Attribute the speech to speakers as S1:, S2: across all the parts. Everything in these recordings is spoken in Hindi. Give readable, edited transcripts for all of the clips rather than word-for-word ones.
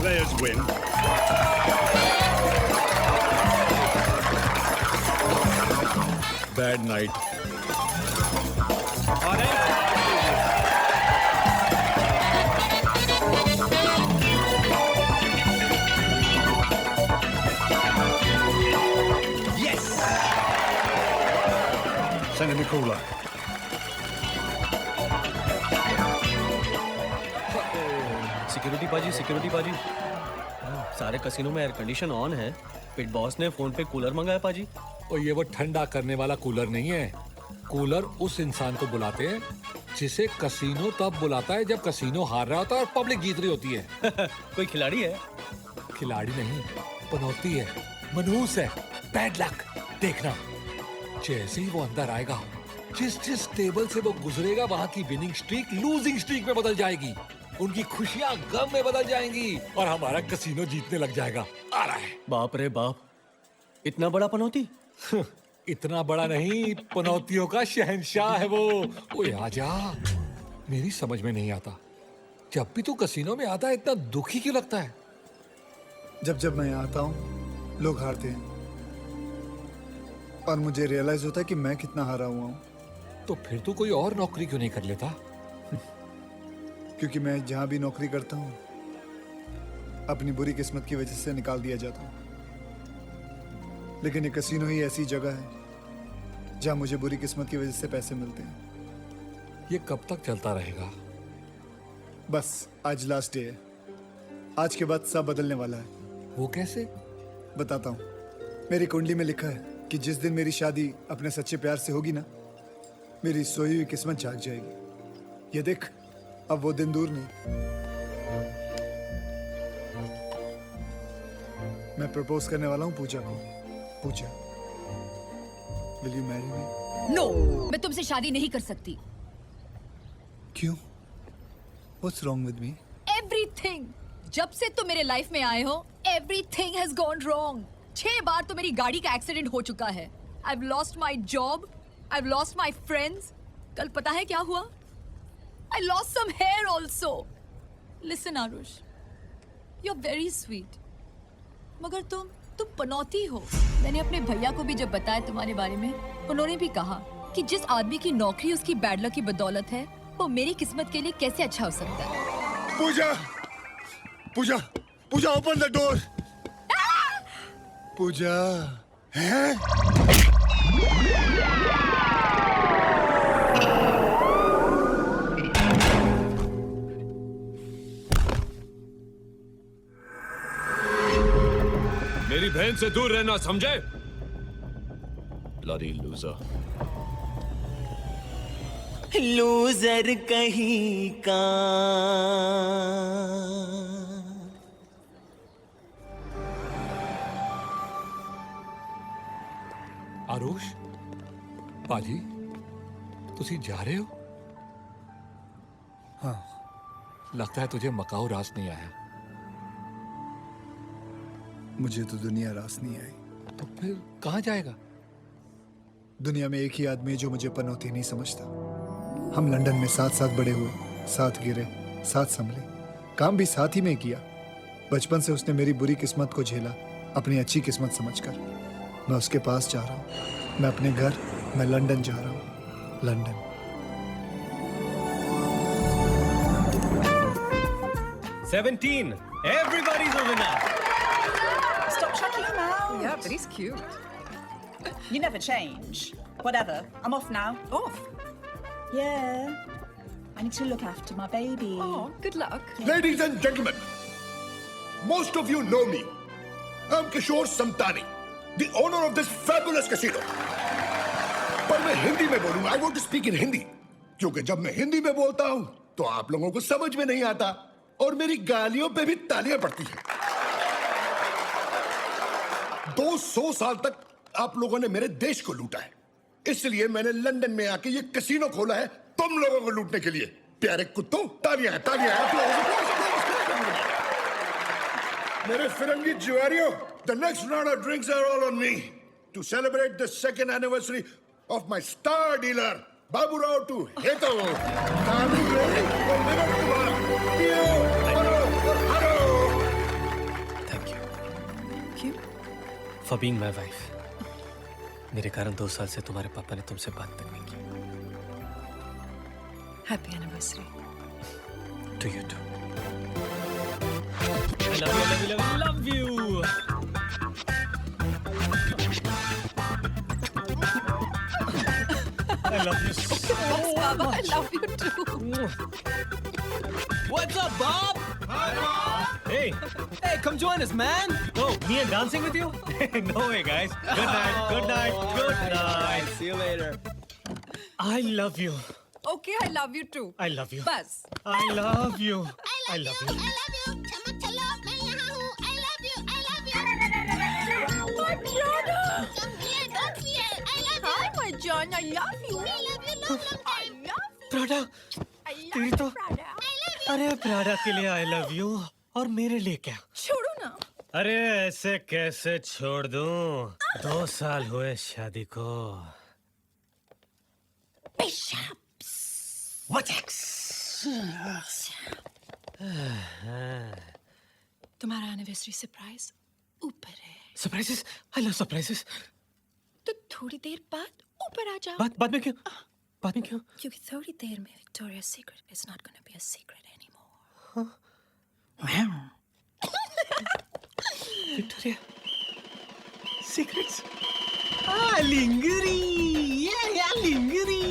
S1: players win. Bad night.
S2: Yes!
S1: Send him a cooler.
S2: Security पाजी सारे कसिनो में एयर कंडीशन ऑन है। पिट बॉस ने फोन पे कूलर मंगाया पाजी।
S3: और ये वो ठंडा करने वाला कूलर नहीं है। कूलर उस इंसान को बुलाते हैं जिसे कसिनो तब बुलाता है जब कसिनो हार रहा होता है और पब्लिक जीत रही होती है।
S2: कोई खिलाड़ी है?
S3: खिलाड़ी नहीं, पनौती है, मनहूस है, बैड लक। देखना, जैसे ही वो अंदर आएगा, जिस टेबल से वो गुजरेगा वहां की विनिंग स्ट्रीक लूजिंग स्ट्रीक में बदल जाएगी। उनकी खुशियां गम में बदल जाएंगी और हमारा कसिनो जीतने लग जाएगा। आ रहा है।
S2: बाप रे बाप, इतना बड़ा पनौती?
S3: इतना बड़ा नहीं, पनौतियों का शहंशाह है वो। ओए आजा। मेरी समझ में नहीं आता, जब भी तू कसिनो में आता है इतना दुखी क्यों लगता है?
S4: जब मैं यहाँ आता हूँ लोग हारते हैं और मुझे रियलाइज होता है कि मैं कितना हारा हुआ हूँ।
S3: तो फिर तू कोई और नौकरी क्यों नहीं कर लेता?
S4: क्योंकि मैं जहाँ भी नौकरी करता हूँ अपनी बुरी किस्मत की वजह से निकाल दिया जाता हूँ। लेकिन ये कसिनो ही ऐसी जगह है जहाँ मुझे बुरी किस्मत की वजह से पैसे मिलते हैं।
S3: ये कब तक चलता रहेगा?
S4: बस आज लास्ट डे है। आज के बाद सब बदलने वाला है।
S3: वो कैसे?
S4: बताता हूँ। मेरी कुंडली में लिखा है कि जिस दिन मेरी शादी अपने सच्चे प्यार से होगी ना, मेरी सोई हुई किस्मत जाग जाएगी। ये देख, अब वो दिन दूर नहीं। मैं प्रपोज करने वाला हूँ पूजा को। Pooja, will you marry me?
S5: No, मैं तुमसे शादी नहीं कर सकती।
S4: क्यों? What's wrong with me?
S5: Everything. जब से तुम मेरे लाइफ में आए हो, everything has gone wrong. 6 बार तो मेरी गाड़ी का एक्सीडेंट हो चुका है। I've lost my job. I've lost my friends. कल पता है क्या हुआ? I lost some hair also. Listen, Arush. You're very sweet. मगर तुम पनौती हो। मैंने अपने भैया को भी जब बताया तुम्हारे बारे में, उन्होंने भी कहा कि जिस आदमी की नौकरी उसकी बैड लक की बदौलत है, वो मेरी किस्मत के लिए कैसे अच्छा हो सकता है।
S4: पूजा, पूजा, पूजा, ओपन द डोर। पूजा, हैं?
S1: मेरी बहन से दूर रहना, समझे? Bloody loser.
S6: लूजर कहीं का।
S3: आरुष, पाजी, तुसी जा रहे हो?
S4: हाँ।
S3: लगता है तुझे मकाऊ रास नहीं आया।
S4: मुझे तो दुनिया रास नहीं आई।
S3: तो फिर कहाँ जाएगा?
S4: दुनिया में एक ही आदमी है जो मुझे पनौती नहीं समझता। हम लंदन में साथ साथ बड़े हुए, साथ गिरे, साथ संभले, काम भी साथ ही में किया। बचपन से उसने मेरी बुरी किस्मत को झेला अपनी अच्छी किस्मत समझकर। मैं उसके पास जा रहा हूँ। मैं अपने घर, मैं लंदन जा रहा हूँ। London.
S2: Everybody's a winner.
S7: Stop chucking him out.
S8: Yeah, but he's cute.
S7: You never change. Whatever. I'm off now.
S8: Off.
S7: Yeah. I need to look after my baby.
S8: Oh, good luck.
S9: Ladies and gentlemen, most of you know me. I'm Kishore Samtani, the owner of this fabulous casino. पर मैं हिंदी में बोलूंगा। I want to speak in Hindi, क्योंकि जब मैं हिंदी में बोलता हूं तो आप लोगों को समझ में नहीं आता और मेरी गालियों पे भी तालियां पड़ती हैं। 200 साल तक आप लोगों ने मेरे देश को लूटा है, इसलिए मैंने लंदन में आके ये कैसीनो खोला है तुम लोगों को लूटने के लिए। प्यारे कुत्तों, तालियां हैं, तालियां हैं आप लोगों को। मेरे फिरंगी जुआरियों, the next round of drinks are all on me to celebrate the 2nd anniversary of my star dealer Babu Rao to Heto.
S2: For being my wife. मेरे कारण 2 साल से तुम्हारे पापा ने तुमसे बात तक नहीं की।
S8: Happy anniversary.
S2: To you too. I love you, love you, love you, love you. I love you so
S8: Yes, Baba, I love you too.
S2: What's up, Bob? Hi, Bob. Hey, come join us, man. Oh, me and dancing with you? No way, guys. Good night, good night, good night. See you later. I love you.
S8: Okay, I love you too.
S2: I love you.
S8: Bas.
S2: I love you. I love you.
S10: चमक चलो मैं यहाँ हूँ I love you I love you
S8: My Jana.
S10: Come here don't fear I love you
S8: Hi, my Jana. I love you.
S10: I love you long long
S8: I
S10: time
S8: love you.
S2: Prada,
S8: I
S2: तेरी
S8: love
S2: तो
S8: you, Prada.
S2: अरे प्राडा के लिए आई लव यू और मेरे लिए क्या?
S8: छोड़ो ना.
S2: अरे ऐसे कैसे छोड़ दूं? 2 साल हुए शादी को।
S8: Bishops.
S2: What ex?
S8: तुम्हारा एनिवर्सरी सरप्राइज ऊपर है.
S2: सरप्राइजेस? I love surprises.
S8: तो थोड़ी देर बाद ऊपर आ जाओ.
S2: बाद में क्यों? बाद में क्यों?
S8: क्योंकि थोड़ी देर में Victoria's Secret is not going to be a secret anymore.
S2: Victoria Secrets. Ah, लिंगरी. या लिंगरी.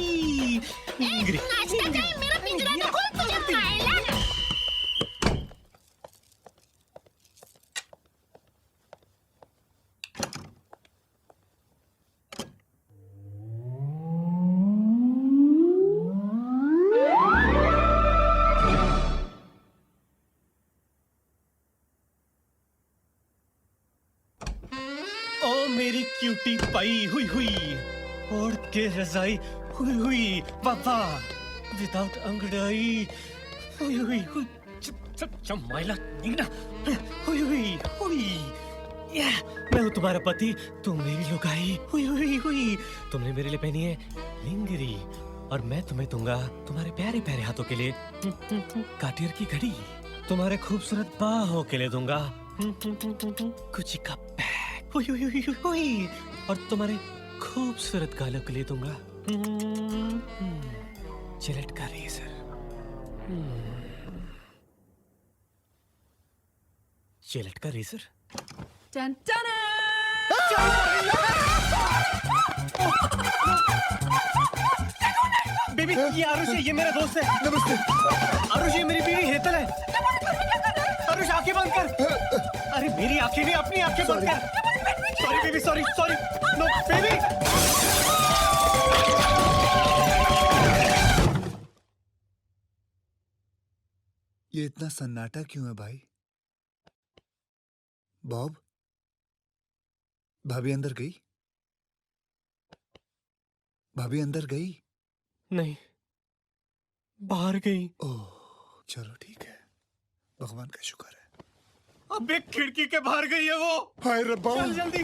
S2: लिंगरी.
S10: नाश्ता टाइम मेरा पिंजरा तो खोल तुझे खाएगा
S2: ओ मेरी क्यूटी पाई हुई हुई ओढ़ के रजाई हुई हुई पापा विदाउट अंगड़ाई हुई हुई हुई चमाइला निगना हुई हुई हुई या मैं हूँ तुम्हारा पति तुम मेरी लुगाई हुई हुई हुई तुमने मेरे लिए पहनी है लिंगरी और मैं तुम्हें दूंगा तुम्हारे प्यारे प्यारे हाथों के लिए काटियर की घड़ी तुम्हारे खूबसूरत बाहों के लिए दूंगा गुची का बैग हुई हुई हुई हुई और तुम्हारे खूबसूरत गालों के लिए दूंगा जिलेट का रेजर जिलेट का रेजर
S8: Dun, dun,
S2: बेबी ये आरुष है ये मेरा दोस्त है
S4: नमस्ते।
S2: आरुष ये मेरी बीवी हेतल है आरुष आंखें बंद कर अरे मेरी आंखें नहीं अपनी आंखें बंद कर sorry baby sorry sorry no baby
S4: ये इतना सन्नाटा क्यों है भाई? बॉब, भाभी अंदर गई? भाभी अंदर गई?
S2: नहीं बाहर गई
S4: ओह चलो ठीक है, भगवान का शुक्र है।
S2: अबे खिड़की के बाहर गई है वो
S4: हाय रब्बा।
S2: चल जल्दी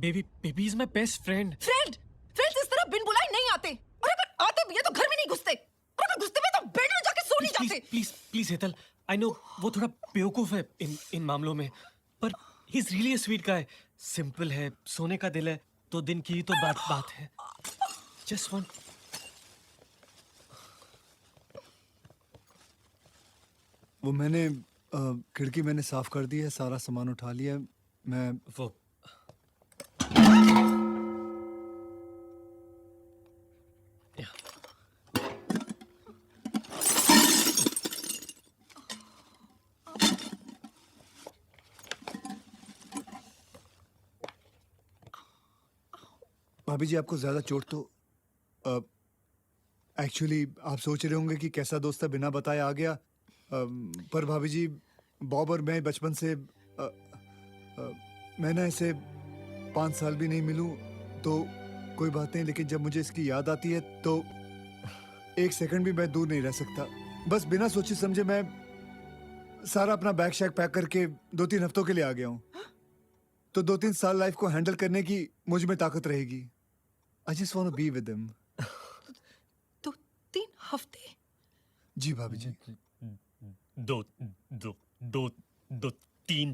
S2: baby baby is my best friend
S8: friends इस तरह बिन बुलाए नहीं आते और अगर आते भी है तो घर में नहीं घुसते और अगर घुसते भी तो बेड में जाके सो नहीं जाते.
S2: Please please Hetal I know वो थोड़ा बेवकूफ है इन मामलों में पर he is really a sweet guy simple है सोने का दिल है तो दिन की तो बात है जस्ट वन
S4: वो मैंने खिड़की मैंने साफ कर दी है, सारा सामान उठा लिया है। मैं
S2: वो
S4: भाभी जी आपको ज्यादा चोट तो एक्चुअली आप सोच रहे होंगे कि कैसा दोस्त है बिना बताए आ गया, पर भाभी जी बॉब और मैं बचपन से मैं ना ऐसे 5 साल भी नहीं मिलूं तो कोई बात नहीं, लेकिन जब मुझे इसकी याद आती है तो 1 सेकंड भी मैं दूर नहीं रह सकता। बस बिना सोचे समझे मैं सारा अपना बैग शैग पैक करके 2-3 हफ्तों के लिए आ गया हूँ, तो 2-3 साल लाइफ को हैंडल करने की मुझ में ताकत रहेगी। I just want to be with him.
S8: 2-3 हफ्ते.
S4: जी भाभी जी।
S2: दो 3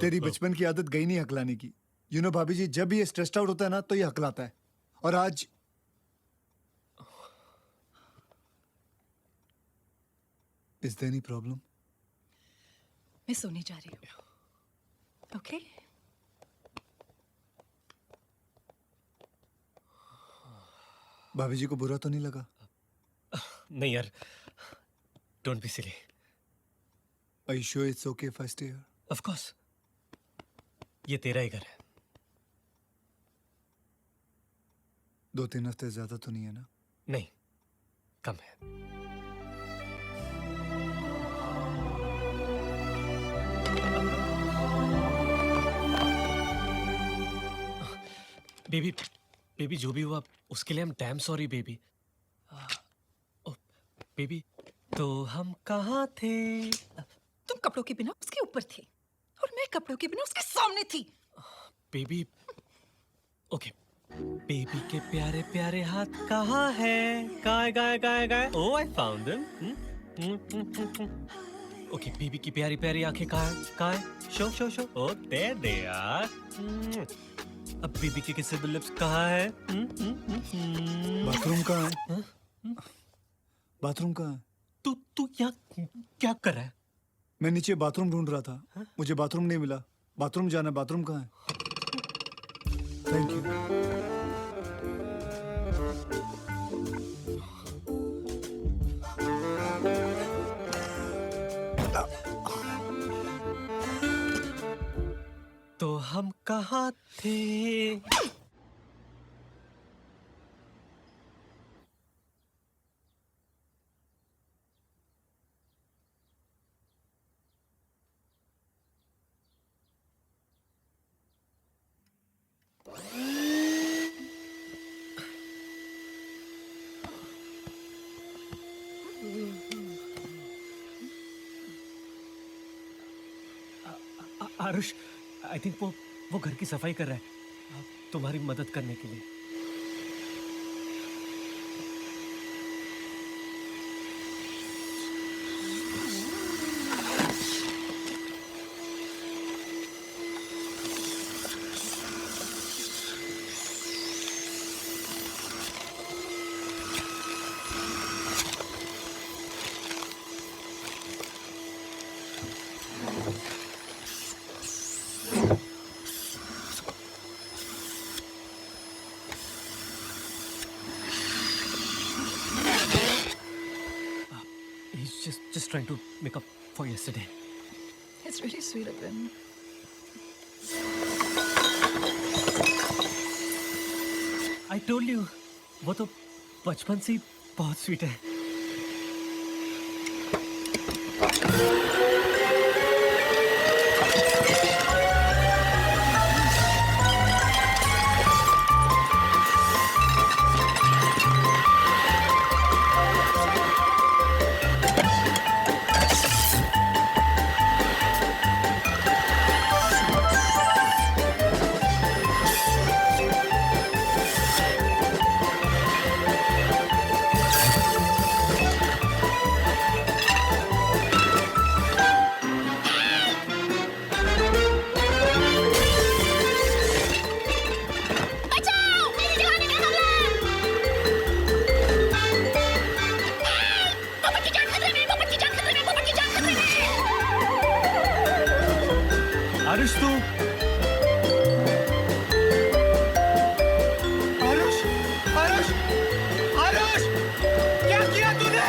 S4: तेरी बचपन की आदत गई नहीं हकलाने की। यू नो भाभी जी, जब भी ये स्ट्रेस्ड आउट होता है ना तो ये हकलाता है, और आज इज देयर एनी प्रॉब्लम?
S8: मैं सोने जा रही हूँ. ओके?
S4: भाभी जी को बुरा तो नहीं लगा?
S2: नहीं यार, don't be silly.
S4: Are you sure it's okay if I stay here?
S2: Of course, ये तेरा ही घर है.
S4: 2-3 हफ्ते ज्यादा तो नहीं है ना?
S2: नहीं, कम है. बेबी, बेबी जो भी हुआ उसके लिए हम डैम सॉरी बेबी. बेबी, तो हम कहाँ थे?
S8: तुम कपड़ों के बिना उसके ऊपर थे और मैं कपड़ों के बिना उसके सामने थी.
S2: Baby, okay. बेबी के प्यारे प्यारे हाथ कहाँ है? गाय गाय गाय गाय. Oh I found them. Okay, baby की प्यारी प्यारी आंखें कहाँ है? Show show show. Oh there they are. अब बेबी के किसेबल लिप्स कहाँ है?
S4: बाथरूम कहाँ है? बाथरूम कहाँ है?
S2: तू यहाँ क्या कर रहा है?
S4: मैं नीचे बाथरूम ढूंढ रहा था. मुझे बाथरूम नहीं मिला. बाथरूम जाना, बाथरूम कहाँ है? Thank you.
S2: तो हम कहाँ थे? आरुष, आई थिंक वो घर की सफाई कर रहा है तुम्हारी मदद करने के लिए. He's just trying to make up for yesterday.
S8: It's really sweet of him.
S2: I told you, वो तो बचपन से ही बहुत स्वीट है.
S10: बचाओ, मेरी जवानी का हमला! पोपट की जान खतरे में, पोपट की जान खतरे में, पोपट की जान खतरे में!
S2: आरुष, तू आरुष आरुष आरुष, क्या किया तूने?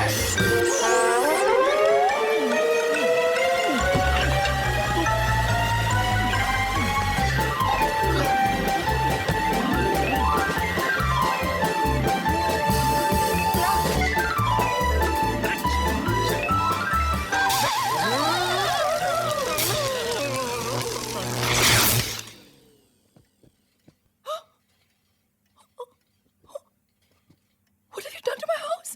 S8: What have you done to my house?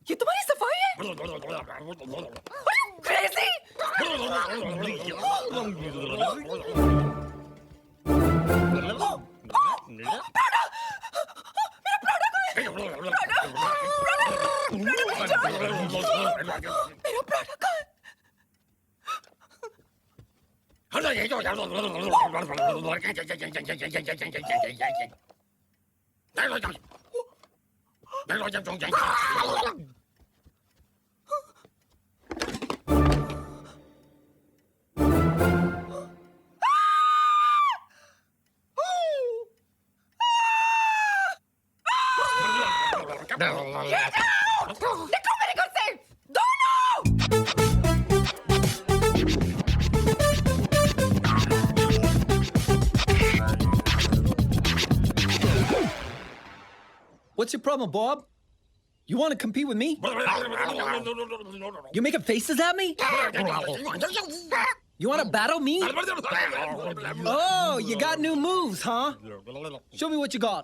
S8: ये तुम्हारी सफाई है? Are you crazy? मेरा प्रोडक्ट कहाँ है? निकलो मेरे घर से दोनों।
S6: What's your problem, Bob? You want to compete with me? You making faces at me? You want to battle me? Oh, you got new moves, huh? Show me what you got.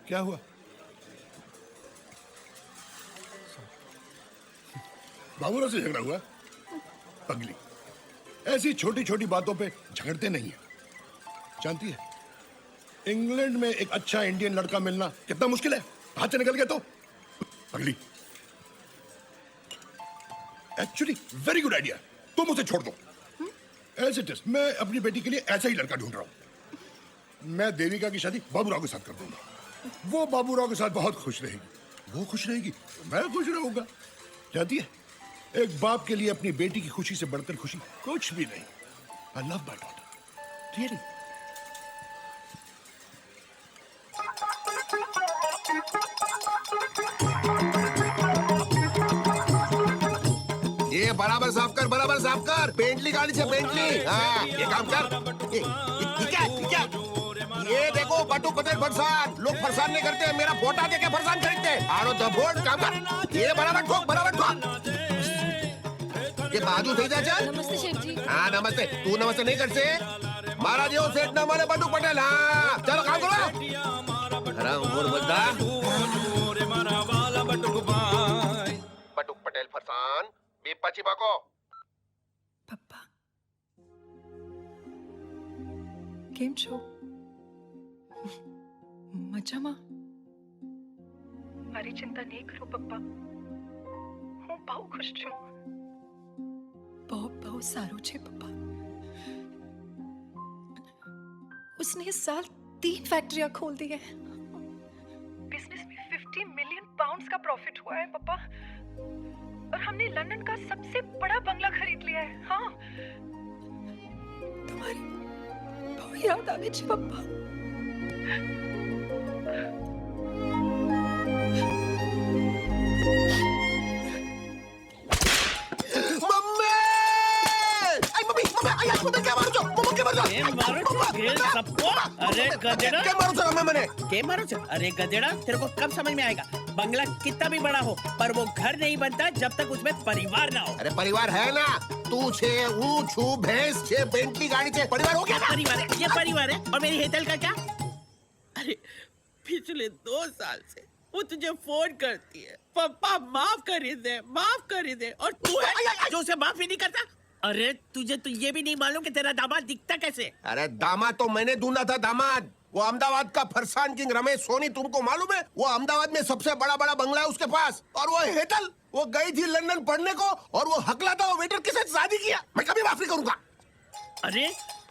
S9: क्या हुआ? बाबूराव से झगड़ा हुआ? पगली, ऐसी छोटी छोटी बातों पे झगड़ते नहीं है। जानती है, इंग्लैंड में एक अच्छा इंडियन लड़का मिलना कितना मुश्किल है। हाथ से निकल गया तो पगली। एक्चुअली वेरी गुड आइडिया, तुम उसे छोड़ दो। एज इट इज, मैं अपनी बेटी के लिए ऐसा ही लड़का ढूंढ रहा हूं। मैं देविका की शादी बाबूराव के साथ कर दूंगा। वो बाबूराव के साथ बहुत खुश रहेगी, वो खुश रहेगी तो मैं खुश रहूंगा। जानती है, एक बाप के लिए अपनी बेटी की खुशी से बढ़कर खुशी कुछ भी नहीं। I love my daughter really.
S11: ये बराबर साफ कर, बराबर साफ कर। बेंटली गाड़ी से बेंटली। हाँ, ये काम कर। क्या? ये देखो बटुक पटेल फरसान। लोग फरसान नहीं करते, मेरा फोटा देके फरसान खरीदते। आरो द बोर्ड काम कर। ये बराबर ठोक, बराबर ठोक। ये बाजू થઈ જાય છે।
S5: नमस्ते शेठ जी।
S11: हाँ नमस्ते। तू नमस्ते नहीं करते? मारा जेવો सेठ ना मारे बटुक पटेल। हाँ चलो काम करो। हराम गोर बंदा। बटुक पटेल फरसान बीपाची बाको।
S8: પપ્પા કેમ છો? મજામાં? મારી ચિંતા નહીં કરો પપ્પા, હું બહુ ખુશ છું। બહુ સારું છે પપ્પા। उसने इस साल 3 फैक्ट्रियां खोल दी है। बिजनेस में 50 मिलियन पाउंड्स का प्रॉफिट हुआ है पप्पा, और हमने लंदन का सबसे बड़ा बंगला खरीद लिया है। हाँ, तुम्हारी बहुत याद आवे छे पप्पा।
S6: अरे गधेड़ा,
S11: क्या मारो सर मैंने?
S6: क्या मारो सर? अरे गधेड़ा, तेरे को कब समझ में आएगा? बंगला कितना भी बड़ा हो, पर वो घर नहीं बनता जब तक उसमें परिवार ना हो।
S11: अरे परिवार है ना, तू छे, हूँ छू, भैंस छे, बेंटली गाड़ी छे, परिवार हो गया ना?
S6: परिवार है, ये परिवार है। और मेरी हेतल का क्या? अरे पिछले 2 साल से वो तुझे फोन करती है, पापा माफ कर दे, और तू है जो उसे माफ ही नहीं करता। अरे तुझे तो ये भी नहीं मालूम कि तेरा दामाद दिखता कैसे?
S11: अरे दामाद तो मैंने ढूंढा था। दामाद वो अहमदाबाद का फरसान किंग रमेश सोनी, तुमको मालूम है? वो अहमदाबाद में सबसे बड़ा बंगला है उसके पास। और वो हेतल, वो गई थी लंदन पढ़ने को, और वो हकला था वो वेटर के साथ शादी किया। मैं कभी माफ नहीं करूंगा।
S6: अरे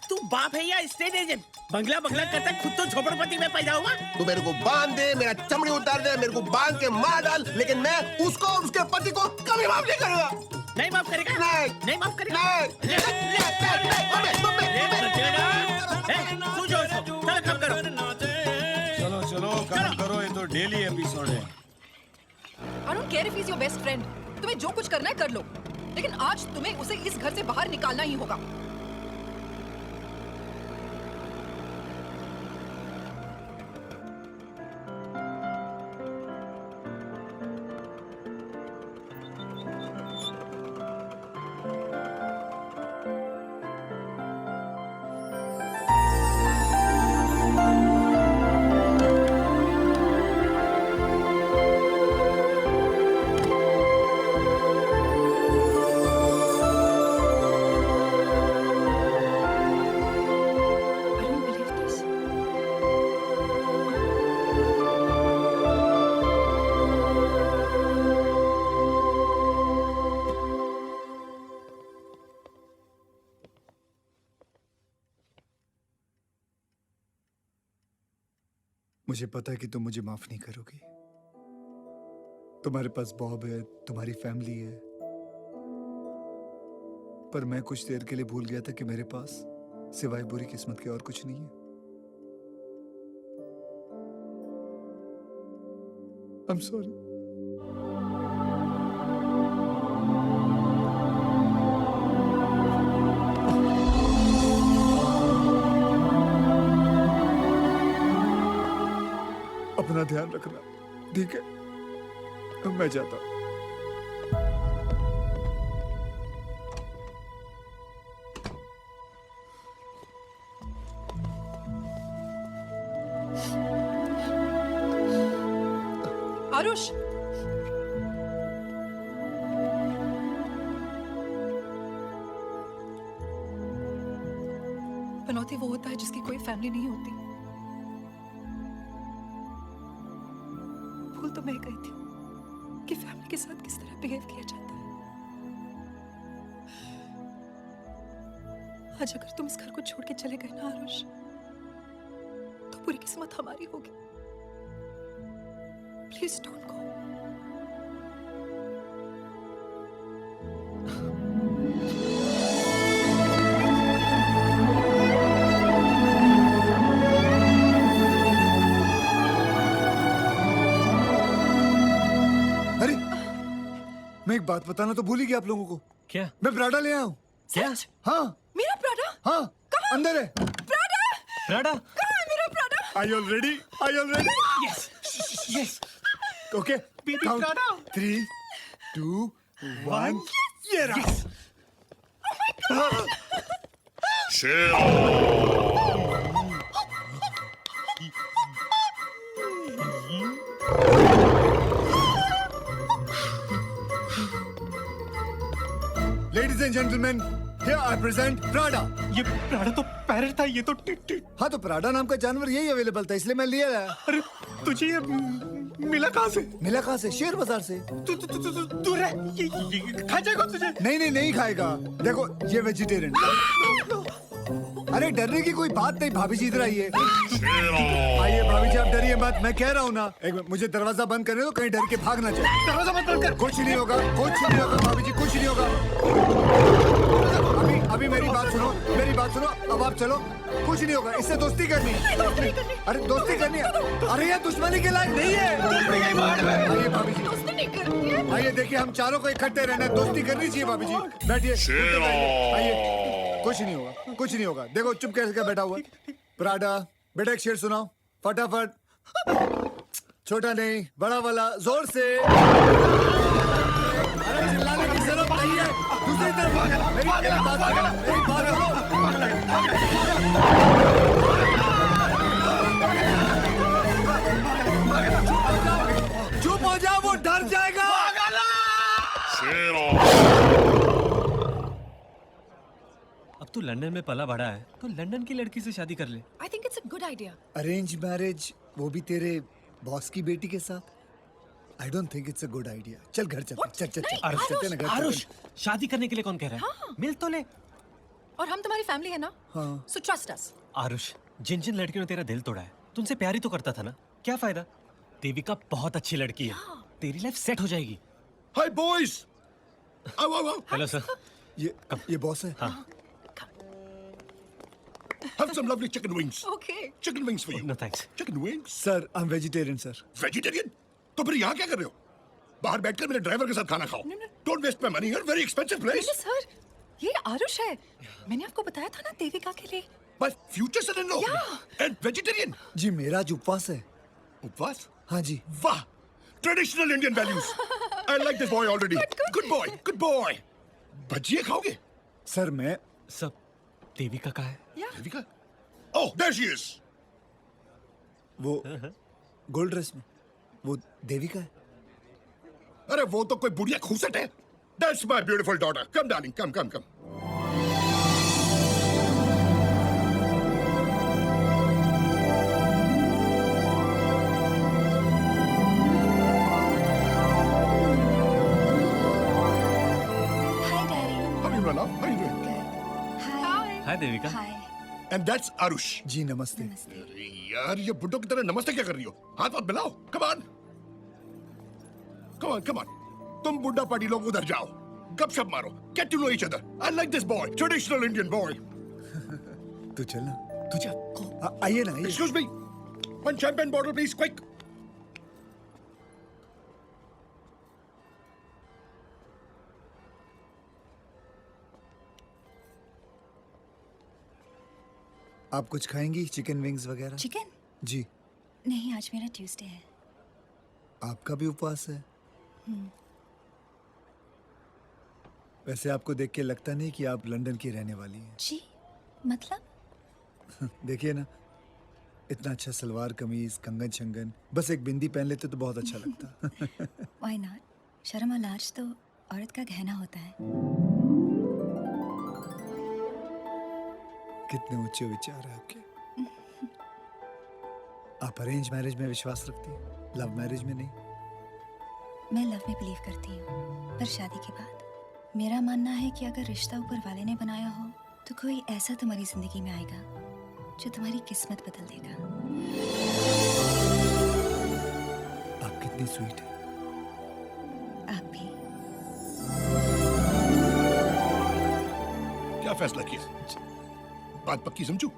S6: तू बाप है या स्टेट एजेंट? बंगला करता खुद तो झोपड़पट्टी में पैदा हुआ।
S11: तू मेरे को बांध दे, मेरा चमड़ी उतार दे, मेरे को बांध के मार डाल, लेकिन मैं उसको और उसके पति को कभी माफ नहीं करूंगा।
S6: नहीं माफ करेगा नहीं माफ करेगा
S11: नहीं
S6: तू जो चलो काम करो
S1: चलो चलो काम करो, ये तो डेली एपिसोड है।
S8: I don't care if he's your best friend. तुम्हें जो कुछ करना है कर लो, लेकिन आज तुम्हें उसे इस घर से बाहर निकालना ही होगा। I don't believe this.
S4: मुझे पता है कि तुम मुझे माफ नहीं करोगी। तुम्हारे पास बॉब है, तुम्हारी फैमिली है, पर मैं कुछ देर के लिए भूल गया था कि मेरे पास सिवाय बुरी किस्मत के और कुछ नहीं है। I'm sorry. अपना ध्यान रखना, ठीक है? अब मैं जाता हूं।
S8: आरुष, पनौती वो होता है जिसकी कोई फैमिली नहीं होती। भूल तो मैं गई थी कि फैमिली के साथ किस तरह बिहेव किया जाता है। आज अगर तुम इस घर को छोड़ के चले गए ना आरुष, तो पूरी किस्मत हमारी होगी। Please don't go.
S4: अरे, मैं एक बात बताना तो भूल ही गया आप लोगों को।
S2: क्या?
S4: मैं प्राडा ले आया हूँ।
S2: क्या?
S4: हाँ
S8: मेरा प्राडा?
S4: हाँ,
S8: कहाँ?
S4: अंदर है।
S8: प्राडा?
S2: प्राडा?
S8: कहाँ है मेरा Prada?
S4: Are you all ready? Are you all ready?
S2: Yes. Yes.
S4: Okay.
S2: Baby
S4: Count.
S2: Prada.
S4: 3, 2, 1. ये रहा।
S2: Yes.
S4: Ladies and gentlemen, here I present Prada.
S2: ये प्राडा तो पैरट था, ये तो टिट।
S4: हाँ तो प्राडा नाम का जानवर यही अवेलेबल था, इसलिए मैं लिया लाया।
S2: अरे तुझे ये मिला कहाँ से?
S4: मिला कहाँ से? शेयर बाजार से।
S2: तू रह, ये खा जाएगा तुझे?
S4: नहीं खाएगा। देखो ये वेजिटेरियन। अरे डरने की कोई बात नहीं, भाभी जी इधर आइए। आइए भाभी जी, आप डरिए मत, मैं कह रहा हूँ ना। एक मिनट, मुझे दरवाजा बंद करने दो, कहीं डर के भाग ना जाए।
S2: दरवाजा मत बंद कर।
S4: कुछ नहीं होगा, कुछ नहीं होगा भाभी जी, कुछ नहीं होगा। अभी मेरी बात सुनो, मेरी बात सुनो। अब आप चलो, कुछ नहीं होगा। इससे दोस्ती करनी है। अरे दोस्ती करनी है। अरे ये दुश्मनी के लायक नहीं है। आइए भाभी जी,
S8: दोस्ती नहीं करनी है।
S4: आइए देखिए, हम चारों को इकट्ठे रहना है, दोस्ती करनी चाहिए भाभी जी। बैठिए, आइए। कुछ नहीं होगा, कुछ नहीं होगा। देखो चुप कैसे बैठा हुआ। प्राडा बेटा एक शेर सुनाओ फटाफट। छोटा नहीं, बड़ा वाला, जोर से। अरे चिल्लाने की जरूरत नहीं है। दूसरी तरफ मेरी बात सुनो। चुप हो जाओ, वो डर जाएगा।
S2: अब तू लंदन में पला बड़ा है, तो लंदन की लड़की से शादी कर ले।
S8: I think it's a good idea.
S4: Arrange marriage, वो भी तेरे बॉस की बेटी के साथ। I don't think it's a good idea. चल घर चल, चल चल चल।
S2: आरुष,
S4: चलते हैं ना घर,
S2: आरुष,
S4: चलते हैं।
S2: शादी करने के लिए कौन कह रहा है?
S8: हाँ।
S2: मिल तो ले।
S8: और हम तुम्हारी फैमिली है ना?
S4: हाँ।
S8: So trust us.
S2: आरुष, जिन जिन लड़कियों ने तेरा दिल तोड़ा है, तुमसे प्यार ही तो करता था ना, क्या फायदा? देविका बहुत अच्छी लड़की है, तेरी लाइफ सेट हो जाएगी।
S9: हाय बॉयज, आओ आओ आओ
S2: हेलो सर।
S4: ये बॉस है।
S9: Have some lovely chicken wings.
S5: Okay.
S9: Chicken wings for you.
S2: No thanks.
S9: Chicken wings?
S4: Sir I am vegetarian sir.
S9: Vegetarian? तो फिर यहाँ क्या कर रहे हो? बाहर बैठकर मेरे ड्राइवर के साथ खाना खाओ। Don't waste my money here. Very expensive place.
S8: नहीं सर, ये आरुष है। मैंने आपको बताया था ना देविका के लिए।
S9: My future son-in-law. And vegetarian.
S4: जी मेरा आज उपवास है।
S9: उपवास?
S4: हाँ जी।
S9: वाह! Traditional Indian values. I like this boy already. Good boy. Good boy. भजिए खाओगे?
S4: सर मैं
S2: सब देविका का है।
S9: Devika? Oh, there she is.
S4: वो गोल्ड ड्रेस में वो देविका है।
S9: अरे वो तो कोई बुढ़िया खूसट है। That's my beautiful daughter. Come, darling. Come, come, come.
S5: Hi, Daddy.
S9: How are you, my love? How are you doing?
S5: Good. Hi.
S2: Hi Devika.
S5: Hi.
S9: And that's Arush.
S4: जी नमस्ते।
S9: अरे यार ये बुड्ढों की तरह नमस्ते क्या कर रही हो? हाथ हाथ मिलाओ। Come on. Come on, come on. तुम बुड्ढा पार्टी लोग उधर जाओ। गपशप मारो। Get to know each other. I like this boy. Traditional Indian boy.
S4: तू चल ना।
S9: तू जा।
S4: आइए ना आइए।
S9: Excuse me. One champagne bottle, please, quick.
S4: आप कुछ खाएंगी चिकन विंग्स वगैरह?
S5: चिकन?
S4: जी।
S5: नहीं, आज मेरा ट्यूसडे है।
S4: आपका भी उपवास है? वैसे आपको देख के लगता नहीं कि आप लंदन की रहने वाली हैं।
S5: जी, मतलब?
S4: देखिए ना, इतना अच्छा सलवार कमीज, कंगन शंगन, बस एक बिंदी पहन लेते तो बहुत अच्छा लगता।
S5: Why not? शर्म और लाज तो औरत का गहना होता है।
S4: कितने ऊंचे विचार है आपके। आप अरेंज मैरिज में विश्वास रखती हैं, लव मैरिज में नहीं?
S5: मैं लव में बिलीव करती हूँ, पर शादी के बाद मेरा मानना है कि अगर रिश्ता ऊपर वाले ने बनाया हो तो कोई ऐसा तुम्हारी जिंदगी में आएगा जो तुम्हारी किस्मत बदल देगा।
S4: आप कितनी स्वीट है।
S5: आप भी।
S9: क्या फैसला किया? बात पक्की समझू?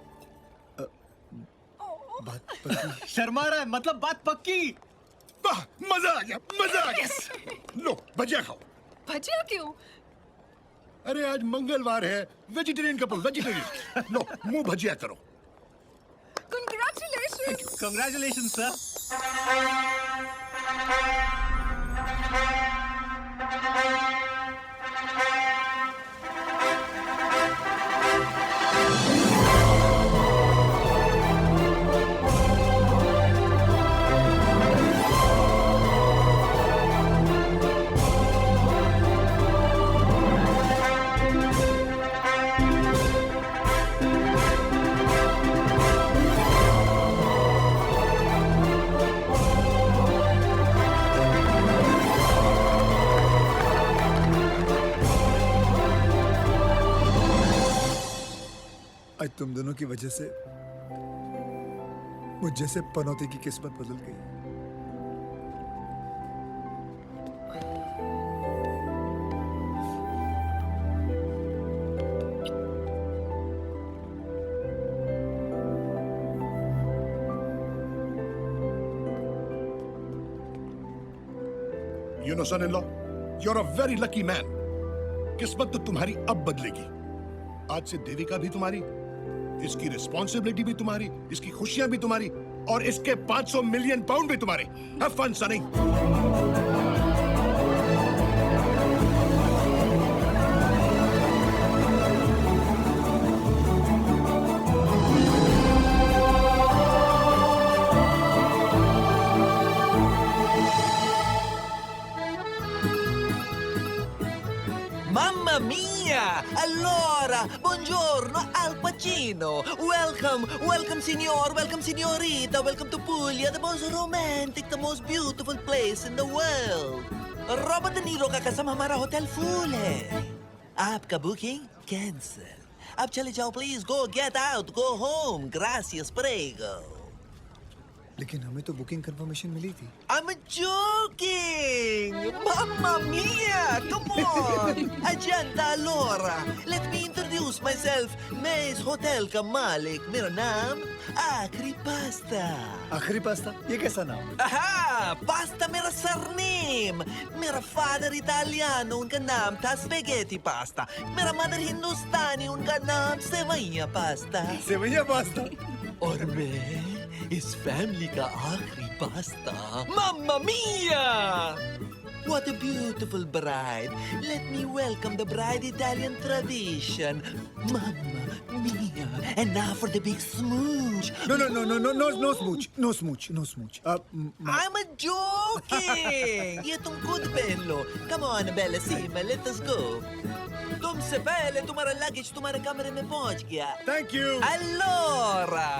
S4: बात पक्की।
S2: शर्मा रहा है, मतलब बात पक्की।
S9: वाह, मजा आ गया, मजा आ गया। लो भजिया खाओ।
S8: भजिया क्यों?
S9: अरे आज मंगलवार है, वेजिटेरियन कपल, वेजिटेरियन। लो मुंह भजिया करो।
S8: Congratulations.
S2: Congratulation sir.
S4: आज तुम दोनों की वजह से मुझ जैसे पनौती की किस्मत बदल गई।
S9: You know, son-in-law, you're a very lucky man. किस्मत तो तुम्हारी अब बदलेगी। आज से देविका भी तुम्हारी, इसकी रिस्पॉन्सिबिलिटी भी तुम्हारी, इसकी खुशियां भी तुम्हारी, और इसके 500 मिलियन पाउंड भी तुम्हारे। Have fun, sonny.
S3: Mamma mia! Allora, buongiorno Al Pacino. Welcome signor, welcome signorita, welcome to Puglia, the most romantic, the most beautiful place in the world. Robert De Niro का कसम हमारा होटल फुल है। आपका बुकिंग कैंसिल। अब चले जाओ please, go get out, go home. Gracias, prego.
S4: लेकिन हमें तो बुकिंग कंफर्मेशन मिली थी।
S12: I'm joking! Mamma mia! Come on! Agenda allora! Let me introduce myself. मैं इस होटल का मालिक। मेरा नाम आखरी पास्ता।
S4: आखिरी पास्ता? ये कैसा नाम?
S12: हाँ, पास्ता मेरा सरनेम। मेरा फादर इटालियानो, उनका नाम था स्पेगेटी पास्ता। मेरा मदर हिंदुस्तानी, उनका नाम सेवैया पास्ता।
S4: सेवैया पास्ता?
S12: और मैं इस फैमिली का आखिरी pasta. Mamma mia! What a beautiful bride. Let me welcome the bride Italian tradition. Mamma mia. And now for the big smooch.
S4: No smooch. No smooch. No smooch.
S12: I'm a joking. ये तुम खुद पहन लो. Come on, Bellissima, let us go. तुमसे पहले तुम्हारा लगेज तुम्हारे कमरे में पहुंच गया।
S4: Thank you.
S12: Allora,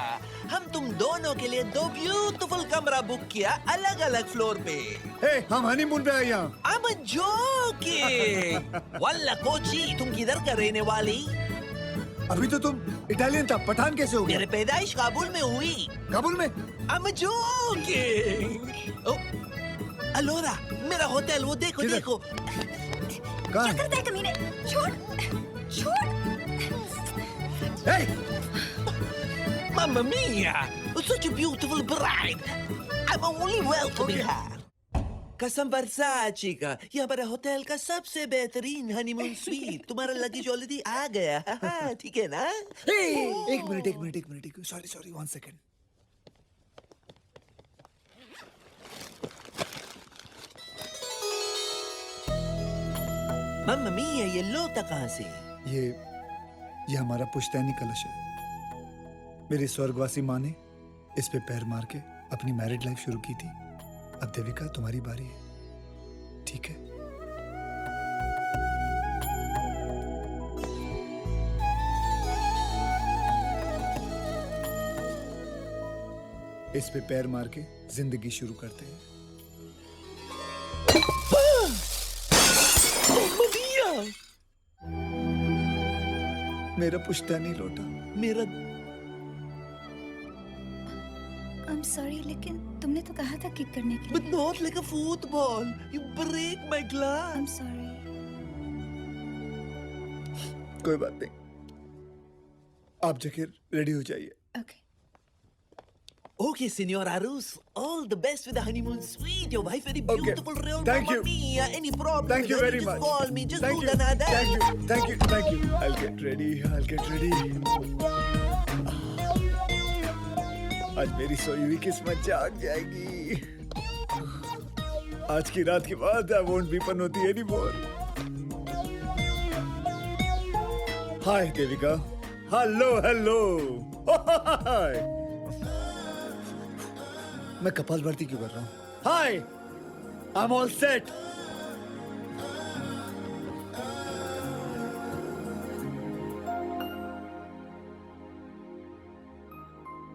S12: हम तुम दोनों के लिए 2 ब्यूटीफुल कमरा बुक किया अलग-अलग फ्लोर पे।
S4: Hey, हम हनीमून पे आए यहाँ।
S12: I'm a joking. वल्ला कोची, तुम किधर का रहने वाली?
S4: अभी तो तुम इटालियन था, पठान कैसे हो गया?
S12: मेरे पैदाइश काबुल में हुई।
S4: काबुल में?
S12: I'm a joking. Oh, Allora, मेरा होटल वो देखो देखो।
S4: कहाँ है?
S5: क्या करता है कमीने? छोड़!
S4: Hey!
S12: Mamma mia! Such a beautiful bride. I'm only welcoming her. कसम वर्साची का, यह हमारे होटल का सबसे बेहतरीन हनीमून स्वीट। तुम्हारा लगेज ऑलरेडी आ गया। हाँ, ठीक है ना?
S4: एक मिनट। Sorry, 1 second.
S12: मम्मा मिया, ये लोटा कहाँ से?
S4: ये हमारा पुश्तैनी कलश है। मेरी स्वर्गवासी माँ ने इस पे पैर मार के अपनी मैरिड लाइफ शुरू की थी। अब देविका तुम्हारी बारी है, ठीक है? इस पे पैर मार के जिंदगी शुरू करते हैं। मेरा पुश्तैनी लोटा।
S12: मेरा
S5: I'm sorry, लेकिन तुमने तो कहा था किक करने के लिए।
S12: But not like a football. You break my glass.
S5: I'm sorry.
S4: कोई बात नहीं, आप जाकर रेडी हो जाइए।
S5: Okay.
S12: Okay, Senor Arus. All the best with the honeymoon suite. Your wife very beautiful, real
S4: Thank
S12: Mamma
S4: you.
S12: Mia. Any problem?
S4: Thank you
S12: with her,
S4: very
S12: just
S4: much.
S12: Call me. Just
S4: Thank
S12: do
S4: you.
S12: the nada.
S4: Thank you. I'll get ready. आज मेरी सोई हुई किस्मत जाग जाएगी। आज की रात के बाद I won't be Panauti anymore. Hi, Devika. Hello. Hi. मैं कपाल भारती क्यों कर रहा हूँ? Hi, I'm all set.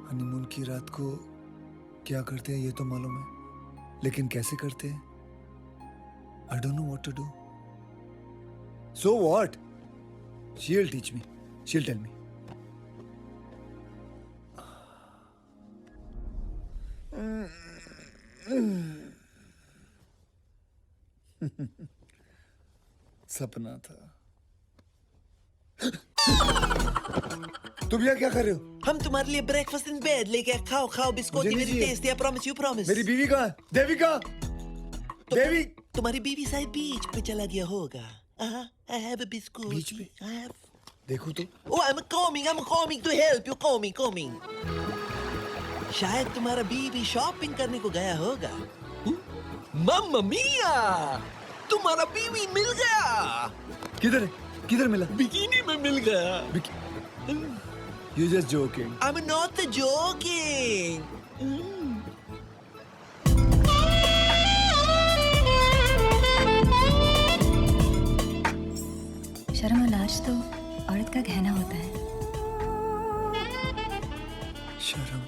S4: Honeymoon की रात को क्या करते हैं ये तो मालूम है, लेकिन कैसे करते हैं? I don't know what to do. So what? She'll teach me. She'll tell me. सपना था। तुम यहाँ क्या कर रहे हो?
S12: हम तुम्हारे लिए ब्रेकफास्ट इन बेड लेके खाओ biscuit very tasty. I promise, you promise.
S4: मेरी बीवी कहाँ है? देविका, देवी।
S12: तुम्हारी बीवी शायद बीच पे चला गया होगा। I have a biscuit.
S4: बीच पे?
S12: I have.
S4: देखो तो।
S12: Oh, I'm coming to help you. Coming. शायद तुम्हारा बीवी शॉपिंग करने को गया होगा। मम्मा मिया, तुम्हारा बीवी मिल गया।
S4: किधर मिला?
S12: बिकिनी में मिल गया।
S4: You just joking.
S12: I'm not joking.
S5: शर्म और लाज तो औरत का गहना होता है।
S4: शर्म,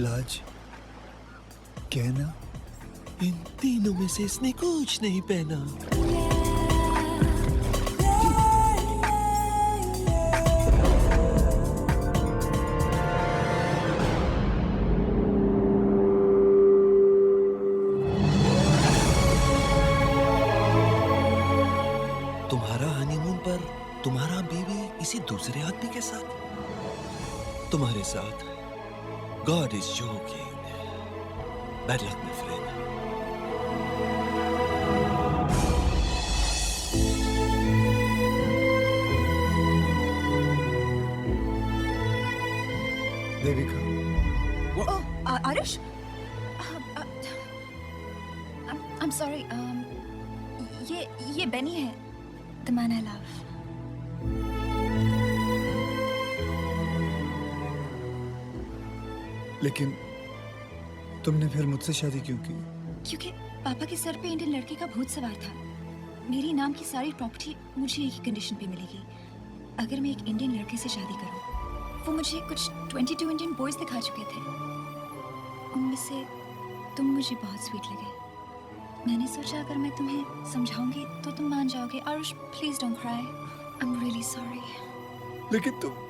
S4: लाज, कहना।
S12: इन तीनों में से इसने कुछ नहीं पहना। किसी दूसरे आदमी के साथ? तुम्हारे साथ? God is joking. Bad luck, my friend.
S4: Devika,
S7: Arish? I'm sorry. ये बेनी है. The man I love.
S4: लेकिन तुमने फिर मुझसे शादी क्यों की?
S7: क्योंकि पापा के सर पे इंडियन लड़के का भूत सवार था. मेरी नाम की सारी प्रॉपर्टी मुझे एक ही कंडीशन पे मिलेगी. अगर मैं एक इंडियन लड़के से शादी करूं. वो मुझे कुछ 22 इंडियन बॉयज दिखा चुके थे. उनमें से तुम मुझे बहुत स्वीट लगे. मैंने सोचा अगर मैं तुम्हें समझाऊंगी तो तुम मान जाओगे. Aarush, please don't cry. I am really sorry.
S4: लेकिन तुम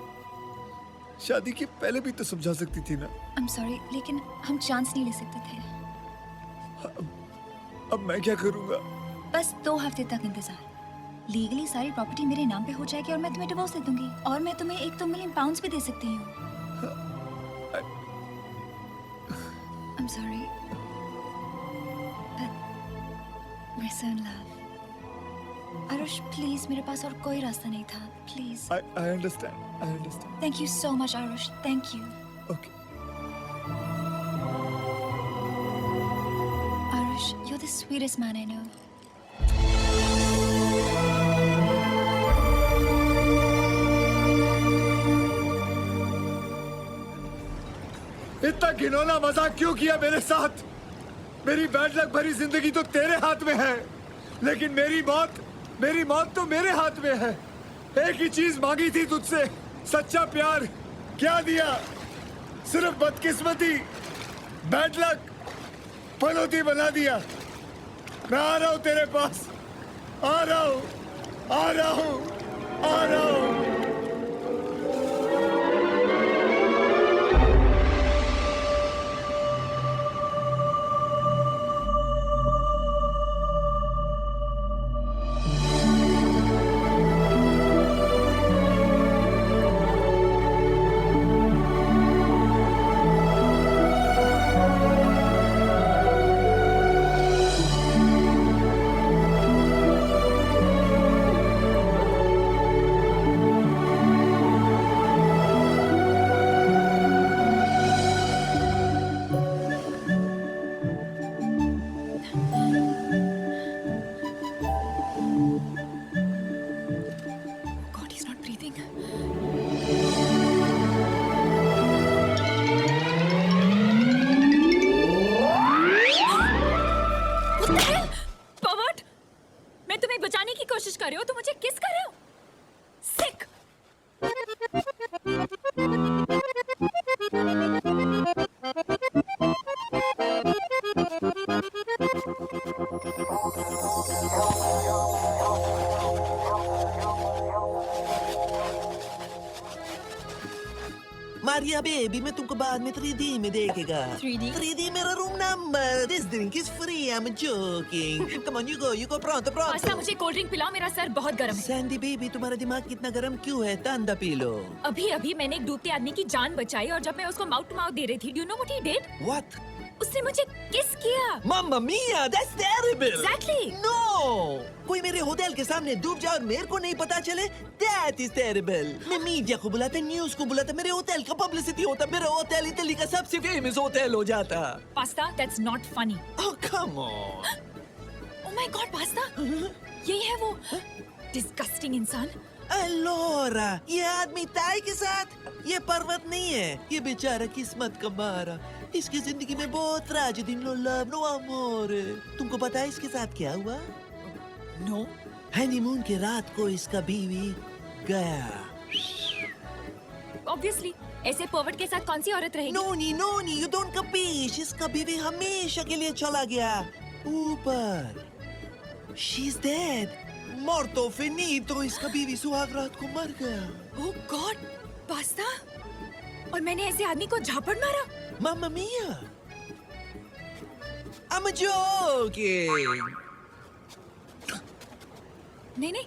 S4: शादी के पहले भी तो समझा सकती थी ना.
S7: आई एम सॉरी, लेकिन हम चांस नहीं ले सकते थे.
S4: अब मैं क्या करूंगा?
S7: बस 2 हफ्ते तक इंतजार. लीगली सारी प्रॉपर्टी मेरे नाम पे हो जाएगी और मैं तुम्हें डिवोर्स दे दूंगी. और मैं तुम्हें 1-2 मिलियन पाउंड्स भी दे सकती हूँ. I am sorry. We're so in love. Arush, please, मेरे पास और कोई रास्ता नहीं था. Please.
S4: I understand.
S7: Thank you so much, Arush. Thank you.
S4: Okay.
S7: Arush, you're the sweetest man I know.
S4: इतना घिनौना मजाक क्यों किया मेरे साथ? मेरी बैड लक भरी जिंदगी तो तेरे हाथ में है, लेकिन मेरी मौत तो मेरे हाथ में है. एक ही चीज मांगी थी तुझसे, सच्चा प्यार. क्या दिया? सिर्फ बदकिस्मती, बैड लक, पनौती बना दिया. मैं आ रहा हूं तेरे पास. आ रहा हूं.
S7: God, he's not breathing.
S5: What the hell? Pervert! मैं तुम्हें बचाने की कोशिश कर रही हूँ, तुम मुझे किस कर रहे हो? Sick!
S12: मारिया बेबी, मैं तुमको बाद में 3D में देखेगा. 3D मेरा room number. This drink is free. I'm joking. Come on, you go. Pronto.
S5: Pasta, मुझे कोल्ड ड्रिंक पिलाओ, मेरा सर बहुत गर्म है.
S12: सैंडी बेबी, तुम्हारा दिमाग कितना गर्म क्यों है? ठंडा पी लो.
S5: अभी मैंने एक डूबते आदमी की जान बचाई और जब मैं उसको माउथ टू माउथ दे रही थी, do you know what he did?
S12: What?
S5: उसने मुझे किस किया.
S12: Mamma mia, that's terrible.
S5: Exactly.
S12: No. कोई मेरे होटल के सामने डूब जाए और मेरे को नहीं पता चले, that is terrible. मैं मीडिया को बुलाता, न्यूज को बुलाता, मेरे होटल का पब्लिसिटी होता, मेरा होटल इटली का सबसे फेमस होटल हो जाता.
S5: Pasta, that's not funny.
S12: Oh come on.
S5: Oh my God, pasta. यही है वो disgusting इंसान.
S12: अलोरा, ये आदमी ताई के साथ, ये पर्वत नहीं है, ये बेचारा किस्मत का मारा. इसकी जिंदगी में बहुत ट्रेजेडी, नो लव, नो अमोर. तुमको पता है इसके साथ क्या हुआ?
S5: No.
S12: हनीमून की रात को इसका बीवी गया.
S5: Obviously, ऐसे पर्वट के साथ कौन सी औरत रहेगी?
S12: नोनी, you don't capiche. इसका बीवी हमेशा के लिए चला गया ऊपर. She's dead. Morto finito. इसका बीवी सुहाग रात को मर गया.
S5: Oh God, pasta. और मैंने ऐसे आदमी को झापड़ मारा.
S12: Mamma mia. I'm joking.
S5: नहीं,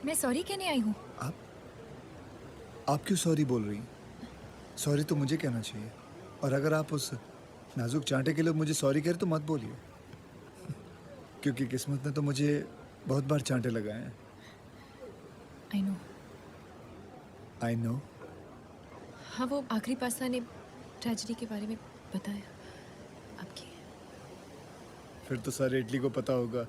S5: मैं सॉरी कहने आई हूँ.
S4: आप क्यों सॉरी बोल रही हैं? सॉरी तो मुझे कहना चाहिए। और अगर आप उस नाजुक चांटे के लिए मुझे सॉरी कह रहे तो मत बोलिए, क्योंकि किस्मत ने तो मुझे बहुत बार चांटे लगाए हैं।
S8: I know.
S4: I know.
S8: हाँ, वो आखिरी पास्ता ने ट्रेजेडी के बारे में बताया आपकी।
S4: फिर तो सारे इटली को पता होगा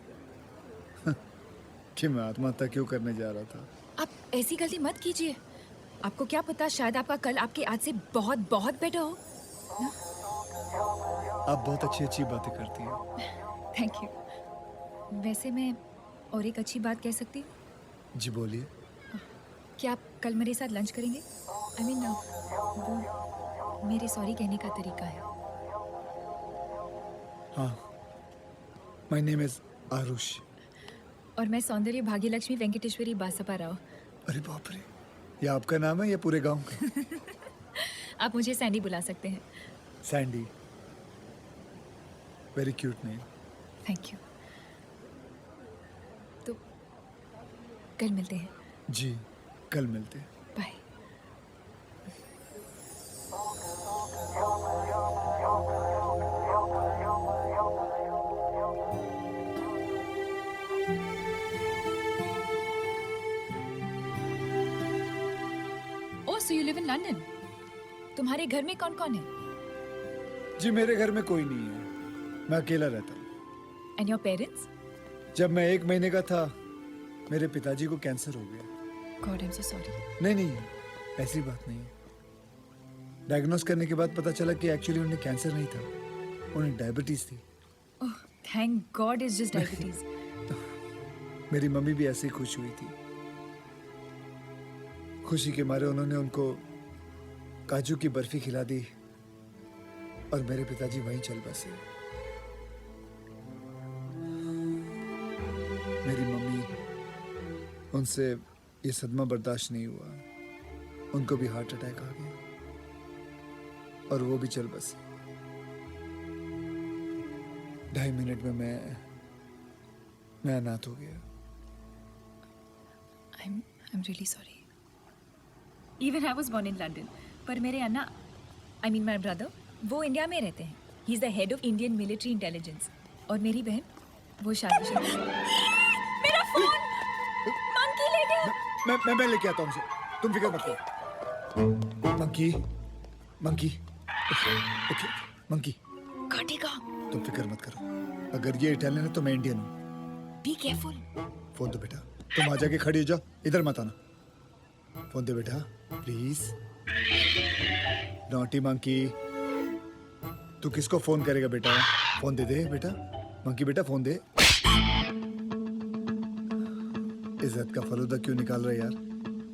S4: कि मैं आत्महत्या क्यों करने जा रहा था।
S8: आप ऐसी गलती मत कीजिए। आपको क्या पता, शायद आपका कल आपके आज से बहुत बहुत बेटर हो।
S4: आप बहुत अच्छी अच्छी बातें करती हैं।
S8: Thank you. वैसे मैं और एक अच्छी बात कह सकती हूँ?
S4: जी बोलिए।
S8: क्या आप कल मेरे साथ लंच करेंगे? आई मीन वो मेरे सॉरी कहने का तरीका है।
S4: हाँ, माय नेम इज आरुष।
S8: और मैं सौंदर्य भाग्यलक्ष्मी वेंकटेश्वरी बासपा राव।
S4: अरे बाप रे, ये आपका नाम है या पूरे गांव का?
S8: आप मुझे सैंडी बुला सकते हैं।
S4: Sandy, very cute name.
S8: Thank you. तो कल मिलते हैं।
S4: जी, कल मिलते हैं।
S8: Bye. Oh, so you live in London. तुम्हारे घर में कौन कौन है?
S4: जी मेरे घर में कोई नहीं है, मैं अकेला रहता हूँ।
S8: And your parents?
S4: जब मैं 1 महीने का था मेरे पिताजी को कैंसर हो गया।
S8: God, I am so sorry.
S4: नहीं नहीं, ऐसी बात नहीं है। डायग्नोस करने के बाद पता चला कि एक्चुअली उन्हें कैंसर नहीं था, उन्हें डायबिटीज थी।
S8: Oh, thank God, it's just diabetes.
S4: मेरी मम्मी भी ऐसे ही खुश हुई थी। खुशी के मारे उन्होंने उनको काजू की बर्फी खिला दी और मेरे पिताजी वहीं चल बसे। मेरी मम्मी, उनसे ये सदमा बर्दाश्त नहीं हुआ, उनको भी हार्ट अटैक आ गया और वो भी चल बसे। 2.5 मिनट में मैं अनाथ हो गया।
S8: I'm really sorry. Even I was born in London. पर मेरे अन्ना, I mean my brother, वो इंडिया में रहते हैं. He's the head of Indian military intelligence. और मेरी बहन, वो शादीशुदा। मेरा फोन! मंकी ले गया।
S4: मैं लेके आता हूँ उसे, तुम फिक्र मत करो। Monkey, okay, monkey.
S8: काटेगा।
S4: तुम फिक्र मत करो, अगर ये इटालियन है तो मैं इंडियन हूँ।
S8: Be careful.
S4: फोन दो बेटा, तुम आ जाके खड़ी हो जाओ, इधर मत आना। फोन दे बेटा, प्लीज। नॉटी मंकी, तू किसको फोन करेगा बेटा? फोन दे बेटा। मंकी बेटा फोन दे। इज्जत का फलूदा क्यों निकाल रहा है यार?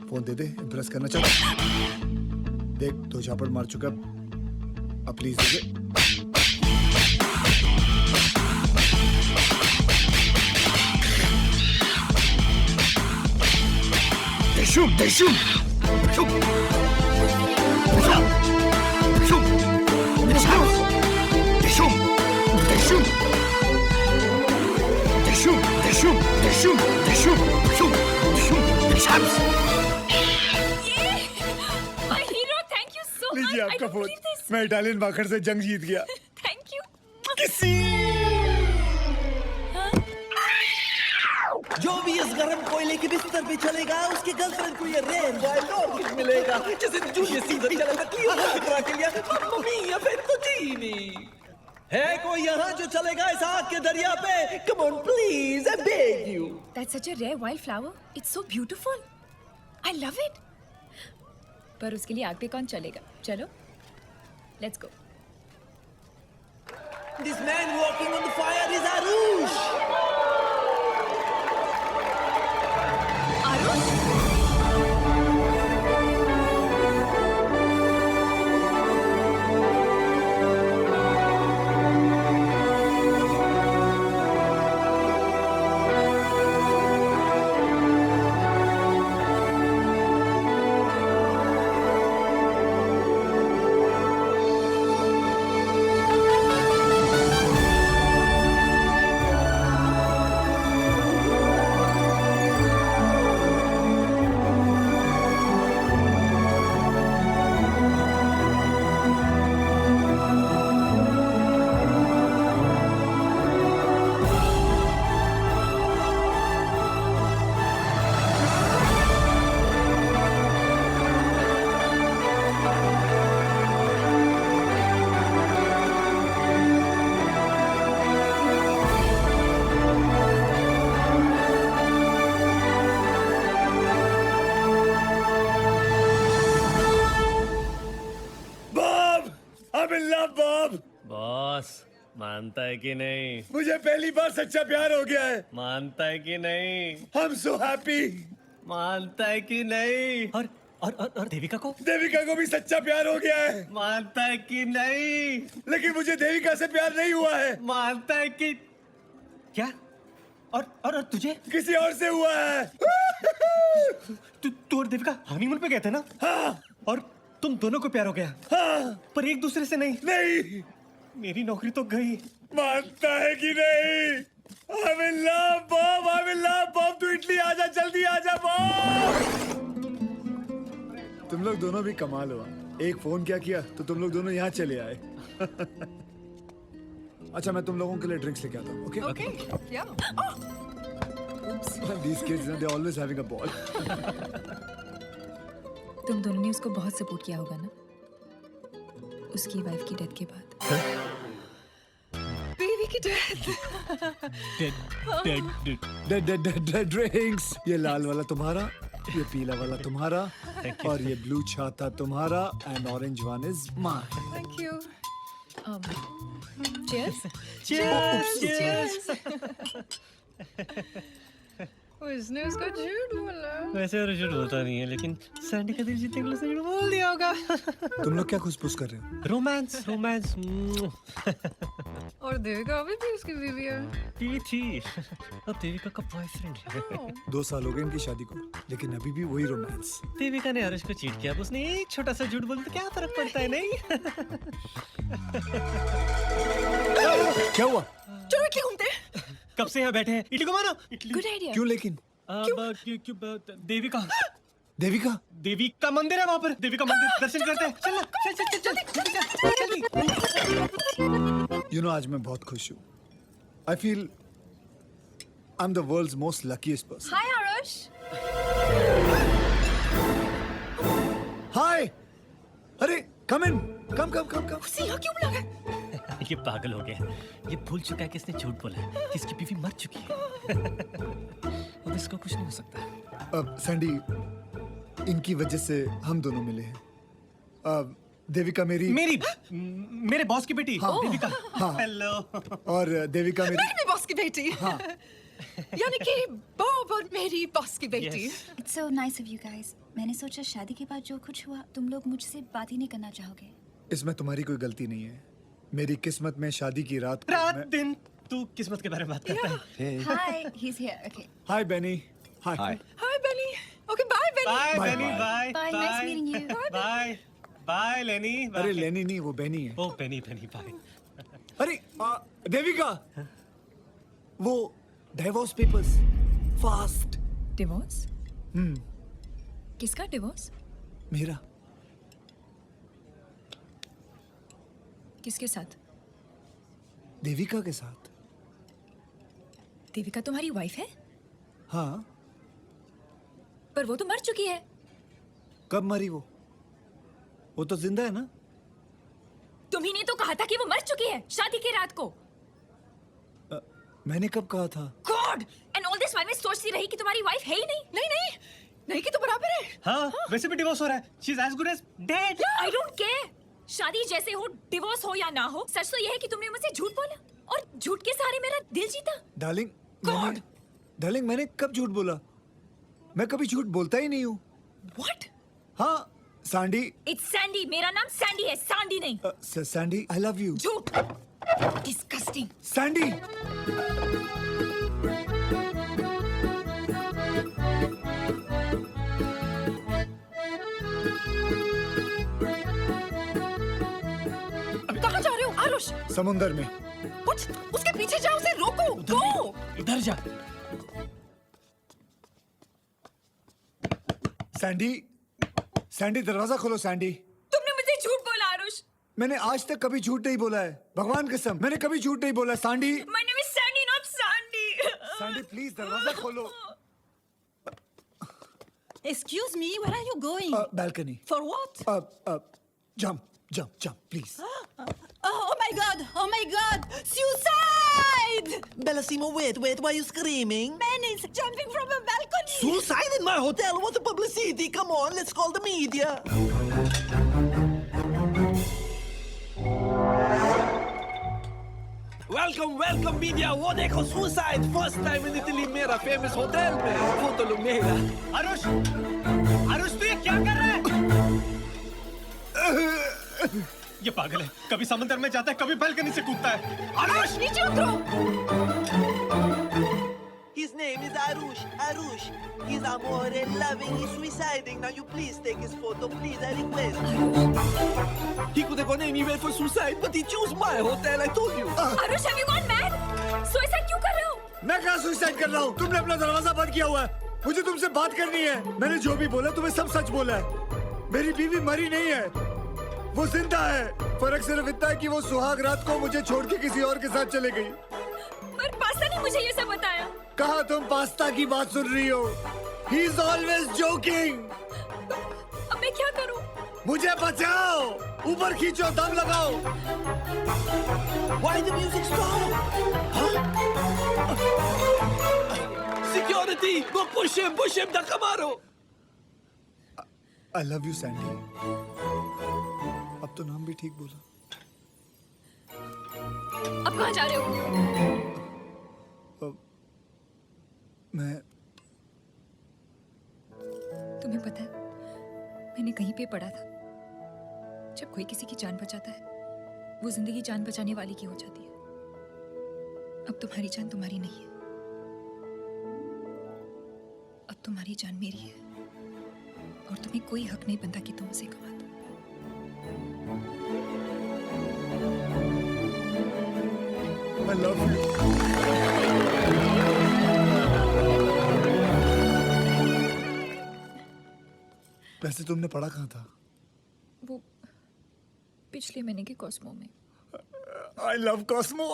S4: फोन दे, इम्प्रेस करना चाहता। देख 2 झापड़ मार चुका, अब please they. Shoot! Shoot! Shoot! Shoot! Shoot! This house! They shoot! They shoot! They shoot! They shoot! They shoot! They shoot! Shoot! Shoot! This house!
S8: My hero, thank you so much.
S4: लीजिए
S8: I
S4: आपका
S8: don't
S4: फोन।
S8: believe this.
S4: मैं इटालियन बाखर से जंग जीत गया।
S8: Thank you.
S4: किसी
S12: जो भी इस गर्म कोयले के बिस्तर पे चलेगा उसकी गर्लफ्रेंड को ये रेयर वाइल्ड ऑर्किड मिलेगा, जैसे जूलियस सीजर चलेगा क्लियोपेट्रा के लिए मम्मा मिया फेत्तुचीनी। है कोई यहाँ जो चलेगा इस आग के दरिया पे? Come on please, I beg you.
S8: That's such a rare wildflower. It's so beautiful. I love it. पर उसके लिए आग पे कौन चलेगा? चलो, let's go.
S12: This man walking on the fire is Arush.
S2: मानता है कि नहीं?
S1: मुझे पहली बार सच्चा प्यार हो गया है।
S2: मानता है कि नहीं?
S1: I am so happy.
S2: मानता है कि नहीं? और देविका को?
S1: देविका को भी सच्चा प्यार हो गया है।
S2: मानता है कि नहीं?
S1: लेकिन मुझे देविका से प्यार नहीं हुआ है।
S2: मानता है कि क्या? और तुझे?
S1: किसी और से हुआ है।
S2: तू और देविका हनीमून पे गए थे ना?
S1: हाँ।
S2: और तुम दोनों को प्यार हो गया?
S1: हाँ।
S2: पर एक दूसरे से नहीं?
S1: नहीं।
S2: मेरी नौकरी तो गई।
S1: मानता है कि नहीं? I'm in love, Bob. I'm in love, Bob. तू इटली आजा, जल्दी आजा, Bob.
S4: तुम लोग दोनों भी कमाल हुआ। एक फोन क्या किया तो तुम लोग दोनों यहाँ चले आए। अच्छा, मैं तुम लोगों के लिए ड्रिंक्स लेके आता हूँ। Okay?
S8: Okay. Yeah.
S4: These kids, they're always having a ball.
S7: तुम दोनों ने उसको बहुत सपोर्ट किया होगा ना, उसकी वाइफ की डेथ के बाद।
S8: Baby की death.
S4: Dead drinks. ये लाल वाला तुम्हारा, ये पीला वाला तुम्हारा, और ये ब्लू छाता तुम्हारा, and orange one is mine.
S8: Thank you.
S7: Cheers.
S2: Cheers.
S8: उसने उसको झूठ बोला।
S2: वैसे और झूठ बोलता नहीं है, लेकिन सैंडी का दिल जीतने के लिए उसने झूठ बोल दिया होगा।
S4: तुम लोग क्या खुशपुश कर रहे हो?
S2: रोमांस।
S8: और देविका अभी भी उसकी बीवी है।
S2: बीवी थी, अब देविका का बॉयफ्रेंड है।
S4: 2 साल हो गए इनकी शादी को, लेकिन अभी भी वही रोमांस।
S2: देविका ने हर्ष को चीट किया, अब उसने एक छोटा सा झूठ बोल तो क्या फर्क पड़ता है, नहीं?
S4: क्या हुआ?
S8: चलो इटली घूमते हैं।
S2: कब से यहाँ बैठे हैं? इटली को मानो। Italy
S7: good idea.
S4: क्यों लेकिन?
S2: देविका
S4: देविका
S2: मंदिर है वहाँ पर। देविका मंदिर दर्शन करते हैं। चल
S4: You know, आज मैं बहुत खुश हूँ। I feel I'm the world's most luckiest person.
S7: Hi Arush.
S4: Hi. अरे come in. Come.
S8: उसे यहाँ क्यों बुला गए?
S2: ये पागल हो गया। ये भूल चुका है कि इसने झूठ बोला है, कि इसकी बीवी मर चुकी है। अब इसको कुछ नहीं हो सकता।
S4: अब सैंडी, इनकी वजह से हम दोनों मिले हैं। अब देविका
S2: मेरे बॉस की बेटी।
S4: हाँ,
S2: देविका।
S4: हाँ।
S2: हेलो।
S4: और देविका मेरी
S8: मेरी बॉस की बेटी।
S4: हाँ।
S8: यानी कि बॉब और मेरी बॉस की बेटी।
S7: It's so nice of you guys. मैंने सोचा शादी के बाद जो कुछ हुआ तुम लोग मुझसे बात ही नहीं करना चाहोगे।
S4: इसमें तुम्हारी कोई गलती नहीं है। मेरी किस्मत में शादी की रात को मैं...
S2: दिन तू किस्मत के बारे में बात करता है।
S7: Hi, he's here. Okay.
S4: Hi Benny. Hi.
S8: Hi Benny. Okay, bye Benny.
S2: Bye
S4: Bye,
S2: Benny.
S4: bye.
S2: Bye.
S7: Bye, nice meeting you.
S2: Bye Lenny.
S4: अरे लेनी नहीं, वो बेनी है।
S2: Oh Benny bye.
S4: अरे देविका, वो डिवोर्स पेपर्स फास्ट।
S7: Divorce? किसका divorce?
S4: मेरा।
S7: किसके साथ?
S4: देविका के साथ।
S7: देविका तुम्हारी वाइफ है?
S4: हाँ।
S7: पर वो तो मर चुकी है।
S4: कब मरी वो तो जिंदा है ना?
S7: तुम्ही ने तो कहा था कि वो मर चुकी है शादी की रात को।
S4: मैंने कब कहा था?
S7: God, and all this while मैं सोचती रही कि तुम्हारी वाइफ है ही नहीं।
S8: नहीं कि तो बराबर है।
S2: हाँ, वैसे भी डिवोर्स हो रहा है। She is as good as dead.
S7: I don't care. शादी जैसे हो, डिवोर्स हो या ना हो, सच तो यह है कि तुमने मुझसे झूठ बोला और झूठ के सहारे मेरा दिल जीता।
S4: डार्लिंग, मैंने कब झूठ बोला? मैं कभी झूठ बोलता ही नहीं हूँ।
S7: What?
S4: हाँ, सैंडी।
S7: It's Sandy. मेरा नाम सैंडी है, सांडी नहीं।
S4: Sandy, I love you.
S7: झूठ। Disgusting.
S4: सैंडी।
S8: कहाँ जा रहे हो आरुष?
S4: समुंदर में।
S8: उसके पीछे जाओ, उसे रोको। गो।
S2: इधर जा।
S4: सैंडी दरवाजा खोलो। सैंडी,
S7: तुमने मुझे झूठ बोला आरुष।
S4: मैंने आज तक कभी झूठ नहीं बोला है, भगवान कसम, मैंने कभी झूठ नहीं बोला। Sandy.
S7: My name is Sandy, not Sandy.
S4: Sandy please दरवाजा खोलो।
S8: Excuse me, where are you going?
S4: Balcony.
S8: For what?
S4: Jump, please.
S8: Oh my God! Suicide!
S12: Bellissimo, wait, why are you screaming?
S8: Man is jumping from a balcony.
S12: Suicide in my hotel? What a publicity! Come on, let's call the media. Welcome welcome media, वो देखो suicide first time in Italy मेरा फेमस होटल में, फोटो लो मेरा।
S2: आरुष, आरुष तू ये क्या कर रहा है? ये पागल है, कभी समंदर में जाता है, कभी बालकनी से कूदता है। आरुष
S5: नीचे उतरो।
S12: His name is Arush. Arush. He's amore loving. He's suiciding. Now you please take his photo, please. I request. He could have gone anywhere for suicide, but he chose my hotel. I told you.
S5: Aarush, have you gone mad? Suicide क्यों कर रहे हो?
S1: मैं कहाँ सुसाइड कर रहा हूँ? तुमने अपना दरवाजा बंद किया हुआ है। मुझे तुमसे बात करनी है। मैंने जो भी बोला तुम्हें सब सच बोला है। मेरी बीवी मरी नहीं है, वो जिंदा है। फर्क सिर्फ इतना है कि वो सुहाग रात को मुझे छोड़ के किसी और के साथ चले गई।
S5: पर पास्ता ने मुझे ये सब बताया।
S1: कहाँ तुम पास्ता की बात सुन रही हो? He is always joking.
S5: अब मैं क्या करूं?
S1: मुझे बचाओ, ऊपर खींचो, दम लगाओ।
S12: Why the music stop? Huh? Security! Go push him, धक्का मारो।
S4: I love you, Sandy. अब तो नाम भी ठीक बोला।
S5: अब कहाँ जा रहे हो?
S4: मैं
S7: तुम्हें पता है, मैंने कहीं पे पढ़ा था, जब कोई किसी की जान बचाता है, वो जिंदगी जान बचाने वाली की हो जाती है। अब तुम्हारी जान तुम्हारी नहीं है, अब तुम्हारी जान मेरी है, और तुम्हें कोई हक नहीं बनता कि तुम उसे गवा दो।
S4: I love you. वैसे तुमने पढ़ा कहाँ था?
S7: वो पिछले महीने के कॉस्मो में।
S1: I love Cosmo.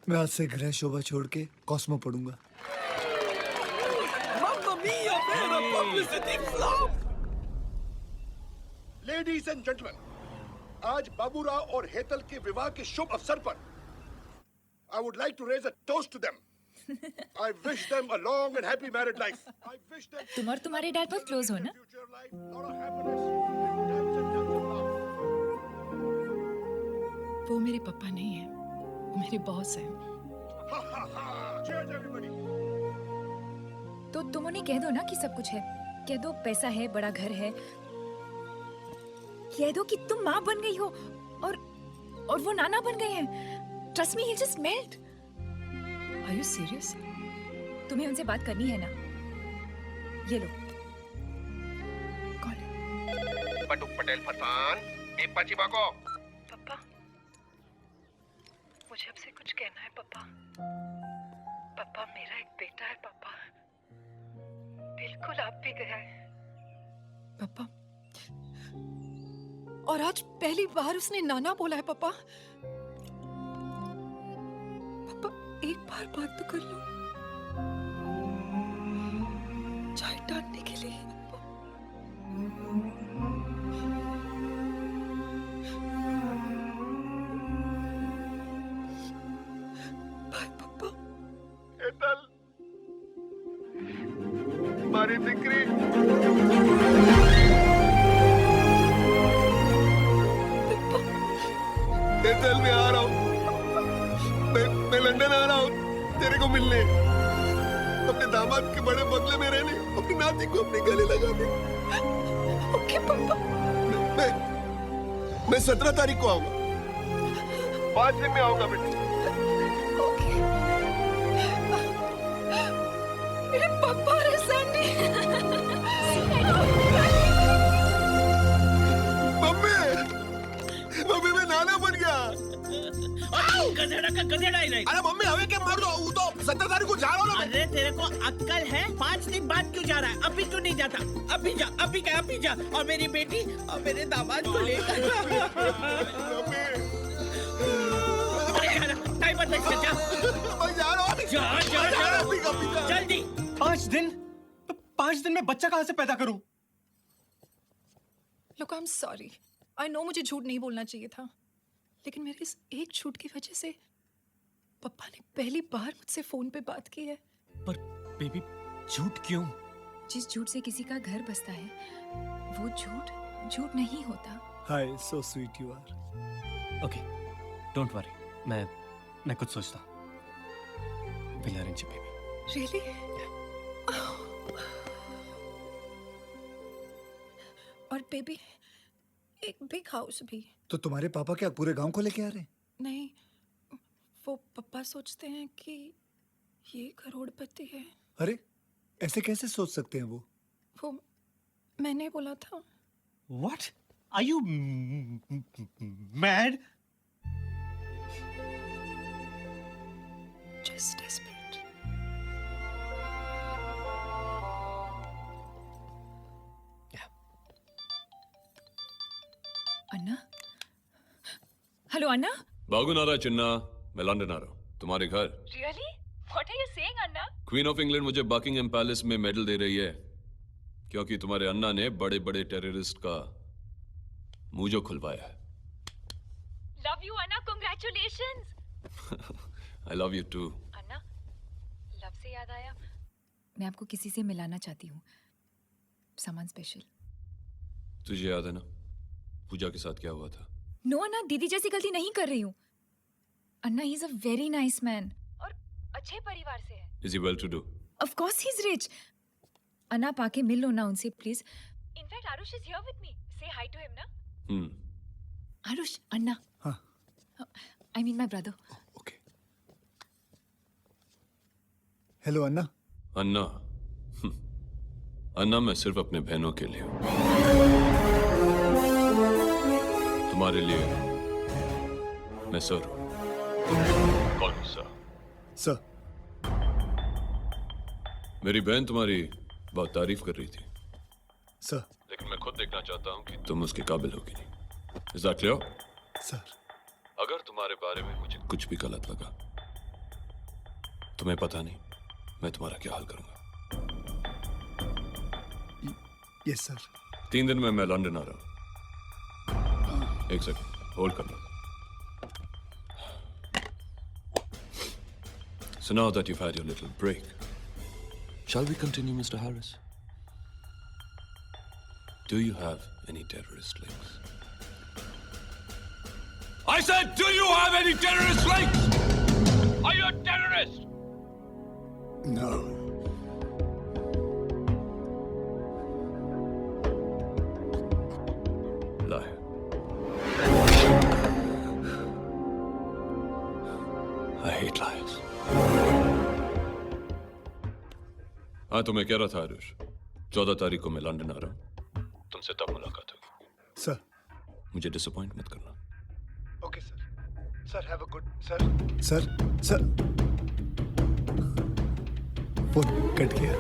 S4: मैं आज से गृह शोभा छोड़ के कॉस्मो पढ़ूंगा।
S12: Mamma mia, man, a publicity flop!
S9: Ladies and gentleman, आज बाबूराव और हेतल के विवाह के शुभ अवसर पर I would like to raise a toast to them. I wish them a long and happy married life. I wish them
S7: तुम और तुम्हारे डैड बहुत क्लोज हो ना?
S9: future life, lot of happiness. Tens and tens of love.
S8: वो मेरे पापा नहीं है, वो मेरे बॉस हैं।
S9: Ha ha ha! Cheers everybody.
S7: तो तुम उन्हें कह दो ना कि सब कुछ है, कह दो पैसा है, बड़ा घर है, कह दो कि तुम माँ बन गई हो और वो नाना बन गए हैं। Trust me, he'll just melt.
S8: Are you serious?
S7: तुम्हें उनसे बात करनी है ना? ये लो। कॉल।
S11: बटुक पटेल फरसान, दीपा जी बाको।
S8: पापा, मुझे आपसे कुछ कहना है पापा। पापा, मेरा एक बेटा है पापा, बिल्कुल आप भी गया है पापा। और आज पहली बार उसने नाना बोला है पापा। पापा, एक बार बात तो कर लो, चाय डालने के लिए। बाय पापा।
S9: हेतल, हमारी दिकरी। हेतल, मैं आ रहा हूँ। मैं लंदन आ रहा हूँ तेरे को मिलने। अपने दामाद के बड़े बंगले में रहने, अपनी नाती को अपने गले लगाने।
S8: ओके पापा।
S9: मैं 17 तारीख को आऊंगा। 5 दिन में आऊंगा बेटे।
S8: ओके। मेरे पापा रे सैंडी।
S9: मम्मी मैं नाना बन गया।
S6: गधेड़ा का गधेड़ा ही नहीं।
S11: अरे मम्मी हवे के मार दो, वो तो 17 तारीख को जा रहा हूँ ना।
S6: अरे तेरे को अक्कल है? 5 दिन बाद क्यों जा रहा है? अभी क्यों नहीं जाता? अभी जा, अभी क्या, अभी जा। और मेरी बेटी और मेरे दामाद को लेकर टाइम पर जा।
S11: मैं जा रहा हूँ।
S6: जा जल्दी।
S2: 5 दिन? तो 5 दिन में बच्चा कहाँ से पैदा करूं?
S8: Look, I'm sorry. I know मुझे झूठ नहीं बोलना चाहिए था, लेकिन मेरे इस एक झूठ की वजह से पापा ने पहली बार मुझसे फोन पे बात की है।
S2: पर बेबी, झूठ क्यों?
S7: जिस झूठ से किसी का घर बसता है, वो झूठ नहीं होता।
S4: Hi, so sweet you are.
S2: Okay, don't worry, मैं कुछ सोचता हूँ। Will arrange baby.
S8: रियली? और बेबी, एक बिग हाउस भी।
S4: तो तुम्हारे पापा क्या पूरे गांव को लेके आ रहे हैं?
S8: नहीं, वो पापा सोचते हैं कि ये करोड़पति है।
S4: अरे, ऐसे कैसे सोच सकते हैं वो?
S8: वो मैंने बोला था।
S2: What? Are you mad?
S8: Just desperate.
S5: Anna? Hello Anna?
S13: बागुनारा चिन्ना, मैं लंदन आ रहा हूँ तुम्हारे घर।
S5: Really? What are you saying, Anna?
S13: Queen of England मुझे बकिंगहम पैलेस में मेडल दे रही है क्योंकि तुम्हारे अन्ना ने बड़े बड़े टेररिस्ट का मुंह जो खुलवाया है।
S5: Love you, Anna. Congratulations.
S13: I love you too.
S5: Anna, love से याद आया, मैं आपको किसी से मिलाना चाहती हूँ, सामान स्पेशल।
S13: तुझे याद है ना पूजा के साथ क्या हुआ था?
S5: नो अन्ना, दीदी जैसी गलती नहीं कर रही हूँ। Anna, he is a very nice man और अच्छे परिवार से है।
S13: Is he well to do?
S5: Of course he is rich. अन्ना, आप आके मिल लो ना उनसे please. In fact Aarush is here with me, से हाय टू हिम ना। आरुष, अन्ना।
S4: हाँ।
S5: I mean my brother.
S4: Okay. Hello Anna.
S13: Anna? Anna मैं सिर्फ अपने बहनों के लिए हूँ। तुम्हारे लिए मैं सर हूँ। कॉल मी सर।
S4: सर।
S13: मेरी बहन तुम्हारी बहुत तारीफ कर रही थी
S4: सर।
S13: लेकिन मैं खुद देखना चाहता हूँ कि तुम उसके काबिल होगी नहीं। Is that clear?
S4: सर।
S13: अगर तुम्हारे बारे में मुझे कुछ भी गलत लगा, तुम्हें पता नहीं मैं तुम्हारा क्या हाल करूंगा।
S4: Yes sir.
S13: 3 दिन में मैं लंदन आ रहा हूं। एक सेकंड होल्ड कर लो। So now that you've had your little break, shall we continue, Mr. Harris? Do you have any terrorist links? I said, do you have any terrorist links? Are you a terrorist?
S4: No.
S13: Lie. I hate lies. हाँ, तो मैं कह रहा था आरुष, 14 तारीख को मैं लंदन आ रहा हूँ। तुमसे तब मुलाकात होगी।
S4: सर।
S13: मुझे डिसअपॉइंट मत करना।
S4: Okay sir. Sir have a good sir. Sir phone cut गया।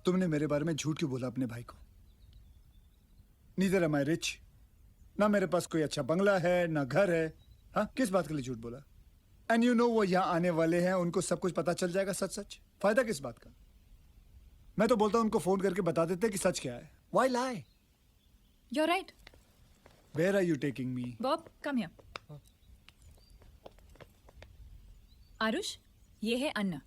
S4: तुमने मेरे बारे में झूठ क्यों बोला अपने भाई को? नीदर एम आई रिच, ना मेरे पास कोई अच्छा बंगला है ना घर है। हाँ, किस बात के लिए झूठ बोला? एंड यू नो वो यहाँ आने वाले हैं, उनको सब कुछ पता चल जाएगा सच सच। फायदा किस बात का? मैं तो बोलता हूँ उनको फोन करके बता देते कि सच क्या है। Why lie?
S5: You're right.
S4: Where are you taking me?
S5: Bob, come here. Aarush, ये है Anna,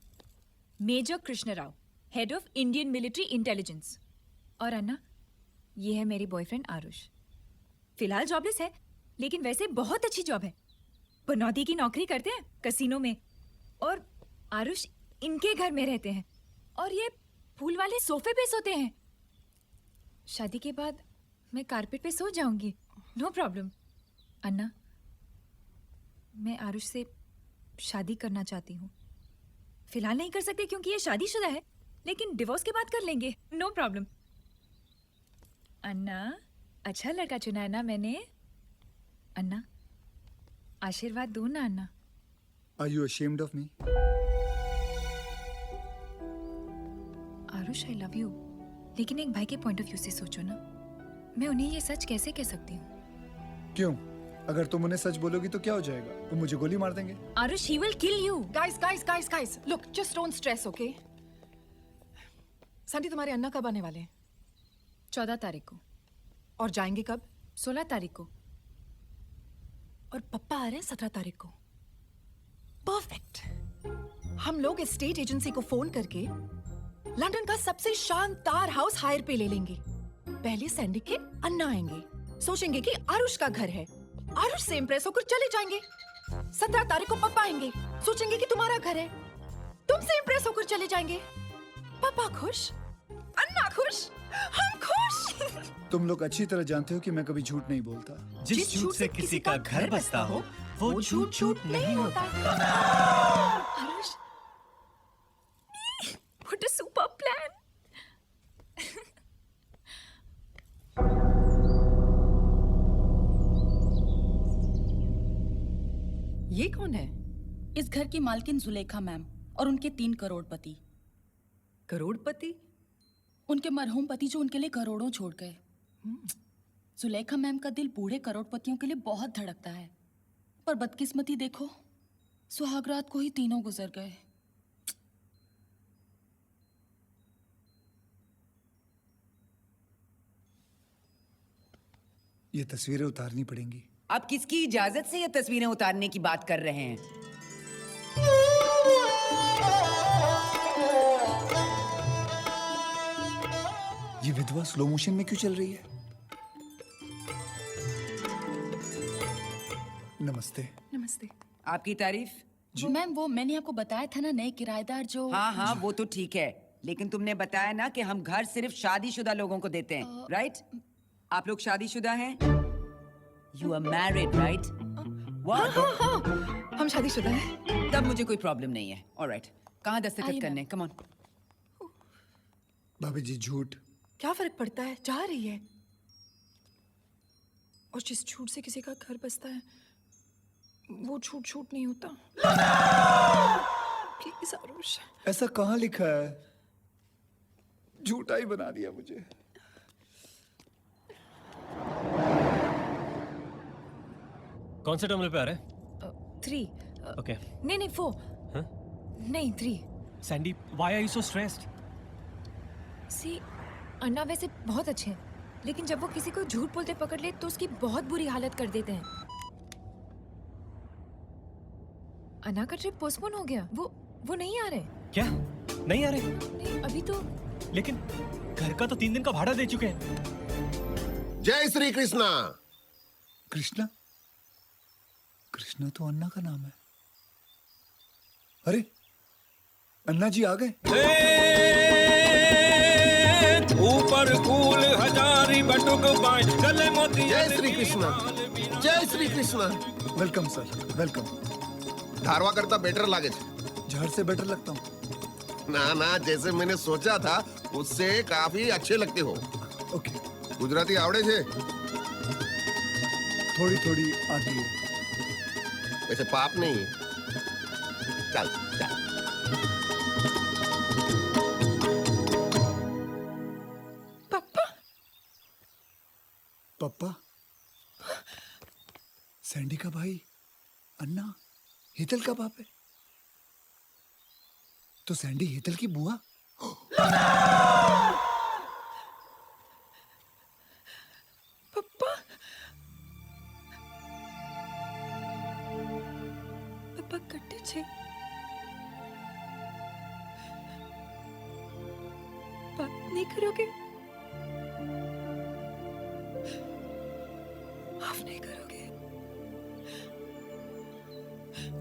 S5: major Krishna Rao, head of Indian military intelligence. और अन्ना, ये है मेरी बॉयफ्रेंड आरुष। फिलहाल जॉबलेस है, लेकिन वैसे बहुत अच्छी जॉब है। बनौदी की नौकरी करते हैं कसिनो में, और आरुष इनके घर में रहते हैं, और ये फूल वाले सोफे पे सोते हैं। शादी के बाद मैं कारपेट पे सो जाऊंगी, नो प्रॉब्लम। अन्ना, मैं आरुष से शादी करना चाहती हूँ। फिलहाल नहीं कर सकते क्योंकि ये शादीशुदा है, लेकिन डिवोर्स के बाद कर लेंगे, नो प्रॉब्लम। अन्ना, अच्छा लड़का चुना है ना मैंने? अन्ना, आशीर्वाद दो ना अन्ना।
S4: Are you ashamed of me?
S5: Aarush, I love you, लेकिन एक भाई के पॉइंट ऑफ व्यू से सोचो ना, मैं उन्हें ये सच कैसे कह सकती हूँ?
S4: क्यों? अगर तुम उन्हें सच बोलोगी तो क्या हो जाएगा? वो मुझे गोली मार देंगे।
S5: Aarush, he will kill you.
S8: Guys, look, just don't stress, okay? Sandy तुम्हारे अन्ना कब आने वाले हैं?
S5: 14 तारीख को।
S8: और जाएंगे कब?
S5: 16 तारीख को।
S8: और पप्पा आ रहे हैं 17 तारीख को। परफेक्ट। हम लोग स्टेट एजेंसी को फोन करके लंदन का सबसे शानदार हाउस हायर पे ले लेंगे। पहले सैंडी के अन्ना आएंगे, सोचेंगे कि आरुष का घर है, आरुष से इम्प्रेस होकर चले जाएंगे। 17 तारीख को पप्पा आएंगे, सोचेंगे कि तुम्हारा घर है, तुमसे इम्प्रेस होकर चले जाएंगे। पापा खुश, अन्ना खुश, हम खुश।
S4: तुम लोग अच्छी तरह जानते हो कि मैं कभी झूठ नहीं बोलता।
S2: जिस झूठ से किसी का घर बसता हो वो झूठ नहीं होता।
S8: Aarush, what a super plan. ये कौन है?
S5: इस घर की मालकिन जुलेखा मैम और उनके 3 करोड़पति।
S8: करोड़पति?
S5: उनके मरहूम पति जो उनके लिए करोड़ों छोड़ गए। जुलेखा मैम का दिल बूढ़े करोड़पतियों के लिए बहुत धड़कता है, पर बदकिस्मती देखो, सुहागरात को ही तीनों गुजर गए।
S4: ये तस्वीरें उतारनी पड़ेंगी।
S14: आप किसकी इजाजत से ये तस्वीरें उतारने की बात कर रहे हैं?
S4: ये विधवा स्लो मोशन में क्यों चल रही है? नमस्ते।
S8: नमस्ते।
S14: आपकी तारीफ?
S5: मैम वो मैंने आपको बताया था ना, नए किराएदार जो।
S14: हाँ वो तो ठीक है, लेकिन तुमने बताया ना कि हम घर सिर्फ शादीशुदा लोगों को देते हैं, राइट? आप लोग शादीशुदा हैं? You are married, right? What?
S8: हाँ, हम शादीशुदा हैं।
S14: तब मुझे कोई प्रॉब्लम नहीं है। Alright. कहाँ दस्तखत करने? Come on.
S4: भाभी जी झूठ।
S8: क्या फर्क पड़ता है, जा रही है। और जिस झूठ से किसी का घर बसता है वो झूठ नहीं होता। प्लीज आरुष।
S4: ऐसा कहाँ लिखा है? झूठा ही बना दिया मुझे।
S2: कौन से टर्मिनल पे आ रहे हैं?
S8: 3।
S2: ओके।
S8: नहीं 4। नहीं 3।
S2: Sandy, why are you so stressed?
S8: See, Anna वैसे बहुत अच्छे हैं, लेकिन जब वो किसी को झूठ बोलते पकड़ ले तो उसकी बहुत बुरी हालत कर देते हैं। अन्ना का ट्रिप पोस्टपोन हो गया। वो नहीं आ रहे।
S2: क्या? नहीं आ रहे?
S8: नहीं, अभी तो।
S2: लेकिन घर का तो 3 दिन का भाड़ा दे चुके हैं।
S11: जय श्री कृष्णा।
S4: कृष्णा? कृष्णा तो अन्ना का नाम है। अरे अन्ना जी आ गए।
S12: ऊपर फूल हजारी बटुक बाय गले मोती।
S11: जय श्री कृष्णा। जय Shri Krishna.
S4: Welcome sir, welcome.
S11: धारवा करता बेटर लागे
S4: झाड़ से बेटर लगता हूँ।
S11: ना जैसे मैंने सोचा था उससे काफी अच्छे लगते हो।
S4: ओके।
S11: गुजराती आवड़े छे?
S4: थोड़ी आती है।
S11: वैसे पाप नहीं। चल चल।
S4: पप्पा? सैंडी का भाई अन्ना हेतल का बाप है? तो सैंडी हेतल की बुआ?
S8: पप्पा कट्टे छे। बात नहीं करोगे? माफ नहीं करोगे?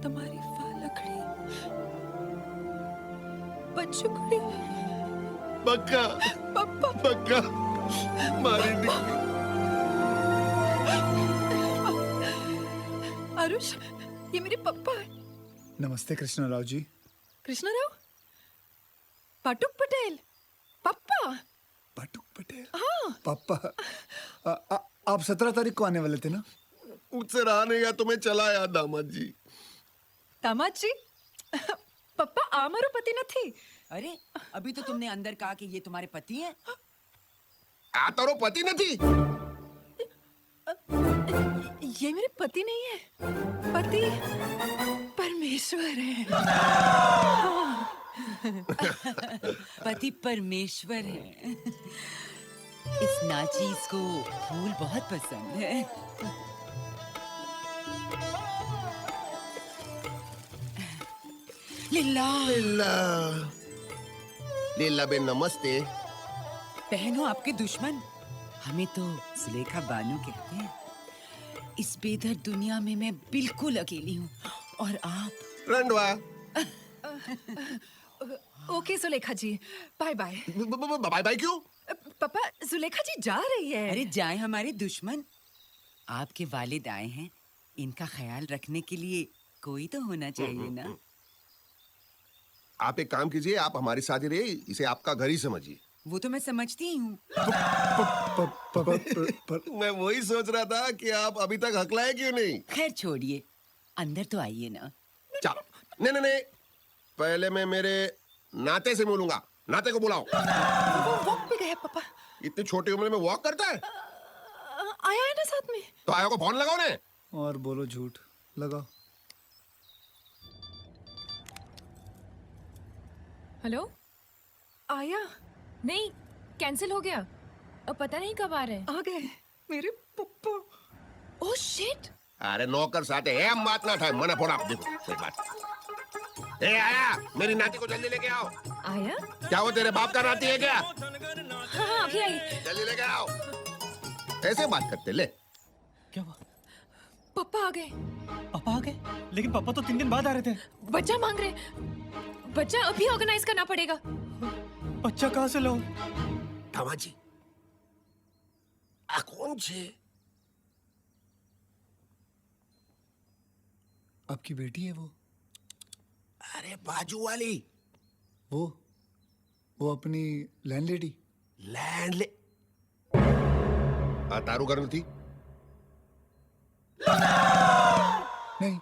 S8: तुम्हारी फालकड़ी बच्चों कड़ी।
S11: बक्का
S8: पप्पा
S11: बक्का मारी निकली।
S8: आरुष, ये मेरे पप्पा है।
S4: नमस्ते कृष्णा राव जी।
S8: कृष्णा राव? पाटुक पटेल? पप्पा?
S4: पाटुक पटेल?
S8: हाँ।
S4: पापा आप 17 तारीख को आने वाले थे ना?
S11: मुझसे रहा नहीं गया तो मैं चला आया दामाद जी।
S8: दामाद जी? पप्पा आमारो पति न थी।
S14: अरे अभी तो तुमने अंदर कहा कि ये तुम्हारे पति हैं।
S11: आ तारो पति नहीं?
S8: ये मेरे पति नहीं है, पति परमेश्वर है।
S14: पति परमेश्वर है। इस नाचीज को फूल बहुत पसंद है। लीला
S11: लीला बेन नमस्ते।
S14: बहनों, आपके दुश्मन हमें तो सुलेखा बानू कहते हैं। इस बेदर्द दुनिया में मैं बिल्कुल अकेली हूँ और आप।
S11: रंडवा।
S8: ओके सुलेखा जी, बाय बाय।
S11: बाय बाय क्यों?
S8: पापा, जुलेखा जी जा रही है।
S14: अरे जाए हमारे दुश्मन, आपके वालिद आए हैं, इनका ख्याल रखने के लिए कोई तो होना चाहिए ना।
S11: आप एक काम कीजिए, आप हमारे साथ ही रहिए, इसे आपका घर ही समझिए।
S14: वो तो मैं समझती ही हूँ।
S11: मैं वही सोच रहा था कि आप अभी तक हकलाए क्यों नहीं।
S14: खैर छोड़िए, अंदर तो आइए ना।
S11: चलो। नहीं, पहले मैं मेरे नाते से मिलूंगा। नाते को बुलाओ।
S8: वो वॉक पे गए पापा।
S11: इतनी छोटी उम्र में वॉक करता है?
S8: आया है ना साथ में।
S11: तो आया को फोन लगाओ ने।
S4: और बोलो झूठ लगाओ।
S8: हेलो आया?
S5: नहीं, कैंसिल हो गया। अब पता नहीं कब आ रहे हैं।
S8: आ गए मेरे पप्पा।
S5: Oh shit.
S11: अरे नौकर साथे है, हम बात ना था। मना फोड़ा। देखो सही बात। ए आया, मेरी नाती को जल्दी लेके आओ।
S8: आया?
S11: क्या वो तेरे बाप का नाती है क्या?
S5: हाँ, अभी आई।
S11: जल्दी लेके आओ। ऐसे बात करते ले।
S2: क्या हुआ?
S8: पापा आ गए।
S2: पापा आ गए? लेकिन पापा तो 3 दिन बाद आ रहे थे।
S8: बच्चा मांग रहे। बच्चा अभी ऑर्गेनाइज करना पड़ेगा।
S2: बच्चा कहाँ से लाऊं?
S11: दामाजी, आ कौन छे?
S4: आपकी बेटी है वो?
S11: अरे बाजू वाली।
S4: वो अपनी लैंडलेडी।
S11: लैंडले तारू घर में थी?
S4: नहीं,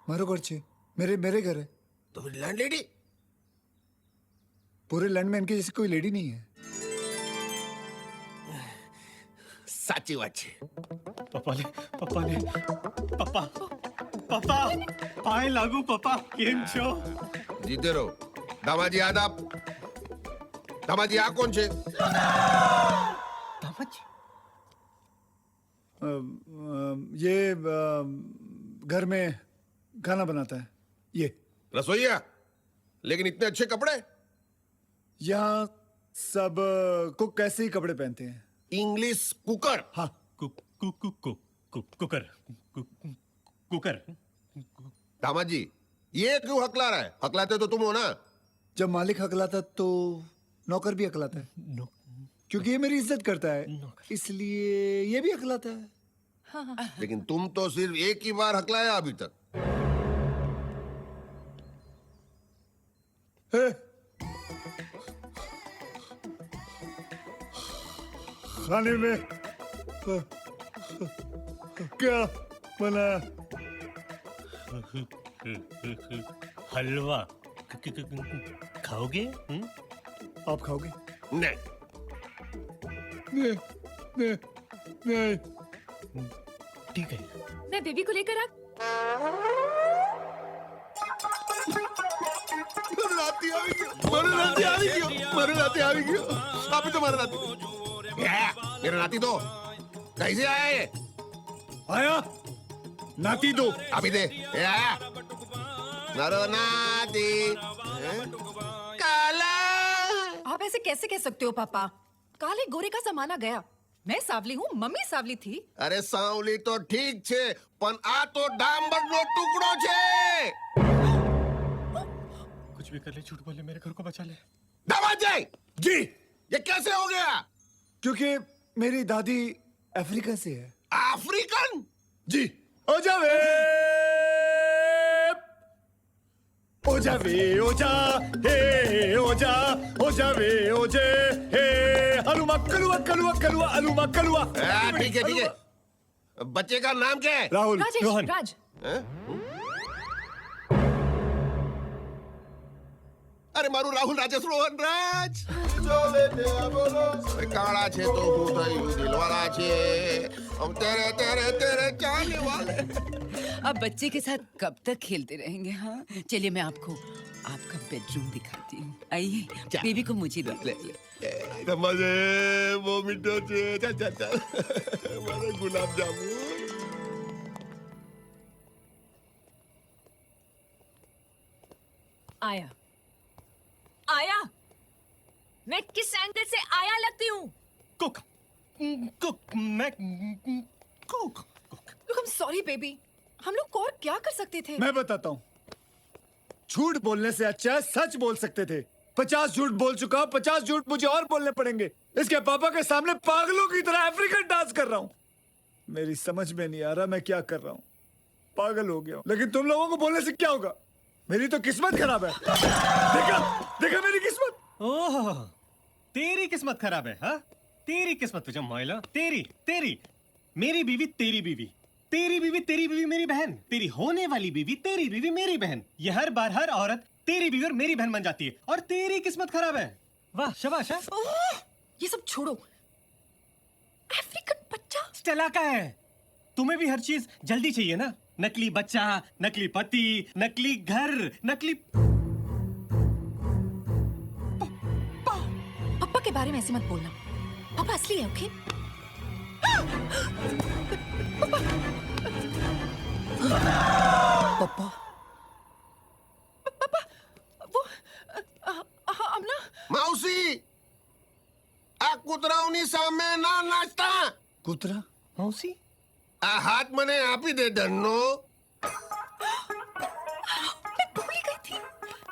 S4: मारो घर छे। मेरे घर है।
S11: तो फिर लैंडलेडी?
S4: पूरे लैंड में इनके जैसी कोई लेडी नहीं है।
S11: साची बात छे।
S2: पापा पाए लागू पापा केम छो?
S11: जीते रहो। दामाजी आदाब। दामाजी आ कौन छे?
S2: दामाजी?
S4: ये घर में खाना बनाता है। ये
S11: रसोईया। लेकिन इतने अच्छे कपड़े।
S4: यहाँ सब कुक कैसे ही कपड़े पहनते हैं।
S11: English cooker.
S4: हाँ,
S2: कुकर।
S11: दामाजी, ये क्यों हकला रहा है? हकलाते तो तुम हो ना।
S4: जब मालिक हकलाता तो नौकर भी हकलाता है। क्योंकि ये मेरी इज्जत करता है, इसलिए ये भी हकलाता है।
S11: लेकिन तुम तो सिर्फ एक ही बार हकलाया अभी तक।
S4: खाने में क्या बनाया?
S2: हलवा। खाओगे?
S4: आप खाओगे?
S11: नहीं।
S4: नहीं।
S2: ठीक है।
S8: मैं बेबी को लेकर आ।
S11: मेरा नाती दो। कैसे आया ये?
S4: आया नाती दो।
S11: अभी दे। ये आया नरो नाती काला।
S8: आप ऐसे कैसे कह सकते हो पापा? काले गोरे का जमाना गया। मैं सावली हूँ, मम्मी सावली थी।
S11: अरे सावली तो ठीक छे, पण आ तो डांबरनो टुकड़ो छे।
S2: कुछ भी कर ले, झूठ बोले, मेरे घर को बचा ले।
S11: दामाजी
S4: जी,
S11: ये कैसे हो गया?
S4: क्योंकि मेरी दादी अफ्रीका से है।
S11: अफ्रीकन?
S4: जी। ओ जावे हे ओ जावे हे अलुमा कलुआ अलुमा कलुआ।
S11: ठीक है। बच्चे का नाम क्या है?
S4: राहुल।
S2: रोहन।
S8: राज।
S11: अरे मारू राहुल राजेश रोहन राज। काड़ा छे तो હું થયું દિલવાળા છે हम तेरे चाहने वाले।
S14: अब बच्चे के साथ कब तक खेलते रहेंगे? हाँ, चलिए मैं आपको आपका बेडरूम दिखाती हूँ। आइए, बेबी को मुझे दो।
S11: मजे वो मिठो चल चल चल मारे गुलाब जामुन।
S5: आया आया, मैं किस एंगल से आया लगती हूँ?
S2: कुक कुक मैं cook
S8: Look, I'm sorry, baby. हम लोग को और क्या कर सकते थे?
S1: मैं बताता हूँ, झूठ बोलने से अच्छा है सच बोल सकते थे। 50 झूठ बोल चुका हूँ, 50 झूठ मुझे और बोलने पड़ेंगे। इसके पापा के सामने पागलों की तरह अफ्रीकन डांस कर रहा हूँ। मेरी समझ में नहीं आ रहा मैं क्या कर रहा हूँ। पागल हो गया हूँ। लेकिन तुम लोगों को बोलने से क्या होगा? मेरी तो किस्मत खराब है। देखा देखा मेरी किस्मत।
S2: ओह, तेरी किस्मत खराब है, हाँ? तेरी किस्मत तुझे मोइला, तेरी तेरी मेरी बीवी तेरी बीवी, तेरी बीवी मेरी बहन, तेरी होने वाली बीवी तेरी बीवी मेरी बहन। ये हर बार हर औरत तेरी बीवी और मेरी बहन बन जाती है और तेरी किस्मत खराब है। वाह शाबाश।
S8: ये सब छोड़ो। अफ्रीकन बच्चा
S2: स्टेला का है। तुम्हें भी हर चीज जल्दी चाहिए ना? नकली बच्चा, नकली पति, नकली घर, नकली
S8: पापा के बारे में ऐसे मत बोलना। पापा असली है, ओके?
S1: पापा
S8: पापा वो अमना
S11: मौसी आ कुतरावनी सामे ना नाचता।
S1: कुतरा
S2: मौसी
S11: आ हाथ मने आप ही दे डन्नो।
S8: मैं भूल ही गई थी।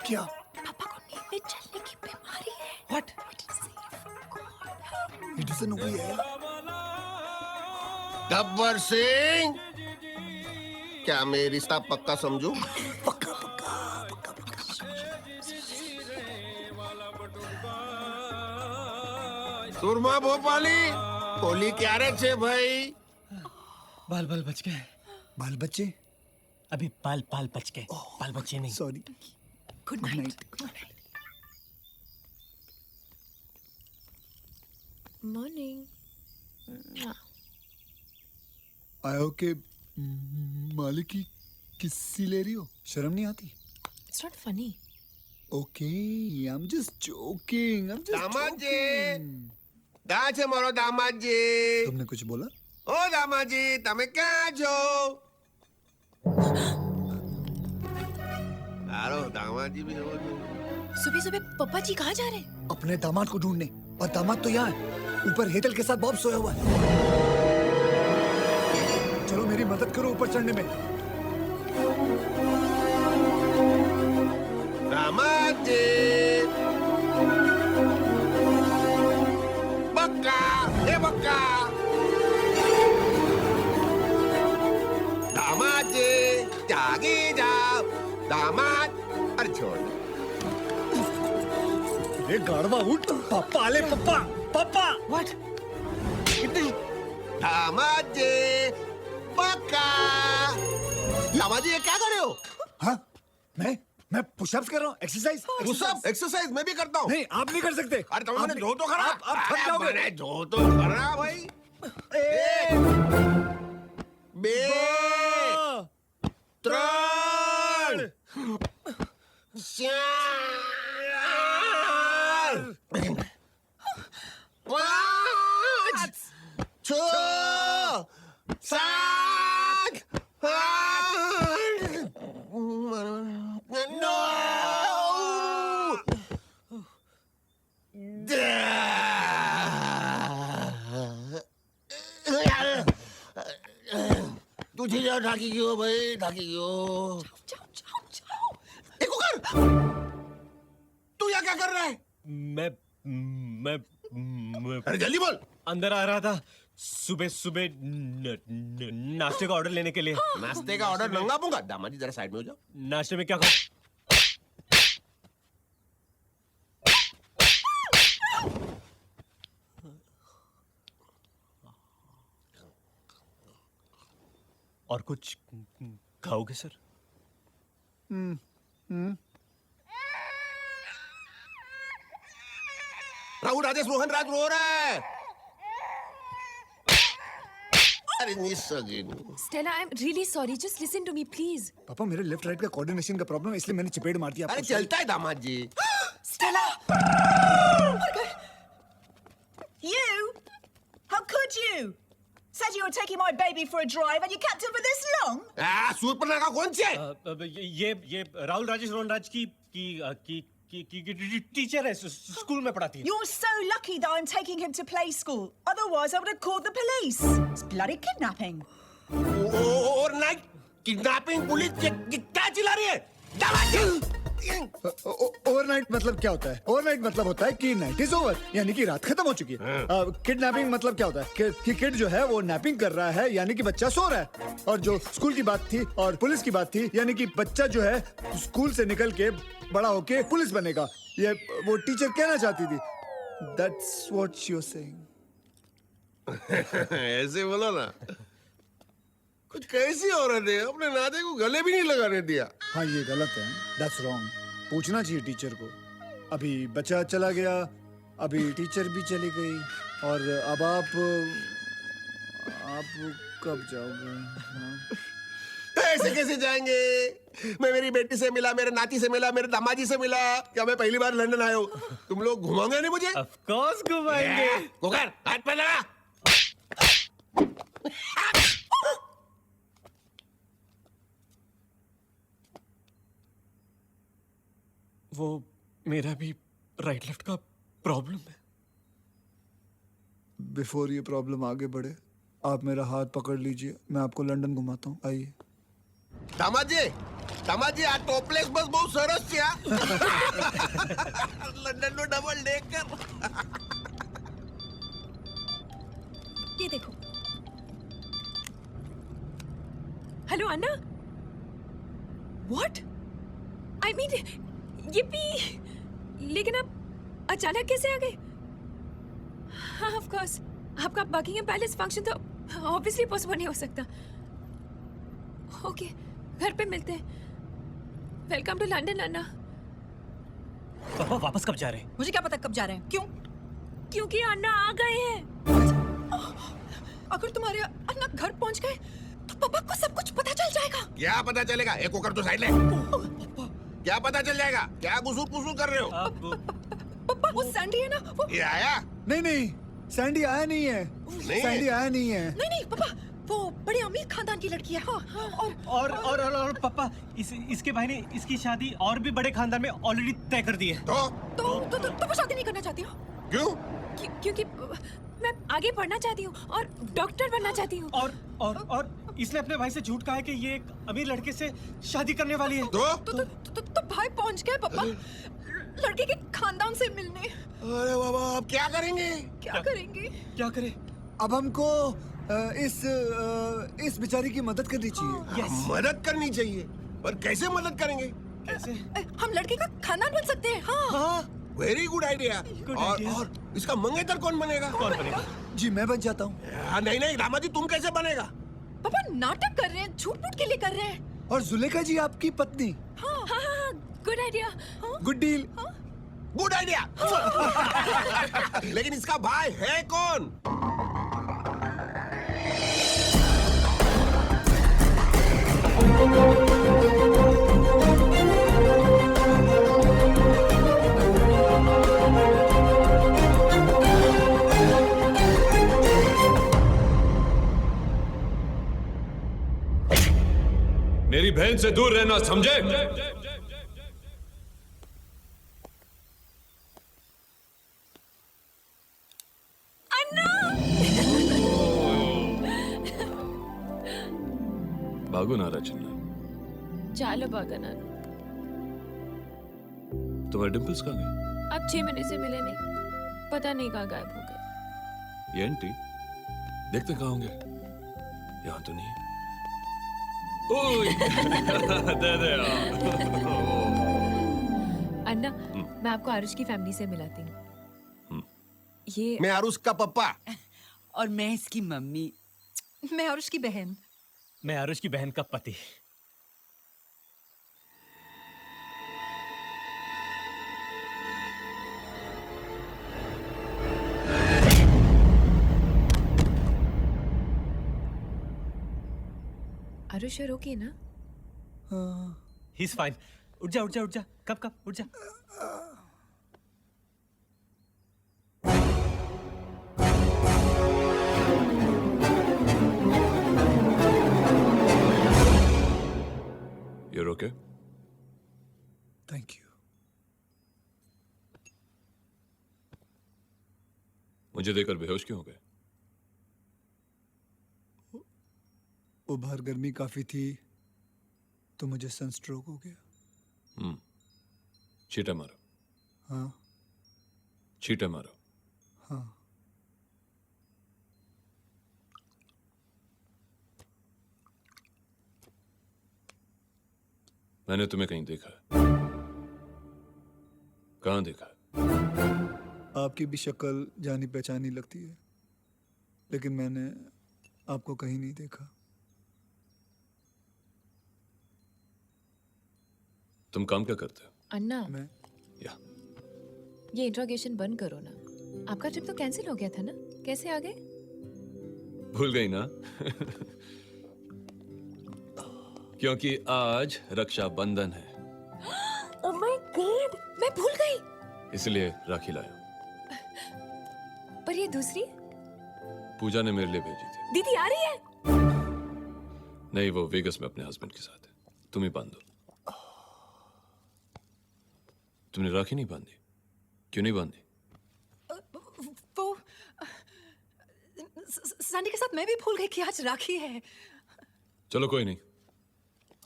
S1: क्या?
S8: पापा को नींद में चलने की बीमारी है।
S2: व्हाट?
S1: It doesn't know है।
S11: गब्बर सिंह, क्या मैं रिश्ता पक्का समझू?
S1: पक्का पक्का पक्का पक्का।
S11: सुरमा भोपाली बोली क्या रे छे भाई?
S2: बाल बाल बच गए।
S1: बाल बच्चे?
S2: अभी बाल बाल बच गए, बाल बच्चे नहीं।
S1: सॉरी।
S8: Good night. मॉर्निंग।
S4: आया हो के मालिक की किस्सी ले रही हो? शर्म नहीं आती?
S8: It's not funny.
S4: Okay, I'm just joking. I'm just
S11: दामाद जी,
S4: joking.
S11: कहाँ छे मारो दामाद जी?
S4: तुमने कुछ बोला?
S11: ओ दामाद जी, તમે ક્યાં છો? आरो दामाद जी भी हो।
S8: सुबह सुबह पापा जी कहाँ जा रहे हैं?
S4: अपने दामाद को ढूंढने। और दामाद तो यहाँ है, ऊपर हेतल के साथ बॉब सोया हुआ है। चलो मेरी मदद करो ऊपर चढ़ने में।
S11: दामाद जी, बक्का, ये बक्का। दामाद जी, जागी जाओ। दामाद, अरे छोड़।
S1: ये गाड़वा उठ। पापा आले पापा पापा।
S2: व्हाट?
S11: दामाद जी, बक्का। दामाद जी ये क्या कर रहे हो?
S1: हाँ मैं पुशअप्स कर रहा हूँ। एक्सरसाइज
S11: पुशअप एक्सरसाइज मैं भी करता हूँ।
S1: नहीं आप नहीं कर सकते।
S11: अरे तुम मैंने जो तो करा।
S1: आप थक जाओगे।
S11: मैंने जो तो करा भाई। बे त्रण चार पाँच छः सात आठ नौ तुझे जाओ ढाकी क्यों भाई ढाकी क्यों देखो कर तू यहाँ क्या कर रहा है
S2: मैं
S11: अरे जल्दी बोल
S2: अंदर आ रहा था सुबह सुबह नाश्ते का ऑर्डर लेने के लिए।
S11: नाश्ते का ऑर्डर मंगा दूंगा दामाद जी जरा साइड में हो जाओ।
S2: नाश्ते में क्या खाऊं? और कुछ खाओगे सर?
S11: राहुल राजेश रोहन राज रो रहा है। अरे निस्सगिनी
S8: Stella, I'm really sorry. Just listen to me, please.
S4: पापा मेरे लेफ्ट राइट का कोऑर्डिनेशन का प्रॉब्लम है इसलिए मैंने चपेट मार दिया
S11: अरे
S4: आपको।
S11: चलता है दामाद जी
S8: Stella!
S14: You? How could you? Said you were taking my baby for a drive and you kept him for this long?
S11: Surpanakha कौन से है?
S2: ये राहुल राजेश रोहन राज की टीचर है, स्कूल में पढ़ाती है।
S14: You're so lucky that I'm taking him to play school. Otherwise, I would have called the police. It's bloody kidnapping.
S11: और नाइट किडनैपिंग पुलिस क्या चिल्ला रही है? दामाद जी
S4: ओवरनाइट मतलब क्या होता है? ओवरनाइट मतलब होता है कि नाइट इज ओवर, यानी कि रात खत्म हो चुकी है। किडनैपिंग मतलब क्या होता है कि किड जो है वो नैपिंग कर रहा है, यानी कि बच्चा सो रहा है। और जो स्कूल की बात थी और पुलिस की बात थी, यानी कि बच्चा जो है स्कूल से निकल के बड़ा होके पुलिस बनेगा, ये वो टीचर कहना चाहती थी। That's what she was saying.
S11: ऐसे बोलो ना, कुछ कैसी औरत है, अपने नाते को गले भी नहीं लगाने दिया।
S4: हाँ ये गलत है, दैट्स रॉन्ग। पूछना चाहिए टीचर को। अभी बच्चा चला गया, अभी टीचर भी चली गई, और अब आप कब जाओगे? हाँ?
S11: ऐसे कैसे जाएंगे? मैं मेरी बेटी से मिला, मेरे नाती से मिला, मेरे दामाजी से मिला। क्या मैं पहली बार लंदन आया हूँ? तुम लोग घुमाओगे नहीं मुझे?
S2: Of course घुमाएंगे।
S11: कुकर हाथ पे लगा।
S2: वो मेरा भी राइट लेफ्ट का प्रॉब्लम है।
S4: बिफोर ये प्रॉब्लम आगे बढ़े, आप मेरा हाथ पकड़ लीजिए, मैं आपको लंदन घुमाता हूँ। आइए।
S11: दामाजी आ टॉपलेस बस बहुत सरस છે આ લંડન નો ડબલ ડેકર।
S8: ये देखो। Hello Anna. What? I mean, ये भी, लेकिन आप अचानक कैसे आ गए? हाँ, of course. आपका बकिंगम पैलेस फंक्शन तो ऑब्वियसली पॉसिबल नहीं हो सकता। ओके, घर पे मिलते हैं। वेलकम टू लंदन अन्ना।
S2: पापा वापस कब जा रहे हैं?
S5: मुझे क्या पता कब जा रहे हैं? क्यों?
S8: क्योंकि अन्ना आ गए हैं।
S5: अगर तुम्हारे अन्ना घर पहुंच गए तो पापा को सब कुछ पता चल जाएगा।
S11: क्या पता चलेगा? एक होकर तो साइड ले। क्या पता चल जाएगा? क्या गुसूर कुसूर कर रहे हो?
S5: पापा वो सैंडी है ना, वो
S11: ये आया?
S4: नहीं, सैंडी आया नहीं है। सैंडी आया नहीं है।
S5: नहीं पापा, वो बड़े अमीर खानदान की लड़की है। हाँ,
S2: और पापा इसके भाई ने इसकी शादी और भी बड़े खानदान में ऑलरेडी तय कर दी है।
S5: तो वो शादी नहीं करना चाहती हो?
S11: क्यों?
S8: क्योंकि मैं आगे पढ़ना चाहती हूँ और डॉक्टर बनना चाहती हूँ।
S2: और इसने अपने भाई से झूठ कहा है कि ये एक अमीर लड़के से शादी करने वाली है।
S5: तो भाई पहुंच गए पापा लड़के के खानदान से मिलने।
S11: अरे बाबा, अब क्या करेंगे?
S5: क्या करेंगे?
S2: क्या करें?
S4: अब हमको इस बेचारी की मदद करनी चाहिए।
S11: मदद करनी चाहिए, पर कैसे मदद करेंगे?
S2: कैसे?
S5: हम लड़के का खानदान बन सकते हैं। हाँ।
S11: Very good idea. और इसका मंगेतर कौन बनेगा?
S4: जी मैं बन जाता हूँ।
S11: नहीं दामाजी, तुम कैसे बनेगा?
S5: पापा नाटक कर रहे हैं, झूठ मूठ के लिए कर रहे हैं।
S4: और जुलेखा जी आपकी पत्नी।
S8: हाँ, good idea.
S4: Good deal.
S11: Good idea. लेकिन इसका भाई है कौन?
S13: मेरी बहन से दूर रहना, समझे? भागो नारा चिन्ना।
S8: चालो बागना।
S13: तुम्हारे डिम्पल्स कहाँ गए?
S8: अब 6 महीने से मिले नहीं, पता नहीं कहाँ गायब हो गए।
S13: ये आंटी देखते कहाँ होंगे? यहाँ तो नहीं है। ओए दे
S8: अन्ना, मैं आपको आरुष की फैमिली से मिलाती हूँ। ये
S11: मैं आरुष का पप्पा।
S14: और मैं इसकी मम्मी।
S5: मैं आरुष की बहन।
S2: मैं आरुष की बहन का पति।
S8: आरुष you're okay ना?
S2: He's fine. उठ जा, उठ जा, उठ जा. कब, उठ जा.
S13: You're okay?
S4: Thank you.
S13: मुझे देखकर बेहोश क्यों हो गए?
S4: वो बाहर गर्मी काफी थी तो मुझे सनस्ट्रोक हो गया।
S13: छींटे मारो।
S4: हाँ
S13: छींटे मारो।
S4: हाँ।
S13: मैंने तुम्हें कहीं देखा है। कहाँ देखा है?
S4: आपकी भी शक्ल जानी पहचानी लगती है, लेकिन मैंने आपको कहीं नहीं देखा।
S13: तुम काम क्या करते हो?
S8: अन्ना,
S4: मैं
S13: या
S8: ये इंट्रोगेशन बंद करो ना। आपका ट्रिप तो कैंसिल हो गया था ना? कैसे आ गए?
S13: भूल गई ना? क्योंकि आज रक्षाबंधन है,
S8: ओह माय गॉड, मैं भूल गई।
S13: इसलिए राखी लाया।
S8: पर ये दूसरी
S13: पूजा ने मेरे लिए भेजी थी।
S8: दीदी आ रही है?
S13: नहीं, वो वेगस में अपने हस्बैंड के साथ है। तुम ही बांध दो। तुमने राखी नहीं बांधी? क्यों नहीं बांधी?
S8: वो सैंडी के साथ मैं भी भूल गई कि आज राखी है।
S13: चलो कोई नहीं,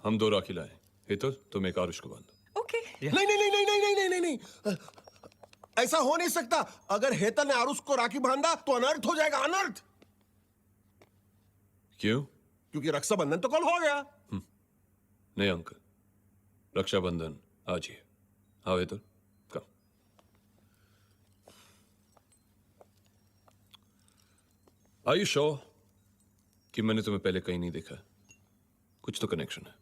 S13: हम दो राखी लाए। हेतल, तुम एक आरुष को बांधो।
S8: ओके।
S11: नहीं नहीं नहीं नहीं नहीं नहीं नहीं नहीं, ऐसा हो नहीं सकता। अगर हेतल ने आरुष को राखी बांधा तो अनर्थ हो जाएगा, अनर्थ।
S13: क्यों?
S11: क्योंकि रक्षाबंधन तो कल हो गया।
S13: नहीं अंकल, रक्षाबंधन आज ही है। हाँ हेतल, कम। Are you sure कि मैंने तुम्हें पहले कहीं नहीं देखा? कुछ तो कनेक्शन है।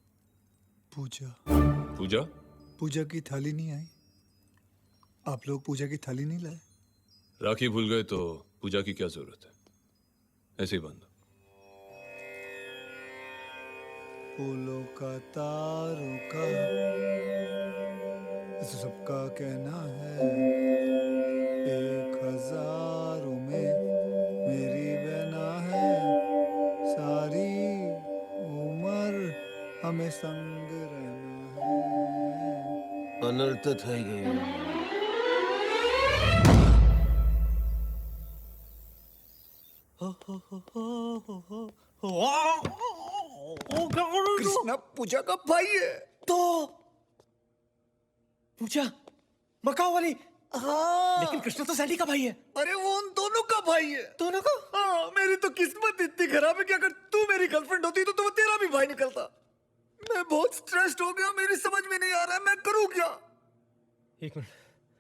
S4: पूजा
S13: पूजा?
S4: पूजा की थाली नहीं आई? आप लोग पूजा की थाली नहीं लाए?
S13: राखी भूल गए तो पूजा की क्या जरूरत है? ऐसे ही बांधो।
S4: फूलों का तारों का सबका कहना है, 1000 में मेरी बहना है, सारी उम्र हमें संग रहना है।
S11: अनर्थ થઈ ગયો।
S4: कृष्णा पूजा का भाई है।
S2: तो पूजा मकाओ वाली?
S4: हाँ,
S2: लेकिन कृष्णा तो सैंडी का भाई है।
S4: अरे वो उन दोनों का भाई है।
S2: दोनों का?
S4: हाँ, मेरी तो किस्मत इतनी खराब है कि अगर तू मेरी गर्लफ्रेंड होती तो वो तेरा भी भाई निकलता। मैं बहुत स्ट्रेस्ड हो गया, मेरी समझ में नहीं आ रहा है मैं करूँ क्या।
S2: एक मिनट,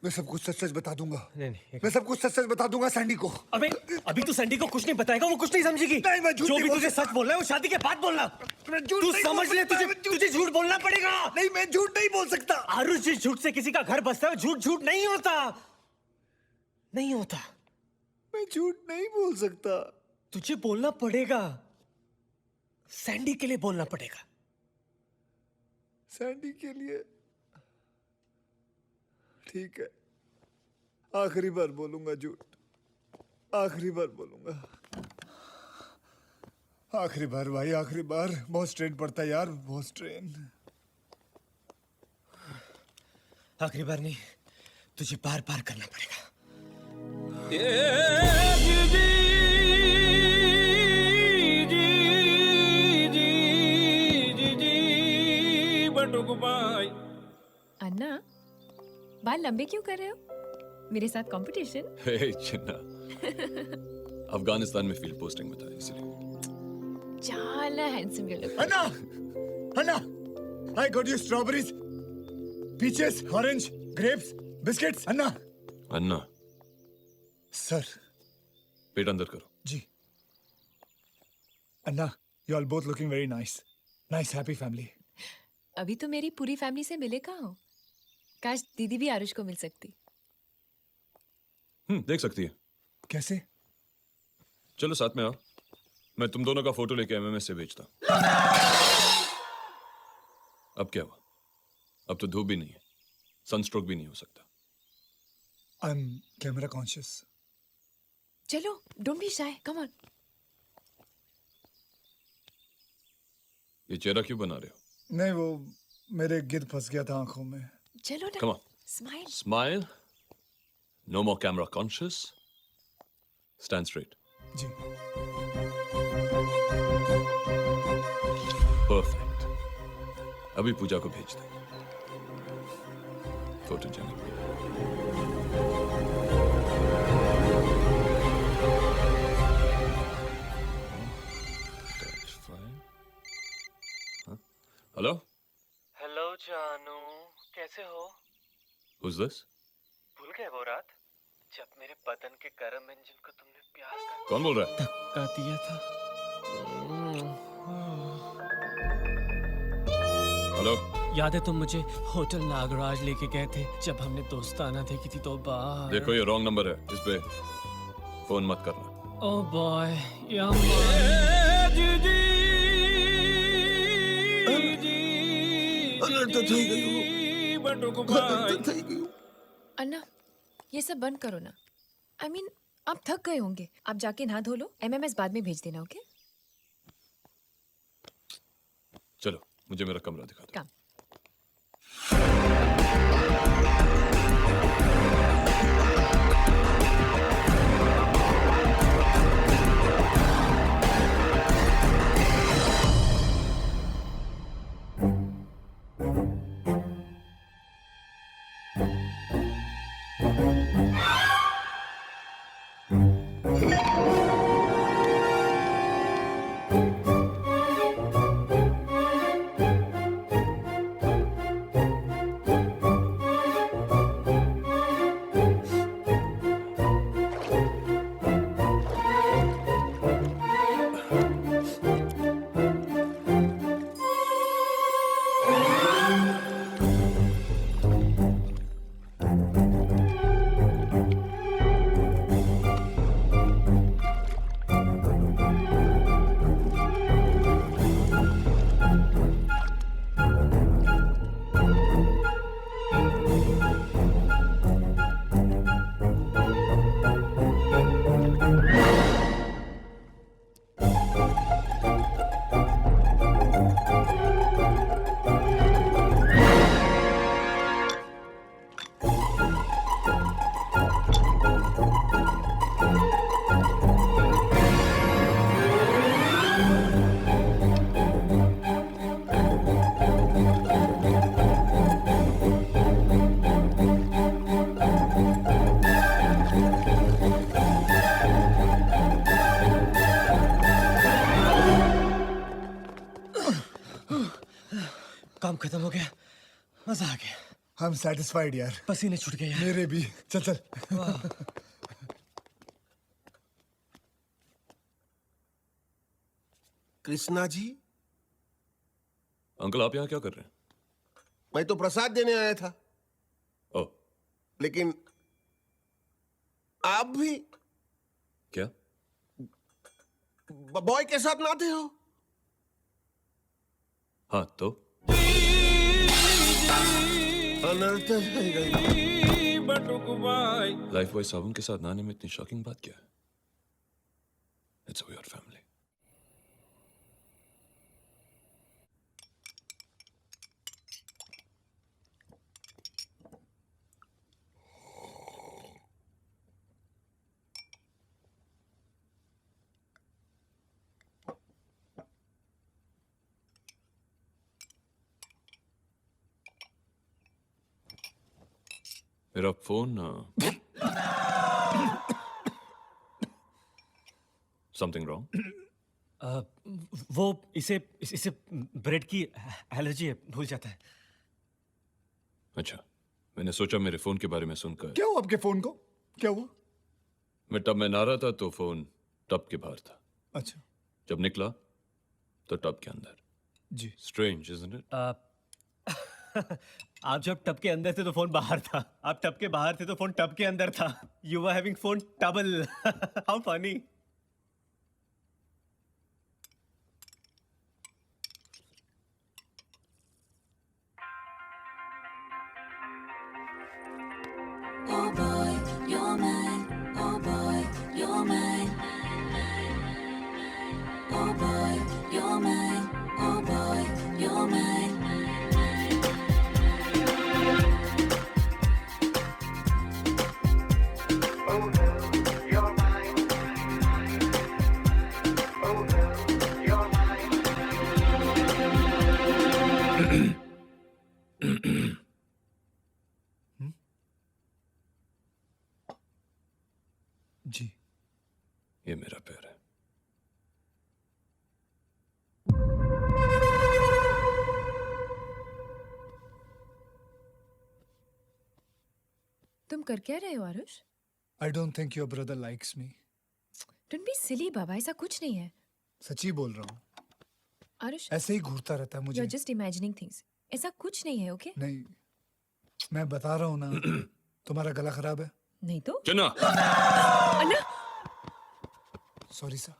S4: मैं सब कुछ सच सच बता दूंगा।
S2: नहीं,
S4: मैं सब कुछ सच सच बता दूंगा सैंडी को।
S2: अबे अभी तू सैंडी को कुछ नहीं बताएगा, वो कुछ नहीं समझेगी।
S4: नहीं, मैं झूठ
S2: जो
S4: नहीं
S2: भी
S4: बोल
S2: तुझे
S4: सकता।
S2: सच बोलना है वो शादी के बाद बोलना।
S4: मैं झूठ
S2: तू
S4: नहीं
S2: समझ
S4: बोल
S2: ले,
S4: सकता,
S2: तुझे झूठ बोलना पड़ेगा।
S4: नहीं, मैं झूठ नहीं बोल सकता।
S2: आरुष, जिस झूठ से किसी का घर बसता है झूठ झूठ नहीं होता, नहीं होता।
S4: मैं झूठ नहीं बोल सकता।
S2: तुझे बोलना पड़ेगा, सैंडी के लिए बोलना पड़ेगा।
S4: सैंडी के लिए ठीक है, आखिरी बार बोलूंगा झूठ, आखिरी बार बोलूंगा। आखिरी बार भाई, आखिरी बार। बहुत स्ट्रेन पड़ता है यार, बहुत स्ट्रेन।
S2: आखिरी बार नहीं, तुझे बार बार करना पड़ेगा।
S8: अन्ना, बाल लंबे क्यों कर रहे हो? मेरे साथ कंपटीशन?
S13: हे चिन्ना, अफगानिस्तान में फील्ड पोस्टिंग में था इसलिए।
S8: చాలా handsome you look.
S4: Anna, Anna, I got you strawberries, peaches, orange, grapes, biscuits. Anna,
S13: Anna,
S4: sir.
S13: पेट अंदर करो।
S4: जी। अन्ना, you all both looking very nice. Nice, happy family.
S8: अभी तो मेरी पूरी फैमिली से मिले कहाँ हो? काश दीदी भी आरुष को मिल सकती।
S13: देख सकती है।
S4: कैसे?
S13: चलो साथ में आओ, मैं तुम दोनों का फोटो लेके एमएमएस से भेजता हूँ। अब क्या हुआ? अब तो धूप भी नहीं है, सनस्ट्रोक भी नहीं हो सकता।
S4: I am camera conscious.
S8: चलो, don't be shy, come on.
S13: ये चेहरा क्यों बना रहे हो?
S4: नहीं, वो मेरे गिद्ध फंस गया था आंखों में।
S8: चलो ना,
S13: Come on.
S8: Smile.
S13: Smile. No more camera conscious. Stand straight.
S4: जी।
S13: Perfect. अभी पूजा को भेज दो। Photogenic. That's fine. Huh? Hello?
S2: Hello जानू, कैसे हो?
S13: Who's this?
S2: भूल गए वो रात जब मेरे बदन के गर्म इंजन को तुमने प्यार का
S13: कौन बोल रहा है?
S2: धक्का दिया था?
S13: हेलो?
S2: याद है तुम मुझे होटल नागराज लेके गए थे जब हमने दोस्ताना देखी थी तो बाहर।
S13: देखो ये रॉन्ग नंबर है, इस पे फोन मत करना।
S2: ओ बॉय,
S8: अन्ना, ये सब बंद करो ना। I mean, आप थक गए होंगे, आप जाके नहा धो लो। MMS बाद में भेज देना, ओके?
S13: चलो मुझे मेरा कमरा दिखा दो।
S8: काम।
S2: काम खत्म हो गया, मजा आ गया।
S4: आई एम सेटिस्फाइड यार।
S2: पसीने छूट गए यार।
S4: मेरे भी। चल चल।
S11: कृष्णा जी,
S13: अंकल आप यहाँ क्या कर रहे हैं?
S11: मैं तो प्रसाद देने आया था।
S13: ओ,
S11: लेकिन आप भी
S13: क्या?
S11: बॉय के साथ नाते हो?
S13: हाँ तो लाइफ बॉय साबुन के साथ नहाने में इतनी शॉकिंग बात क्या है? It's a weird family. मेरा फोन समथिंग रॉन्ग?
S2: वो इसे ब्रेड की एलर्जी है, भूल जाता है।
S13: अच्छा, मैंने सोचा मेरे फोन के बारे में सुनकर।
S4: क्या हुआ आपके फोन को? क्या हुआ?
S13: मैं टब में नहा रहा था तो फोन टब के बाहर था।
S4: अच्छा।
S13: जब निकला तो टब के अंदर।
S4: जी।
S13: Strange isn't it?
S2: आप जब टब के अंदर थे तो फोन बाहर था, आप टब के बाहर थे तो फोन टब के अंदर था। You were having phone trouble. How funny.
S4: जी
S13: ये मेरा पैर है।
S8: तुम कर क्या रहे हो Aarush?
S4: I don't think your brother likes me.
S8: Don't be silly बाबा, ऐसा कुछ नहीं है।
S4: सच्ची बोल रहा हूँ,
S8: आरुष,
S4: ऐसे ही घूरता रहता है
S8: यू
S4: मुझे।
S8: Are just imagining things. ऐसा कुछ नहीं है, ओके?
S4: नहीं, मैं बता रहा हूँ ना, तुम्हारा गला खराब है।
S8: नहीं तो
S13: चन्ना,
S8: अन्ना,
S4: सॉरी सर।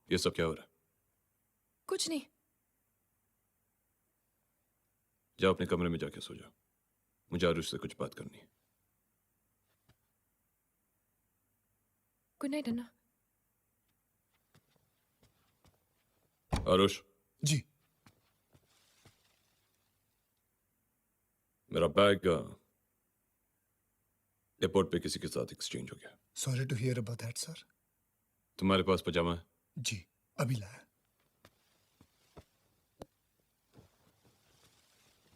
S13: ये सब क्या हो रहा है?
S8: कुछ नहीं।
S13: जाओ अपने कमरे में जाके सो जाओ, मुझे आरुष से कुछ बात करनी है।
S8: गुड नाइट अन्ना।
S13: आरुष,
S4: जी
S13: मेरा बैग एयरपोर्ट पे किसी के साथ एक्सचेंज हो गया।
S4: Sorry to hear about that sir.
S13: तुम्हारे पास पजामा है?
S4: जी अभी लाया।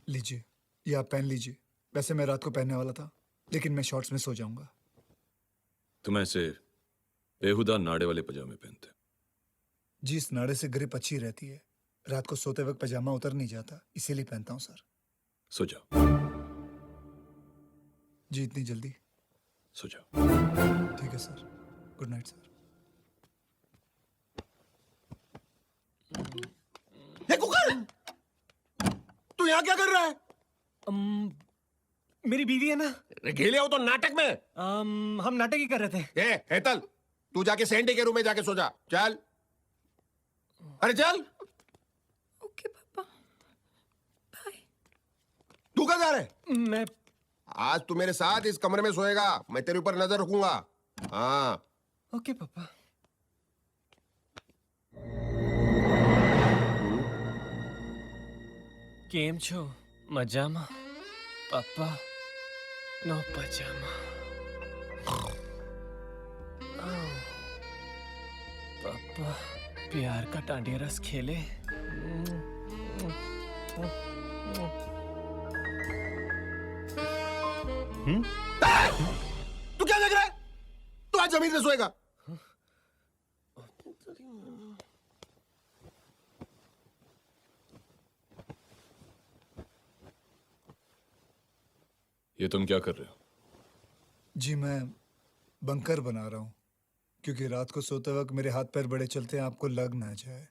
S4: लीजिए, ये आप पहन लीजिए। वैसे मैं रात को पहनने वाला था, लेकिन मैं शॉर्ट्स में सो जाऊंगा।
S13: तुम ऐसे बेहुदा नाड़े वाले पजामे पहनते?
S4: जी, इस नाड़े से ग्रिप अच्छी रहती है। रात को सोते वक्त पजामा उतर नहीं जाता, इसीलिए पहनता हूँ सर।
S13: सो जाओ।
S4: जी इतनी जल्दी?
S13: सो जाओ।
S4: ठीक है सर, गुड नाइट सर।
S11: ये कुकर, तू यहाँ क्या कर रहा है?
S2: मेरी बीवी है ना।
S11: घेले हो तो नाटक में।
S2: हम नाटक ही कर रहे थे।
S11: हेतल, तू जाके सैंडी के रूम में जाके सो जा। चल, अरे चल।
S8: ओके पापा, बाय।
S11: तू कहाँ जा रहा है?
S2: मैं
S11: आज तू मेरे साथ इस कमरे में सोएगा। मैं तेरे ऊपर नजर रखूंगा। हाँ।
S2: ओके पापा। કેમ છો? મજામાં? પપ્પા નો પજામા. पापा प्यार का टांडिया रस खेले.
S11: तू क्या देख रहा है? तू आज जमीन पे सोएगा।
S13: ये तुम क्या कर रहे हो?
S4: जी मैं बंकर बना रहा हूँ, क्योंकि रात को सोते वक्त मेरे हाथ पैर बड़े चलते हैं, आपको लग ना जाए।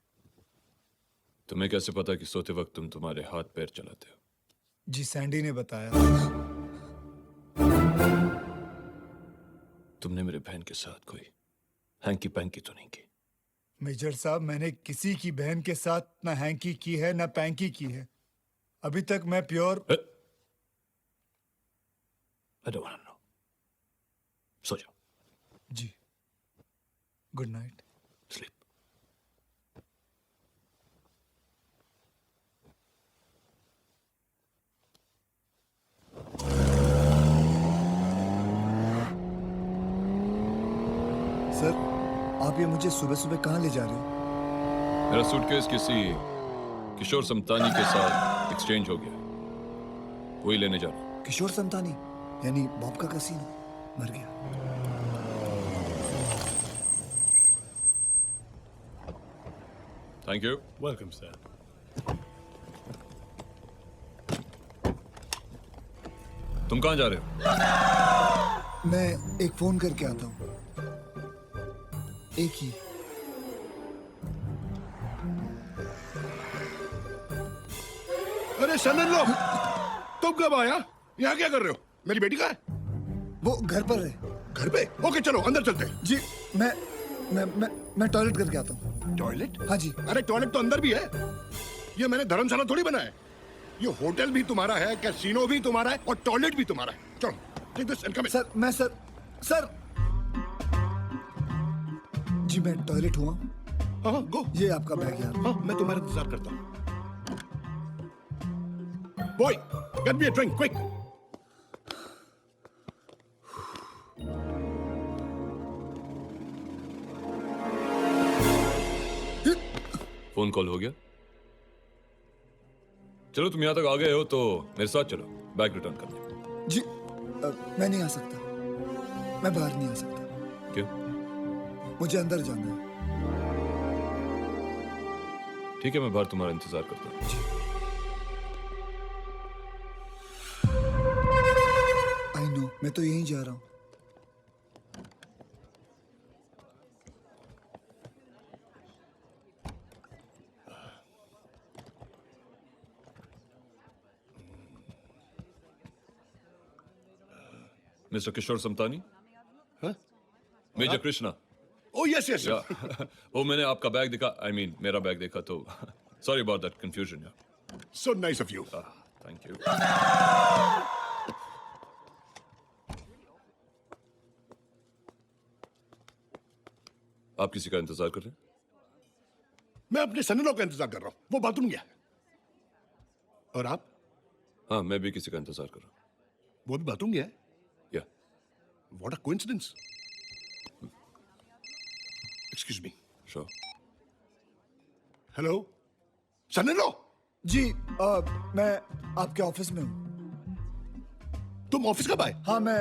S13: तुम्हें कैसे पता कि सोते वक्त तुम तुम्हारे हाथ पैर चलाते हो?
S4: जी सैंडी ने बताया।
S13: तुमने मेरे बहन के साथ कोई हैंकी पैंकी तो नहीं की?
S4: मेजर साहब, मैंने किसी की बहन के साथ ना हैंकी की है ना पैंकी की है। अभी तक मैं pure.
S13: I don't want to know. सो जाओ।
S4: जी गुड नाइट।
S13: स्लीप।
S4: सर, आप ये मुझे सुबह सुबह कहाँ ले जा रहे हो?
S13: मेरा सूटकेस किसी किशोर समतानी के साथ एक्सचेंज हो गया, वही लेने जा रहा हूं।
S4: किशोर समतानी यानी बॉब का कसीनो मर गया।
S13: Thank you.
S2: Welcome sir.
S13: तुम कहाँ जा रहे हो?
S4: मैं एक फोन करके आता हूँ, एक ही।
S9: अरे सनन लोग, तुम कब आया? यहाँ क्या कर रहे हो? मेरी बेटी कहाँ है?
S4: वो घर पर है।
S9: घर पे? ओके चलो अंदर चलते हैं।
S4: जी मैं टॉयलेट करके आता हूँ।
S9: टॉयलेट?
S4: हाँ जी।
S9: अरे टॉयलेट तो अंदर भी है। ये मैंने धर्मशाला थोड़ी बनाया है। ये होटल भी तुम्हारा है, कैसीनो भी तुम्हारा है और टॉयलेट भी तुम्हारा है। चलो take this and come in.
S4: Sir ji मैं टॉयलेट हुआ।
S9: हाँ गो।
S4: ये आपका बैग यार।
S9: हाँ मैं तुम्हारा इंतजार करता हूँ। Boy get me a drink quick.
S13: Phone call हो गया? चलो तुम यहाँ तक आ गए हो तो मेरे साथ चलो, बैग रिटर्न करने।
S4: जी मैं नहीं आ सकता, मैं बाहर नहीं आ सकता,
S13: क्यों?
S4: मुझे अंदर जाना है।
S13: ठीक है, मैं बाहर तुम्हारा इंतजार करता हूँ।
S4: आई नो, मैं तो यहीं जा रहा हूँ।
S13: मिस्टर किशोर समतानी?
S9: हाँ?
S13: Major Krishna.
S9: Oh, yes, yes.
S13: या वो मैंने आपका बैग देखा, आई मीन मेरा बैग देखा तो sorry about that confusion.
S9: So nice of you.
S13: Thank you. आप किसी का इंतजार कर रहे हैं?
S9: मैं अपने सन-इन-लॉ का इंतजार कर रहा हूँ, वो बाथरूम गया। और आप?
S13: हाँ, मैं भी किसी का इंतजार कर रहा हूँ।
S9: वो भी बाथरूम गया है?
S13: या
S9: What a coincidence. Excuse me.
S13: Sure.
S9: Hello? सन-इन-लॉ?
S4: जी मैं आपके ऑफिस में हूँ।
S9: तुम ऑफिस कब आए?
S4: हाँ मैं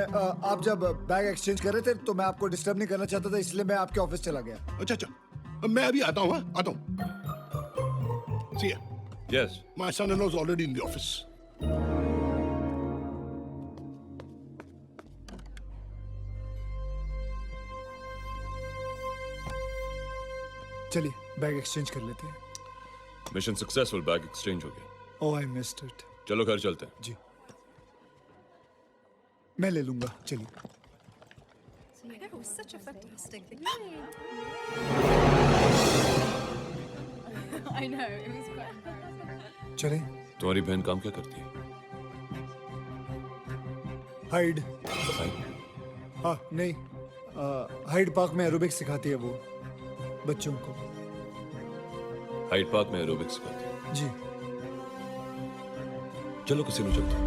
S4: आप जब बैग एक्सचेंज कर रहे थे तो मैं आपको डिस्टर्ब नहीं करना चाहता था, इसलिए मैं आपके ऑफिस चला गया।
S9: अच्छा अच्छा, मैं अभी आता हूँ। हाँ, आता हूँ। See ya.
S13: Yes.
S9: My son-in-law is already in the office.
S4: चलिए बैग एक्सचेंज कर लेते हैं।
S13: मिशन सक्सेसफुल, बैग एक्सचेंज हो गया।
S4: ओह आई मिस्ड इट।
S13: चलो घर चलते हैं।
S4: जी मैं ले लूंगा, चलिए।
S8: That was such a fantastic thing.
S5: I know, it was fun.
S4: चले।
S13: तुम्हारी बहन काम क्या करती है?
S4: हाइड।
S13: हाइड?
S4: हाँ नहीं, हाइड पार्क में एरोबिक्स सिखाती है वो बच्चों को।
S13: हाइड पार्क में एरोबिक्स सिखाती है?
S4: जी।
S13: चलो किसी में चलते हैं।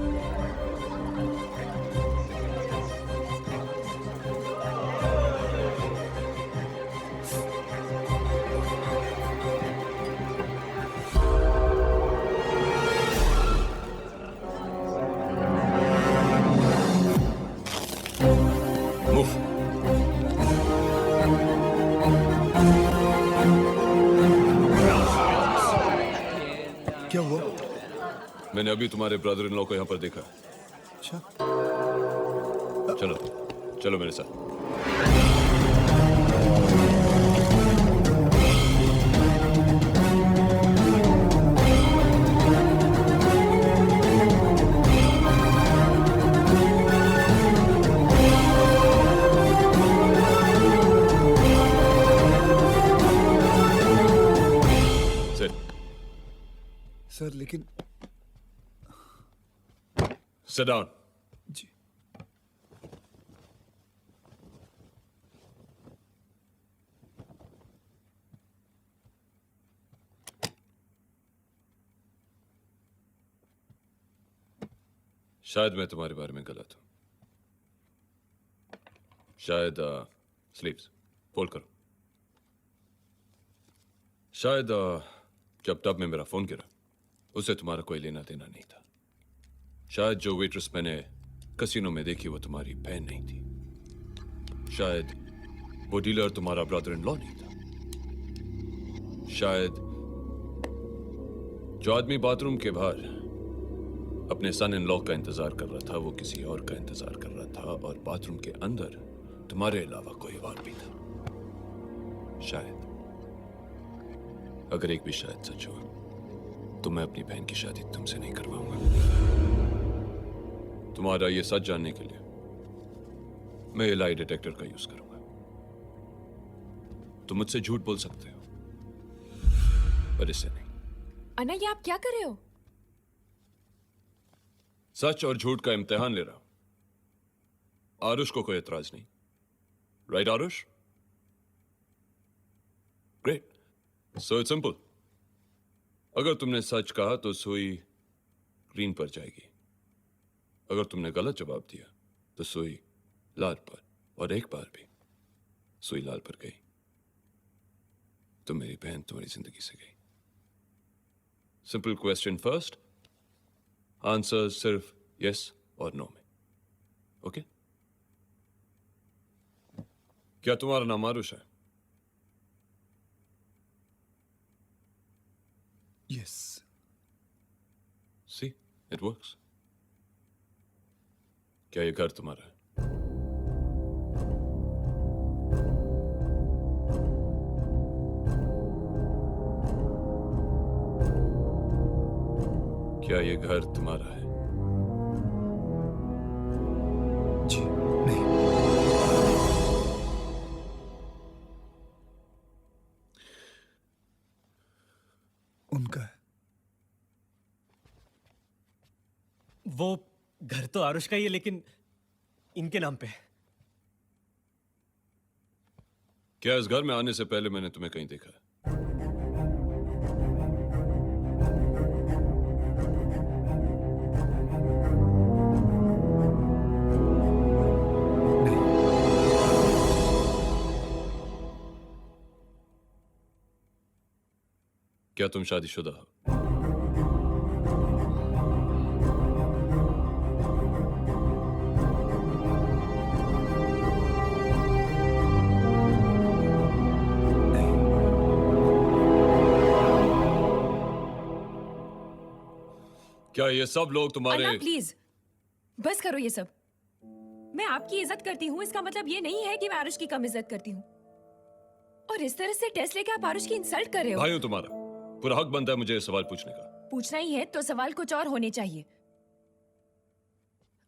S4: क्या हुआ?
S13: मैंने अभी तुम्हारे ब्रदर इन लॉ को यहाँ पर देखा।
S4: अच्छा।
S13: चलो चलो मेरे साथ।
S4: सर लेकिन
S13: Sit down.
S4: जी।
S13: शायद मैं तुम्हारे बारे में गलत हूं। शायद स्लीव्स फोल्ड करो। शायद जब टब में मेरा फोन गिरा उससे तुम्हारा कोई लेना देना नहीं था। शायद जो वेट्रेस मैंने कसिनो में देखी वो तुम्हारी बहन नहीं थी। शायद वो डीलर तुम्हारा ब्रदर इन लॉ नहीं था। शायद जो आदमी बाथरूम के बाहर अपने सन इन लॉ का इंतजार कर रहा था वो किसी और का इंतजार कर रहा था, और बाथरूम के अंदर तुम्हारे अलावा कोई और भी था। शायद, अगर एक भी शायद सच हुआ तो मैं अपनी बहन की शादी तुमसे नहीं करवाऊंगा। तुम्हारा ये सच जानने के लिए मैं ये लाई डिटेक्टर का यूज करूंगा। तुम मुझसे झूठ बोल सकते हो पर इससे नहीं।
S8: अन्ना, ये आप क्या कर रहे हो?
S13: सच और झूठ का इम्तिहान ले रहा हूं। आरुष को कोई एतराज नहीं, right Aarush? Great, so it's simple. अगर तुमने सच कहा तो सुई ग्रीन पर जाएगी, अगर तुमने गलत जवाब दिया तो सुई लाल पर, और एक बार भी सुई लाल पर गई तो मेरी बहन तुम्हारी जिंदगी से गई। सिंपल क्वेश्चन फर्स्ट, आंसर सिर्फ यस और नो में, ओके? क्या तुम्हारा नाम आरुष है?
S4: यस।
S13: See, it works. क्या ये घर तुम्हारा है? क्या ये घर तुम्हारा है?
S4: जी नहीं। उनका है।
S2: वो घर तो आरुष का ही है, लेकिन इनके नाम पे है।
S13: क्या इस घर में आने से पहले मैंने तुम्हें कहीं देखा है? क्या तुम शादीशुदा हो? क्या ये सब लोग तुम्हारे?
S8: अन्ना प्लीज बस करो ये सब। मैं आपकी इज्जत करती हूँ, इसका मतलब ये नहीं है कि मैं आरुष की कम इज्जत करती हूँ। और इस तरह से टेस्ट लेके आप आरुष की इंसल्ट कर रहे हो।
S13: भाई हूं तुम्हारा, पूरा हक बनता है मुझे ये सवाल पूछने का।
S8: पूछना ही है तो सवाल कुछ और होने चाहिए।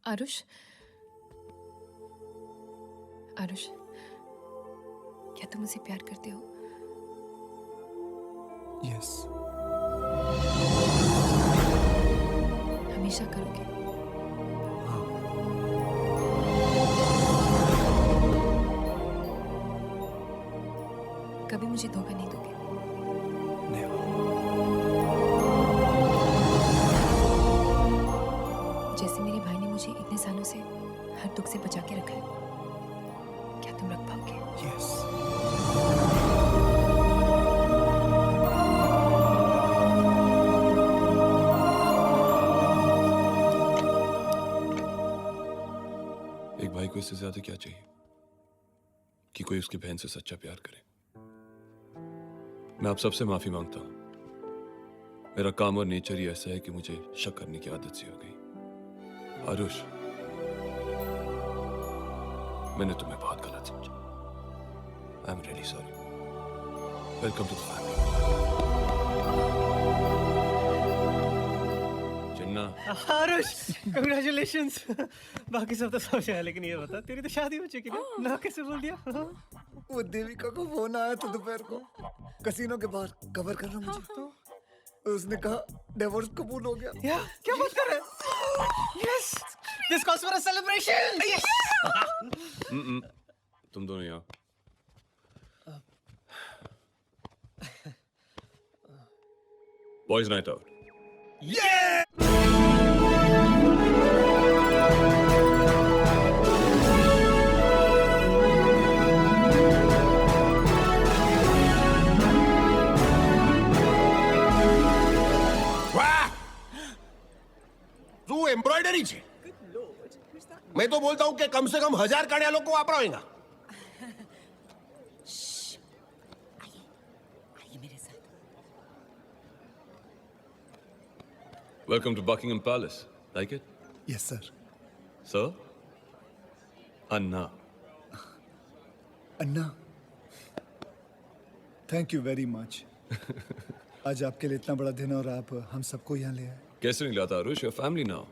S8: आरुष, आरुष, क्या तुम मुझसे प्यार करते हो?
S4: यस।
S8: हमेशा करोगे? कभी मुझे धोखा नहीं दोगे? जैसे मेरे भाई ने मुझे इतने सालों से हर दुख से बचा के रखा है, क्या तुम रख पाओगे?
S4: यस।
S13: एक भाई को इससे ज्यादा क्या चाहिए कि कोई उसकी बहन से सच्चा प्यार करे। मैं आप सबसे माफी मांगता हूं। मेरा काम और नेचर ही ऐसा है कि मुझे शक करने की आदत सी हो गई। आरुष, मैंने तुम्हें बहुत गलत समझा। I am really sorry. Welcome to the family. Chinna.
S2: Aarush, congratulations. बाकी सब तो समझ आया, लेकिन ये बता, तेरी तो शादी हो चुकी है ना? कैसे बोल दिया?
S4: वो देविका को फोन आया था दोपहर को, कसीनो के बाहर कवर कर रहा मुझे। तो उसने कहा डिवोर्स कबूल हो गया।
S2: क्या बात कर रहे हैं? Yes, this calls for a celebration. Yes.
S13: तुम दोनों यहाँ। Boys night out.
S11: एम्ब्रॉयडरी छे। मैं तो बोलता हूं कि कम से कम 1000 काढ़िया लोग को वापराएगा।
S14: आइए मेरे साथ।
S13: Welcome to Buckingham Palace. Like it?
S4: Yes sir.
S13: So? Anna.
S4: Anna, thank you very much. आज आपके लिए इतना बड़ा दिन और आप हम सबको यहाँ ले आए।
S13: कैसे नहीं लाता आरुष? Your family now.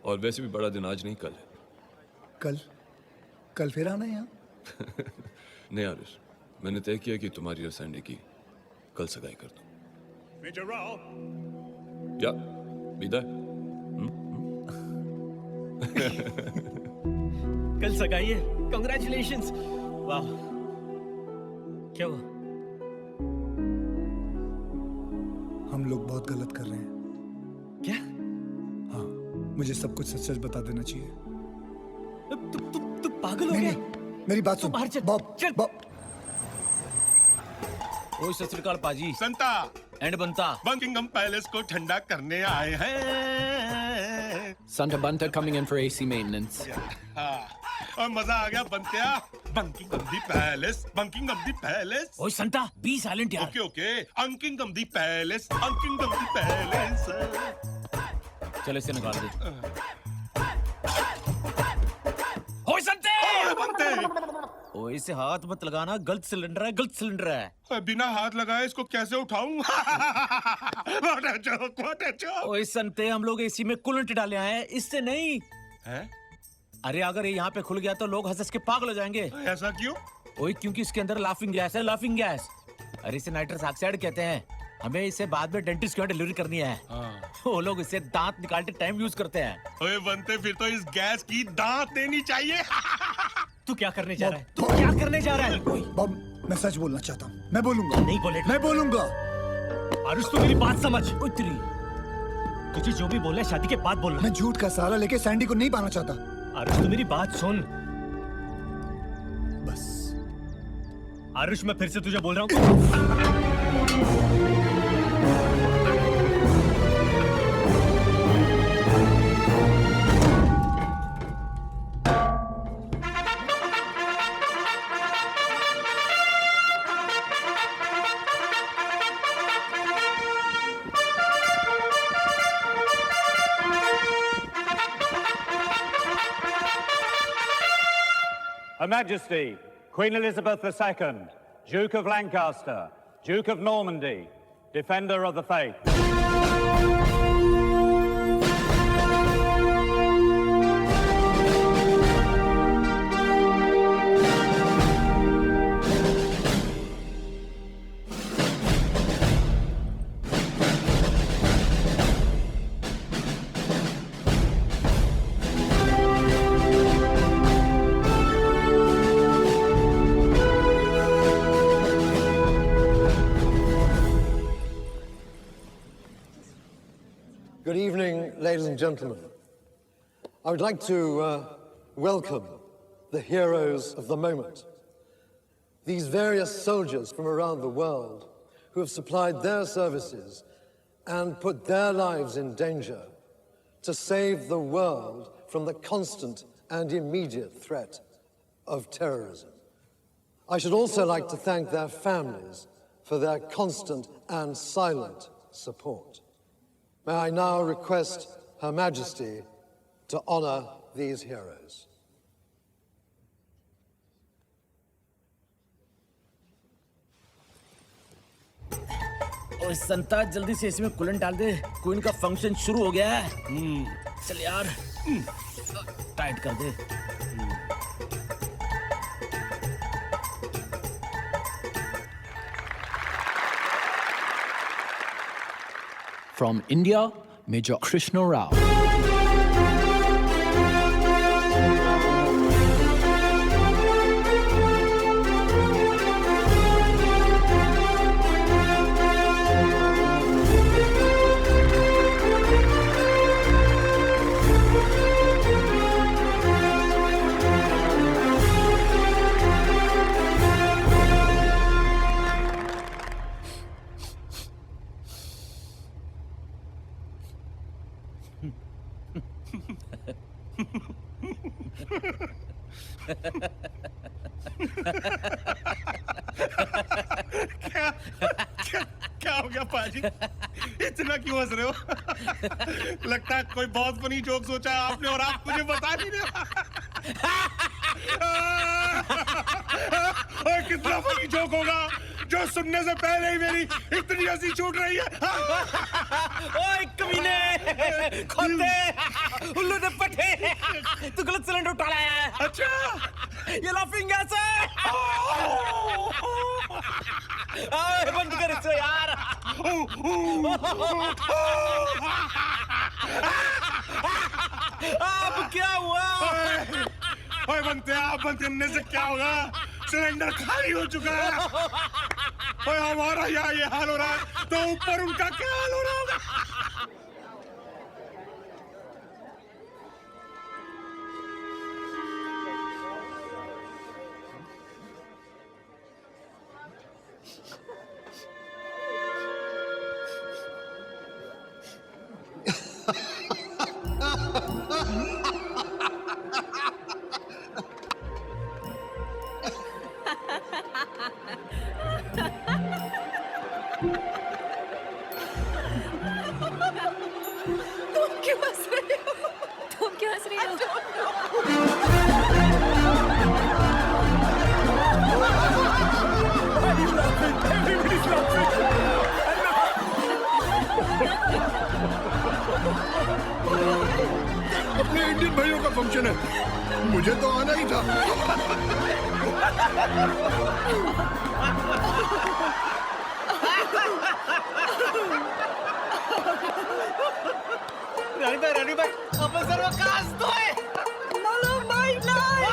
S13: और वैसे भी बड़ा दिन आज नहीं कल है।
S4: कल फिर आना यहाँ?
S13: नहीं आरुष, मैंने तय किया कि तुम्हारी और सैंडी की कल सगाई कर दूं। या विदा।
S2: कल सगाई है। कंग्रेचुलेशंस। वाह, क्या हुआ?
S4: हम लोग बहुत गलत कर रहे हैं।
S2: क्या?
S4: हाँ, मुझे सब कुछ सच सच बता देना चाहिए।
S2: तू पागल हो गया?
S4: मेरी बात सुन।
S2: बाहर चल।
S4: बॉब,
S2: चल।
S4: बॉब।
S12: ओ सत श्री अकाल पाजी।
S15: संता
S12: एंड बनता
S15: बकिंगम पैलेस को ठंडा करने आए हैं।
S12: Santa Bunta coming in for AC maintenance.
S15: और मजा आ गया बनतिया bunking of the palace bunking of the palace
S2: ओए संता बी साइलेंट यार
S15: ओके ओके अंकिंग ऑफ द पैलेस अंकिंग ऑफ द पैलेस
S2: चलो इसे निकाल दे ओए संते
S15: बनते
S2: ओए इसे हाथ मत लगाना गलत सिलेंडर है
S15: बिना हाथ लगाए इसको कैसे उठाऊं what a joke
S2: ओए संते हम लोग एसी में कूलेंट डाले आए हैं इससे नहीं
S15: हैं
S2: अरे अगर ये यहाँ पे खुल गया तो लोग हंस के पागल हो जाएंगे
S15: ऐसा क्यों
S2: ओए क्योंकि इसके अंदर लाफिंग गैस है लाफिंग गैस अरे इसे नाइट्रस ऑक्साइड कहते हैं हमें इसे बाद में डेंटिस्ट के यहाँ डिलीवरी करनी है वो लोग इसे दांत निकालते टाइम यूज करते हैं
S15: ओए बनते फिर तो इस गैस की दांत देनी चाहिए
S2: तू क्या करने जा रहा है तू क्या करने जा रहा है
S4: बॉब मैं सच बोलना चाहता हूँ मैं बोलूंगा
S2: नहीं बोलेगा
S4: मैं बोलूंगा
S2: आरुष तू मेरी बात समझ उतरी तुझे जो भी बोलना है शादी के बाद बोलना
S4: मैं झूठ का सहारा लेके सैंडी को नहीं पाना चाहता
S2: आरुष तू मेरी बात सुन
S4: बस
S2: आरुष मैं फिर से तुझे बोल रहा हूँ
S16: Her Majesty, Queen Elizabeth II, Duke of Lancaster, Duke of Normandy, Defender of the Faith.
S17: Good evening, ladies and gentlemen. I would like to welcome the heroes of the moment. These various soldiers from around the world who have supplied their services and put their lives in danger to save the world from the constant and immediate threat of terrorism. I should also like to thank their families for their constant and silent support. May I now request Her Majesty to honor these heroes.
S2: ओए संता जल्दी से इसमें कूलेंट डाल दे क्वीन का फंक्शन शुरू हो गया है चल यार टाइट कर दे
S12: From India, Major Krishna Rao.
S15: क्या हो गया पाजी इतना क्यों हंस रहे हो लगता है कोई बहुत फनी जोक सोचा है आपने और आप मुझे बता नहीं रहे और कितना फनी जोक होगा जो सुनने से पहले ही मेरी इतनी हंसी छूट रही है
S2: ओए कमीने खोते उल्लू ने पटे तू गलत सिलेंडर उठा लाया है
S15: अच्छा
S2: ये लाफिंग गैस है बंद कर इसे यार अब क्या हुआ
S15: ओए बनते आप बंद करने से क्या होगा सिलेंडर खाली हो चुका है ओए हमारा यहाँ ये हाल हो रहा है तो ऊपर उनका क्या हाल हो रहा होगा
S8: तुम क्यों हंस रहे हो?
S7: तुम क्यों हंस रही हो?
S9: अपने इंडियन भाइयों का फंक्शन है, मुझे तो आना ही था।
S2: रानी भाई आपण सर्व का असतोय?
S8: मला माहित नाही.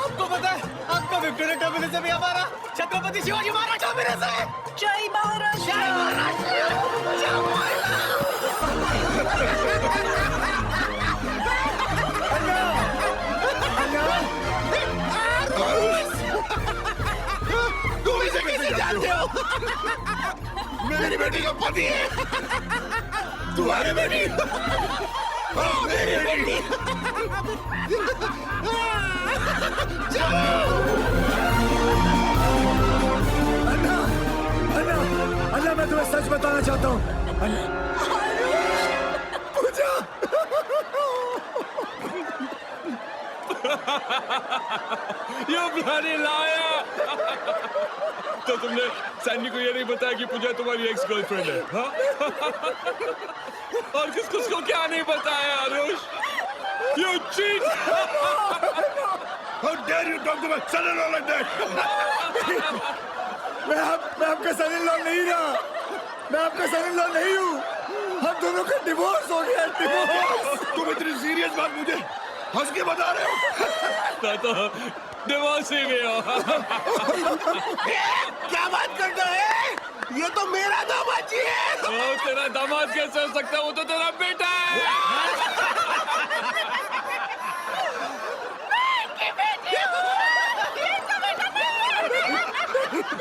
S2: आपको पता है आपका विक्टोरिया टर्मिनस से भी हमारा छत्रपति शिवाजी महाराज टर्मिनस है.
S8: जय महाराष्ट्र.
S2: जय महाराष्ट्र. जय
S11: तुम इसे कैसे जानते हो? मेरी बेटी का पति है। तुम्हारी बेटी? हाँ, मेरी बेटी।
S1: अन्ना, मैं तुम्हें सच बताना चाहता हूँ. पूजा.
S13: You bloody liar! तो तुमने सैनी को ये नहीं बताया कि पूजा तुम्हारी एक्स गर्लफ्रेंड है, हाँ? और किसको क्या नहीं बताया, Anush? You cheat!
S9: How dare you talk to my son-in-law like that?
S1: मैं आपका son-in-law नहीं रहा. मैं आपका son-in-law नहीं हूँ. हम दोनों का डिवोर्स हो गया. डिवोर्स.
S9: तुम इतनी सीरियस बात मुझे हंस के बता रहे हो?
S13: मैं तो डिवोर्स ही गया.
S11: क्या बात करते है? ये तो मेरा दामाद जी है.
S13: ओ, तेरा दामाद कैसे हो सकता है? वो तो तेरा बेटा है.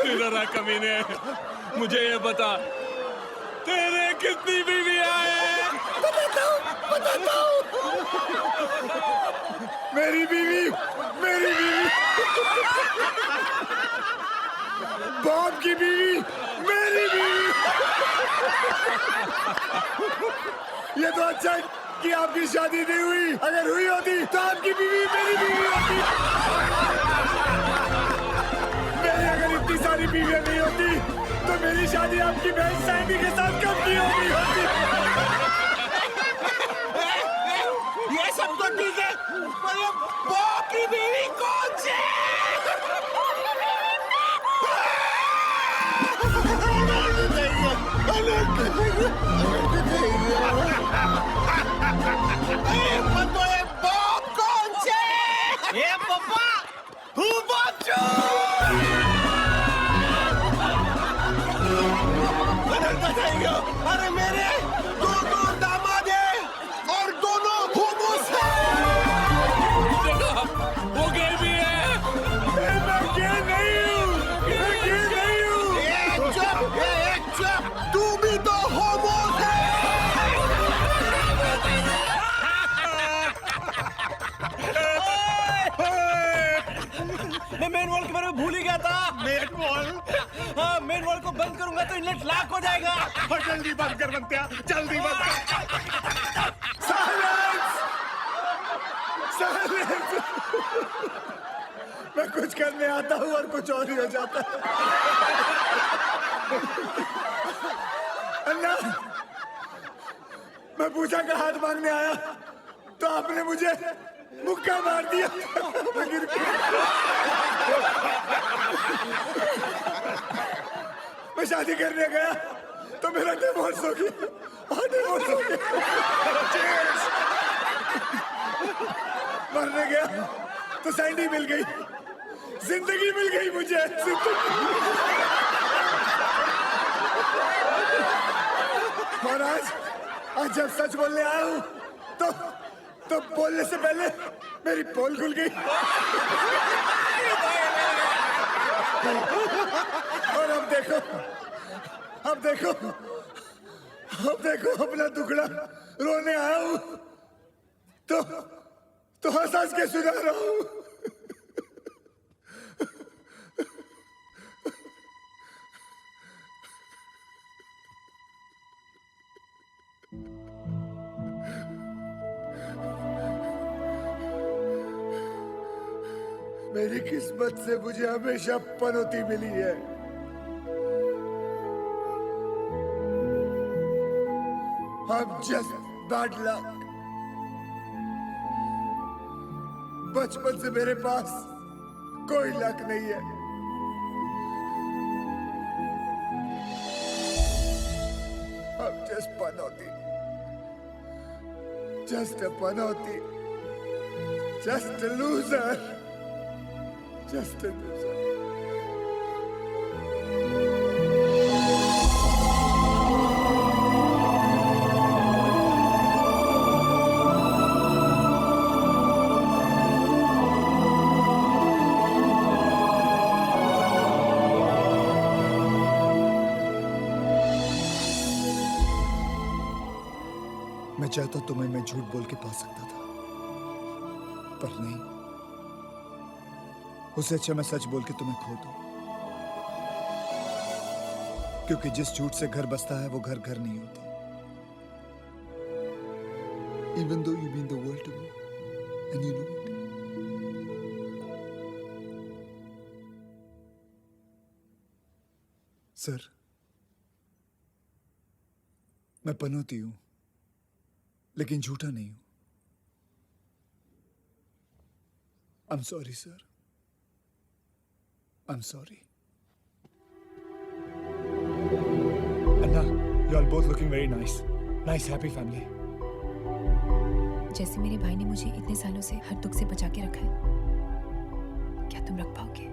S13: तेरा कमीने, मुझे ये बता, तेरे कितनी बीवियां हैं?
S1: बताता हूँ. मेरी बीवी. बॉब की बीवी. मेरी बीवी. ये तो अच्छा है कि आपकी शादी नहीं हुई. अगर हुई होती तो आपकी बीवी मेरी बीवी होती. मेरी अगर इतनी सारी बीवियां नहीं होती तो मेरी शादी आपकी बहन सैंडी के साथ कब की होती.
S11: ये सब तो ठीक है, पर ये बॉब की बीवी कौन सी है? बॉब कौन से?
S2: ये पप्पा हु बच्चू.
S11: अरे मेरे दो दामाद हैं और दोनों हुमूस हैं.
S13: वो गे भी है.
S1: मैं गे नहीं हूँ.
S11: चुप. तू भी तो हुमूस है.
S2: मैं मेन वॉल के बारे में भूल ही गया था. Main wall? हाँ, मेन वॉल को बंद करूंगा तो इनलेट लॉक हो जाएगा.
S15: और जल्दी बंद कर बनत्या, जल्दी बंद कर.
S1: मैं कुछ करने आता हूँ और कुछ और ही हो जाता है. अन्ना, मैं पूजा का हाथ मांगने आया तो आपने मुझे मुक्का मार दिया. मैं शादी करने गया तो मेरा डिवोर्स हो गया. डिवोर्स हो गया. मरने गया तो सैंडी मिल गई. जिंदगी मिल गई मुझे. और आज जब सच बोलने आया हूँ तो बोलने से पहले मेरी पोल खुल गई. और अब देखो अब देखो अपना टुकड़ा रोने आया हूं तो हंस के सुना रहा हूं। मेरी किस्मत से मुझे हमेशा पनौती मिली है। I'm just bad luck। बचपन से मेरे पास कोई लक नहीं है। I'm just Panauti, just a Panauti, just a loser, just a loser। मैं चाहता तुम्हें मैं झूठ बोल के पा सकता था, पर नहीं। उससे अच्छा मैं सच बोल के तुम्हें खो दूं, क्योंकि जिस झूठ से घर बसता है वो घर घर नहीं होती। Even though you mean the world to me and you know it। Sir, मैं पनौती हूं, लेकिन झूठा नहीं हूं। I'm sorry, sir। I'm sorry। Anna, you all both looking very nice। Nice, happy family।
S7: जैसे मेरे भाई ने मुझे इतने सालों से हर दुख से बचा के रखा है, क्या तुम रख पाओगे?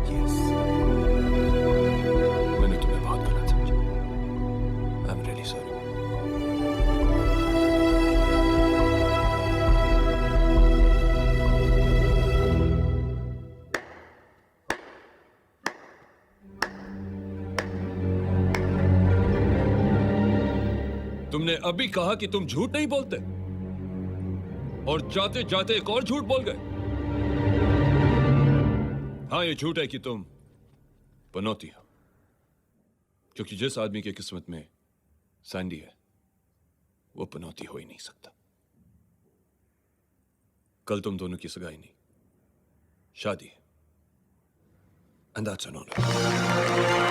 S13: Yes। मैंने तुम्हें बहुत गलत समझा। I'm really sorry। तुमने अभी कहा कि तुम झूठ नहीं बोलते, और जाते जाते एक और झूठ बोल गए। हाँ, ये झूठ है कि तुम पनौती हो, क्योंकि जिस आदमी की किस्मत में सैंडी है वो पनौती हो ही नहीं सकता। कल तुम दोनों की सगाई नहीं, शादी है, and that's an honor।